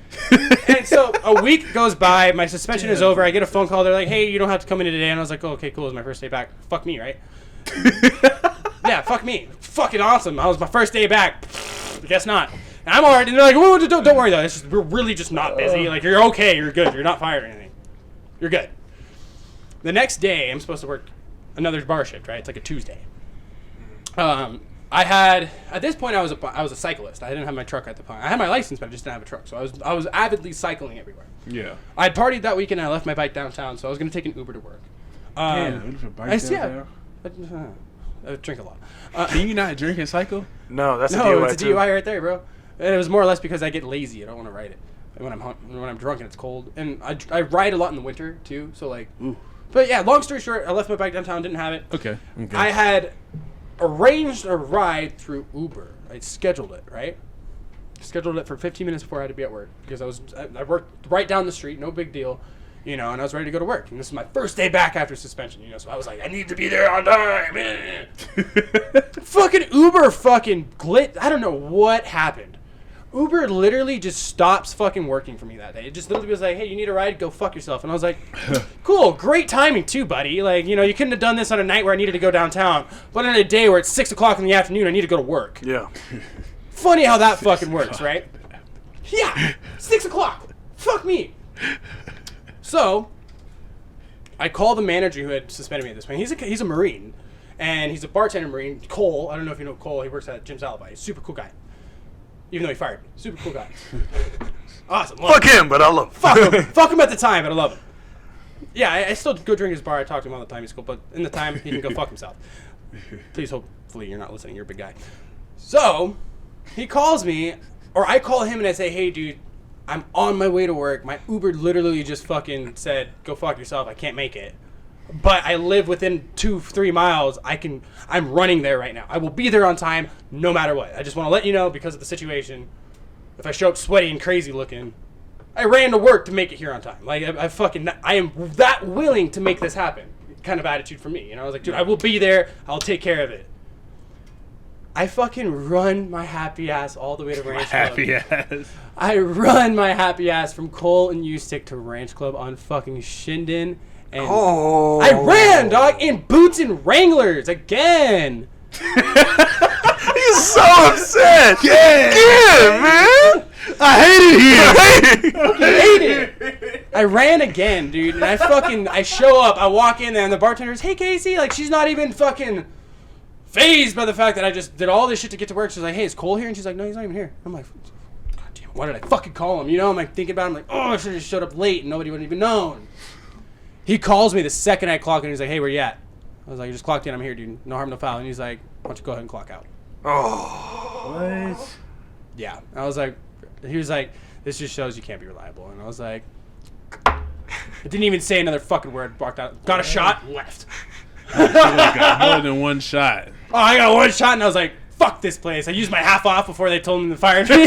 And so a week goes by, my suspension is over, I get a phone call, they're like, hey, you don't have to come in today, and I was like, oh, okay, cool, it's my first day back. Fuck me, right? Yeah, fuck me. Fucking awesome. I was my first day back. Guess not. And I'm alright, and they're like, whoa, don't worry, though, it's just, we're really just not busy. Like, you're okay, you're good, you're not fired or anything. You're good. The next day, I'm supposed to work another bar shift, right? It's like a Tuesday. I had at this point I was a cyclist. I didn't have my truck at the time. I had my license, but I just didn't have a truck. So I was avidly cycling everywhere. Yeah. I had partied that weekend. And I left my bike downtown, so I was gonna take an Uber to work. Damn. I drink a lot. Can you not drink and cycle? No, that's a No, DUI it's a too. DUI right there, bro. And it was more or less because I get lazy. I don't want to ride it when I'm drunk and it's cold. And I ride a lot in the winter too. So like, but yeah. Long story short, I left my bike downtown. Didn't have it. Okay. I had arranged a ride through Uber. I scheduled it, right? Scheduled it for 15 minutes before I had to be at work because I worked right down the street, no big deal, and I was ready to go to work. And this is my first day back after suspension, so I was like, I need to be there on time. Fucking Uber fucking glit. I don't know what happened. Uber literally just stops fucking working for me that day. It just literally was like, hey, you need a ride? Go fuck yourself. And I was like, cool, great timing too, buddy. Like, you couldn't have done this on a night where I needed to go downtown, but on a day where it's 6 o'clock in the afternoon, I need to go to work. Yeah. Funny how that fucking works, right? Yeah, 6 o'clock. Fuck me. So, I call the manager who had suspended me at this point. He's a Marine, and he's a bartender Marine. Cole, I don't know if you know Cole. He works at Jim's Alibi. He's a super cool guy. Even though he fired me. Super cool guy. Awesome. Fuck him, but I love him. Fuck him. Fuck him at the time, but I love him. Yeah, I still go drink his bar. I talk to him all the time. He's cool, but in the time, he can go fuck himself. Please, hopefully, you're not listening. You're a big guy. So, he calls me, or I call him and I say, hey, dude, I'm on my way to work. My Uber literally just fucking said, go fuck yourself. I can't make it. But I live within 2-3 miles. I'm running there right now. I will be there on time no matter what. I just want to let you know because of the situation. If I show up sweaty and crazy looking, I ran to work to make it here on time. Like I am that willing to make this happen. Kind of attitude for me. I was like, dude, I will be there. I'll take care of it. I fucking run my happy ass all the way to Ranch Club. Happy ass. I run my happy ass from Cole and Ustick to Ranch Club on fucking Shinden. And I ran, dog, in boots and Wranglers again. He's so upset. Yeah, man. I hate it here. Hate it. I ran again, dude, and I show up. I walk in there, and the bartender's, hey, Casey, like she's not even fucking fazed by the fact that I just did all this shit to get to work. She's like, hey, is Cole here? And she's like, no, he's not even here. I'm like, god damn it, why did I fucking call him? I'm like thinking about it. I'm like, oh, I should have just showed up late, and nobody would have even known. He calls me the second I clock in. He's like, hey, where you at? I was like, I just clocked in. I'm here, dude. No harm, no foul. And he's like, why don't you go ahead and clock out? Oh. What? Yeah. I was like, he was like, this just shows you can't be reliable. And I was like, I didn't even say another fucking word. Walked out. Got a shot, left. Got more than one shot. Oh, I got one shot, and I was like, fuck this place. I used my half off before they told me to fire me.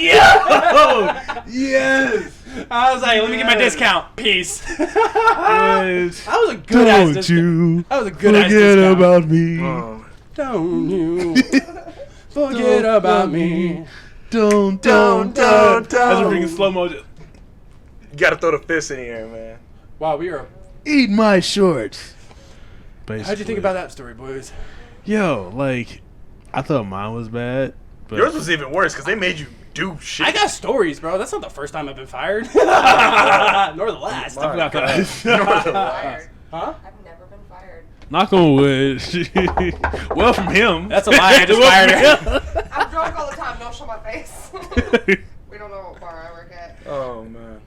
Yeah. Yes. I was like, let me get my discount. Peace. Yes. That was a good ass Don't discount. you That was a good ass forget discount. about me. Oh. Don't you forget about me. Don't. Don't. That's a freaking slow motion. You gotta throw the fist in the air, man. Wow, we are. Eat my shorts. How'd you think about that story, boys? Yo, like, I thought mine was bad. But Yours was even worse because they made you do shit. I got stories, bro. That's not the first time I've been fired. Nor the last. My not God. that. Fired. Huh? I've never been fired. Knock on wood. Well, from him. That's a lie. I just fired her. I'm drunk all the time. Don't show my face. We don't know what bar I work at. Oh man.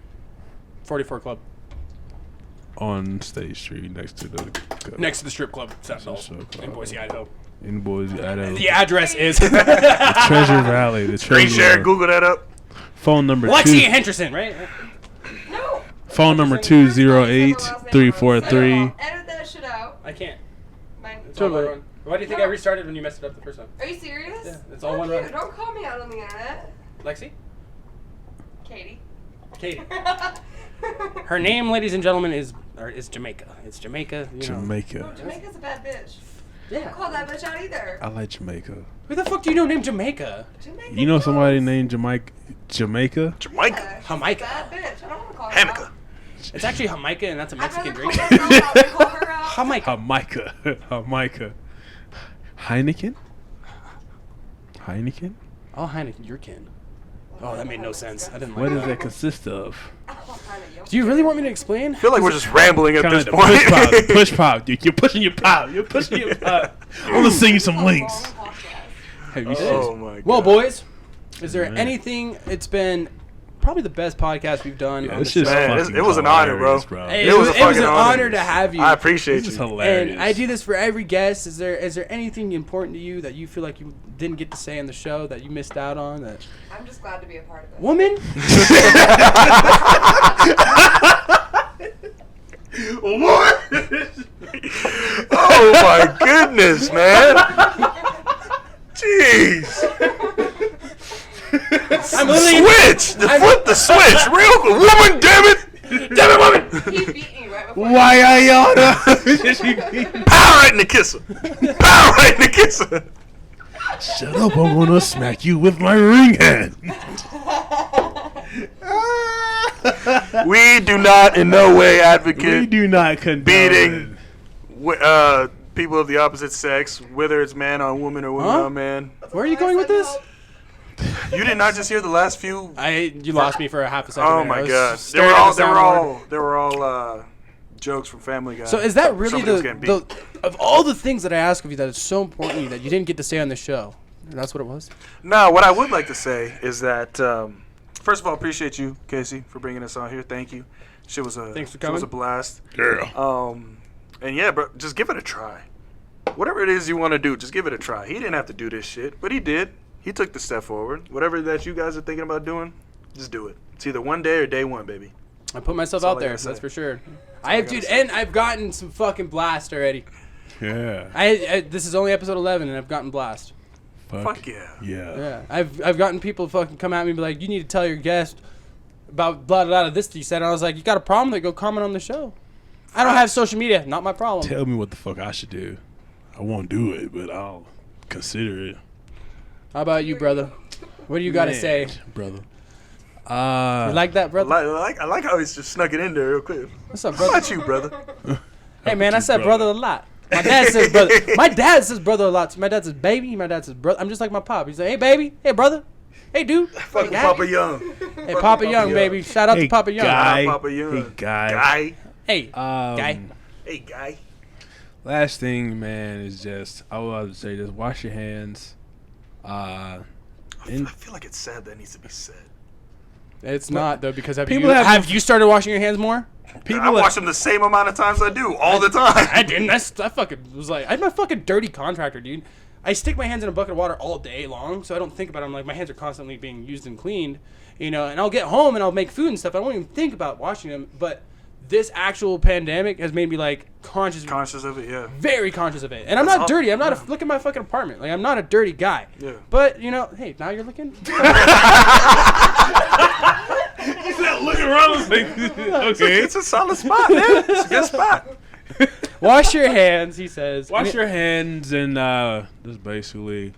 44 Club. On State Street, next to the Strip Club, in Boise, Idaho. In Boise, Idaho. The address is Treasure Valley. The Screen Treasure. share. Google that up. Phone number Lexi Henderson, right? No. Phone number First name, 208-343. Edit that shit out. I can't. Mine. Totally. Why do you think I restarted when you messed it up the first time? Are you serious? Yeah, it's all Fuck one you. run. Don't call me out on the internet. Lexi? Katie. Katie. Her name, ladies and gentlemen, is Jamaica. It's Jamaica. You know. Jamaica. No, Jamaica's a bad bitch. Yeah. Don't call that bitch out either. I like Jamaica. Who the fuck do you know named Jamaica? Jamaica You know somebody knows. named Jamaica? Jamaica. Yeah, she's a Jamaica. bad bitch. I don't want to call her Jamaica. out. It's actually Jamaica, and that's a I'd Mexican rather drink. call myself out than call her out. Jamaica. Jamaica. Heineken? Heineken? Oh, Heineken, your kin. Oh, that made no sense. I didn't like What that. does that consist of? Do you really want me to explain? I feel like we're just rambling at Kind this of point. push pop. Push pop, dude. You're pushing your pop. You're pushing your pop. I'm gonna send you some links. Have you Oh my god. Well, boys, is there Man. anything? It's been probably the best podcast we've done. Yeah, on it's the just show. Man, fucking it was an honor, bro. hilarious, Hey, It was a it was fucking an honor. honor to have you. I appreciate This is you. hilarious. And I do this for every guest. Is there anything important to you that you feel like you didn't get to say on the show that you missed out on? That I'm just glad to be a part of it. woman? What? Oh my goodness, man. Jeez. I'm literally Switch. Flip the switch real quick. Woman, damn it. Damn it, woman. He beat me right before. Why Ayana? Power right in the kisser. Power right in the kisser. Shut up! I'm gonna smack you with my ring hand. We do not in no way We advocate do not condone beating people of the opposite sex, whether it's man on woman or woman Huh? on man. Where are you going with this? You did not just hear the last few. You lost me for a half a second. Oh there. I my was god! staring at the soundboard. They were all jokes from Family Guy. So is that really Somebody was getting the beat. of all the things that I ask of you that is so important to you that you didn't get to say on the show? That's what it was. No, what I would like to say is that first of all, appreciate you, Casey, for bringing us on here. Thank you. Shit was a Thanks for shit was a coming. blast. Yeah. And yeah, bro, just give it a try. Whatever it is you want to do, just give it a try. He didn't have to do this shit, but he did. He took the step forward. Whatever that you guys are thinking about doing, just do it. It's either one day or day one, baby. I put myself That's all out I there, gotta that's say. for sure. I I've gotta dude, say. and I've gotten some fucking blast already. Yeah. This is only episode 11, and I've gotten blast. Fuck yeah. Yeah. Yeah, I've gotten people fucking come at me and be like, you need to tell your guest about blah blah blah this you said. And I was like, you got a problem? Then go comment on the show. I don't have social media, not my problem. Tell me what the fuck I should do. I won't do it, but I'll consider it. How about you, brother? What do you got to Man, say? brother? You like that, I brother? I like how he's just snuck it in there real quick. What's up, How brother? about you, brother? Hey, man, I you, said brother? brother a lot. My dad says brother. My dad says brother a lot. My dad says baby. My dad says brother. I'm just like my pop. He's like, hey, baby. Hey, brother. Hey, dude. Fucking Hey, Papa Young. Hey, Papa Young, baby. Shout out Hey, to Papa Young. guy. Papa Young. Hey, guy. Guy. Hey, guy. Hey, guy. Last thing, man, is just I would to say just wash your hands. I feel like it's sad that needs to be said. It's not though because have People you have- you started washing your hands more? People I wash them the same amount of times I do all the time. I didn't. I fucking was like, I'm a fucking dirty contractor, dude. I stick my hands in a bucket of water all day long, so I don't think about it. I'm like, my hands are constantly being used and cleaned, and I'll get home and I'll make food and stuff. I won't even think about washing them. But this actual pandemic has made me like conscious Conscious of it, yeah. very conscious of it. And I'm That's not all- dirty. I'm not look at my fucking apartment. Like I'm not a dirty guy. Yeah. But hey, now you're looking. He's not looking around like, okay. It's a solid spot, man. It's a good spot. Wash your hands, he says. Wash your hands and just basically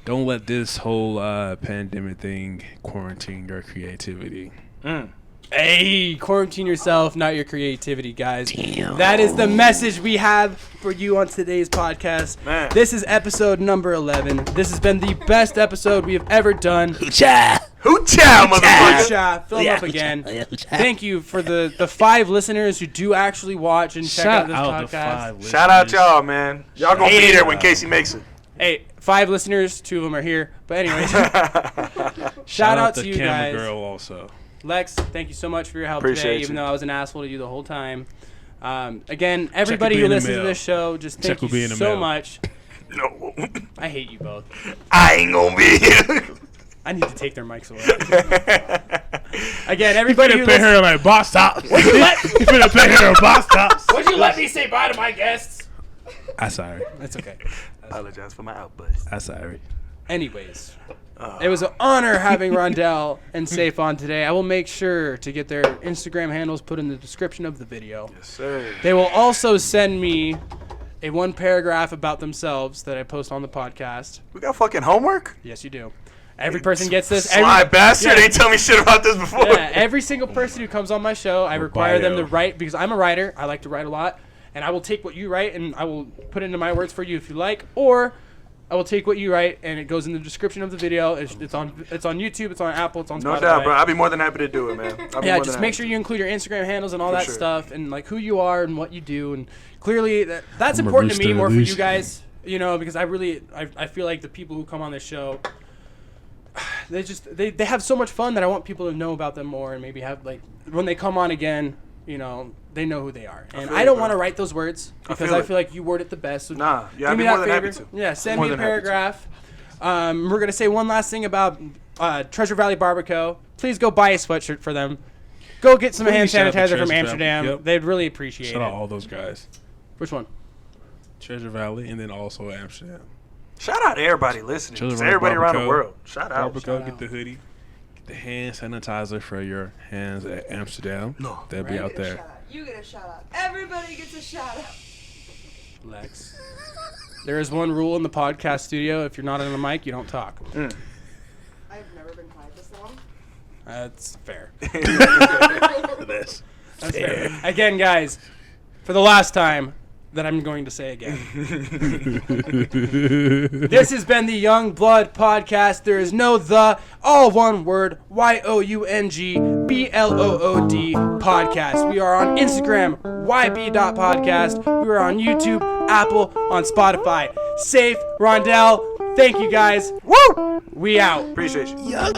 don't let this whole pandemic thing quarantine your creativity. Hey, quarantine yourself, not your creativity, guys. Damn. That is the message we have for you on today's podcast. Man. This is episode number 11. This has been the best episode we have ever done. Hoochow, motherfucker. Hoochow. Fill them up again. Thank you for the 5 listeners who do actually watch and check out this podcast. Shout out y'all, man. Y'all gonna be there when Casey makes it. Hey, 5 listeners, 2 of them are here. But anyways, shout out to you guys. Girl also. Lex, thank you so much for your help Appreciate today, you. even though I was an asshole to you the whole time. Again, everybody who listens to this show, just thank you so much. No. I hate you both. I ain't gonna be here. I need to take their mics away. Again, everybody who pay her like boss tops. You finna pay her boss tops. Would you let me say bye to my guests? I'm sorry. It's okay. I apologize for my outburst. I'm sorry. Anyways, it was an honor having Rondell and Saif on today. I will make sure to get their Instagram handles put in the description of the video. Yes, sir. They will also send me a 1 paragraph about themselves that I post on the podcast. We got fucking homework? Yes, you do. Every person gets this. Sly bastard. They tell me shit about this before. Yeah, every single person who comes on my show, I require them to write, because I'm a writer. I like to write a lot. And I will take what you write and I will put it into my words for you if you like. Or I will take what you write and it goes in the description of the video. It's on YouTube, it's on Apple, it's on Spotify. No doubt, bro. I'll be more than happy to do it, man. Yeah, just make sure you include your Instagram handles and all that stuff, and like who you are and what you do. And clearly that's important to me more for you guys, you know, because I feel like the people who come on this show, they have so much fun that I want people to know about them more, and maybe have, like, when they come on again, you know, they know who they are. And I don't want to write those words because I feel like you word it the best. So I'd be give me more that than happy favor. to. Yeah, send me a paragraph. We're going to say one last thing about Treasure Valley Barbacoa. Please go buy a sweatshirt for them. Go get some hand sanitizer from Amsterdam. Yep. They'd really appreciate it. Shout out all those guys. Which one? Treasure Valley and then also Amsterdam. Shout out to everybody listening. Treasure It's Valley everybody around the Barbacoa. world. Shout out. Barbacoa, get the hoodie. Get the hand sanitizer for your hands at Amsterdam. No. They'll be out there. You get a shout out. Everybody gets a shout out. Lex. There is one rule in the podcast studio. If you're not on the mic, you don't talk. I've never been quiet this long. That's fair. That's fair. Again, guys, for the last time that I'm going to say again. This has been the Young Blood Podcast. There is no the, all one word, YOUNGBLOOD podcast. We are on Instagram, YB.podcast. We are on YouTube, Apple, on Spotify. Saif, Rondell, thank you guys. Woo! We out. Appreciate you.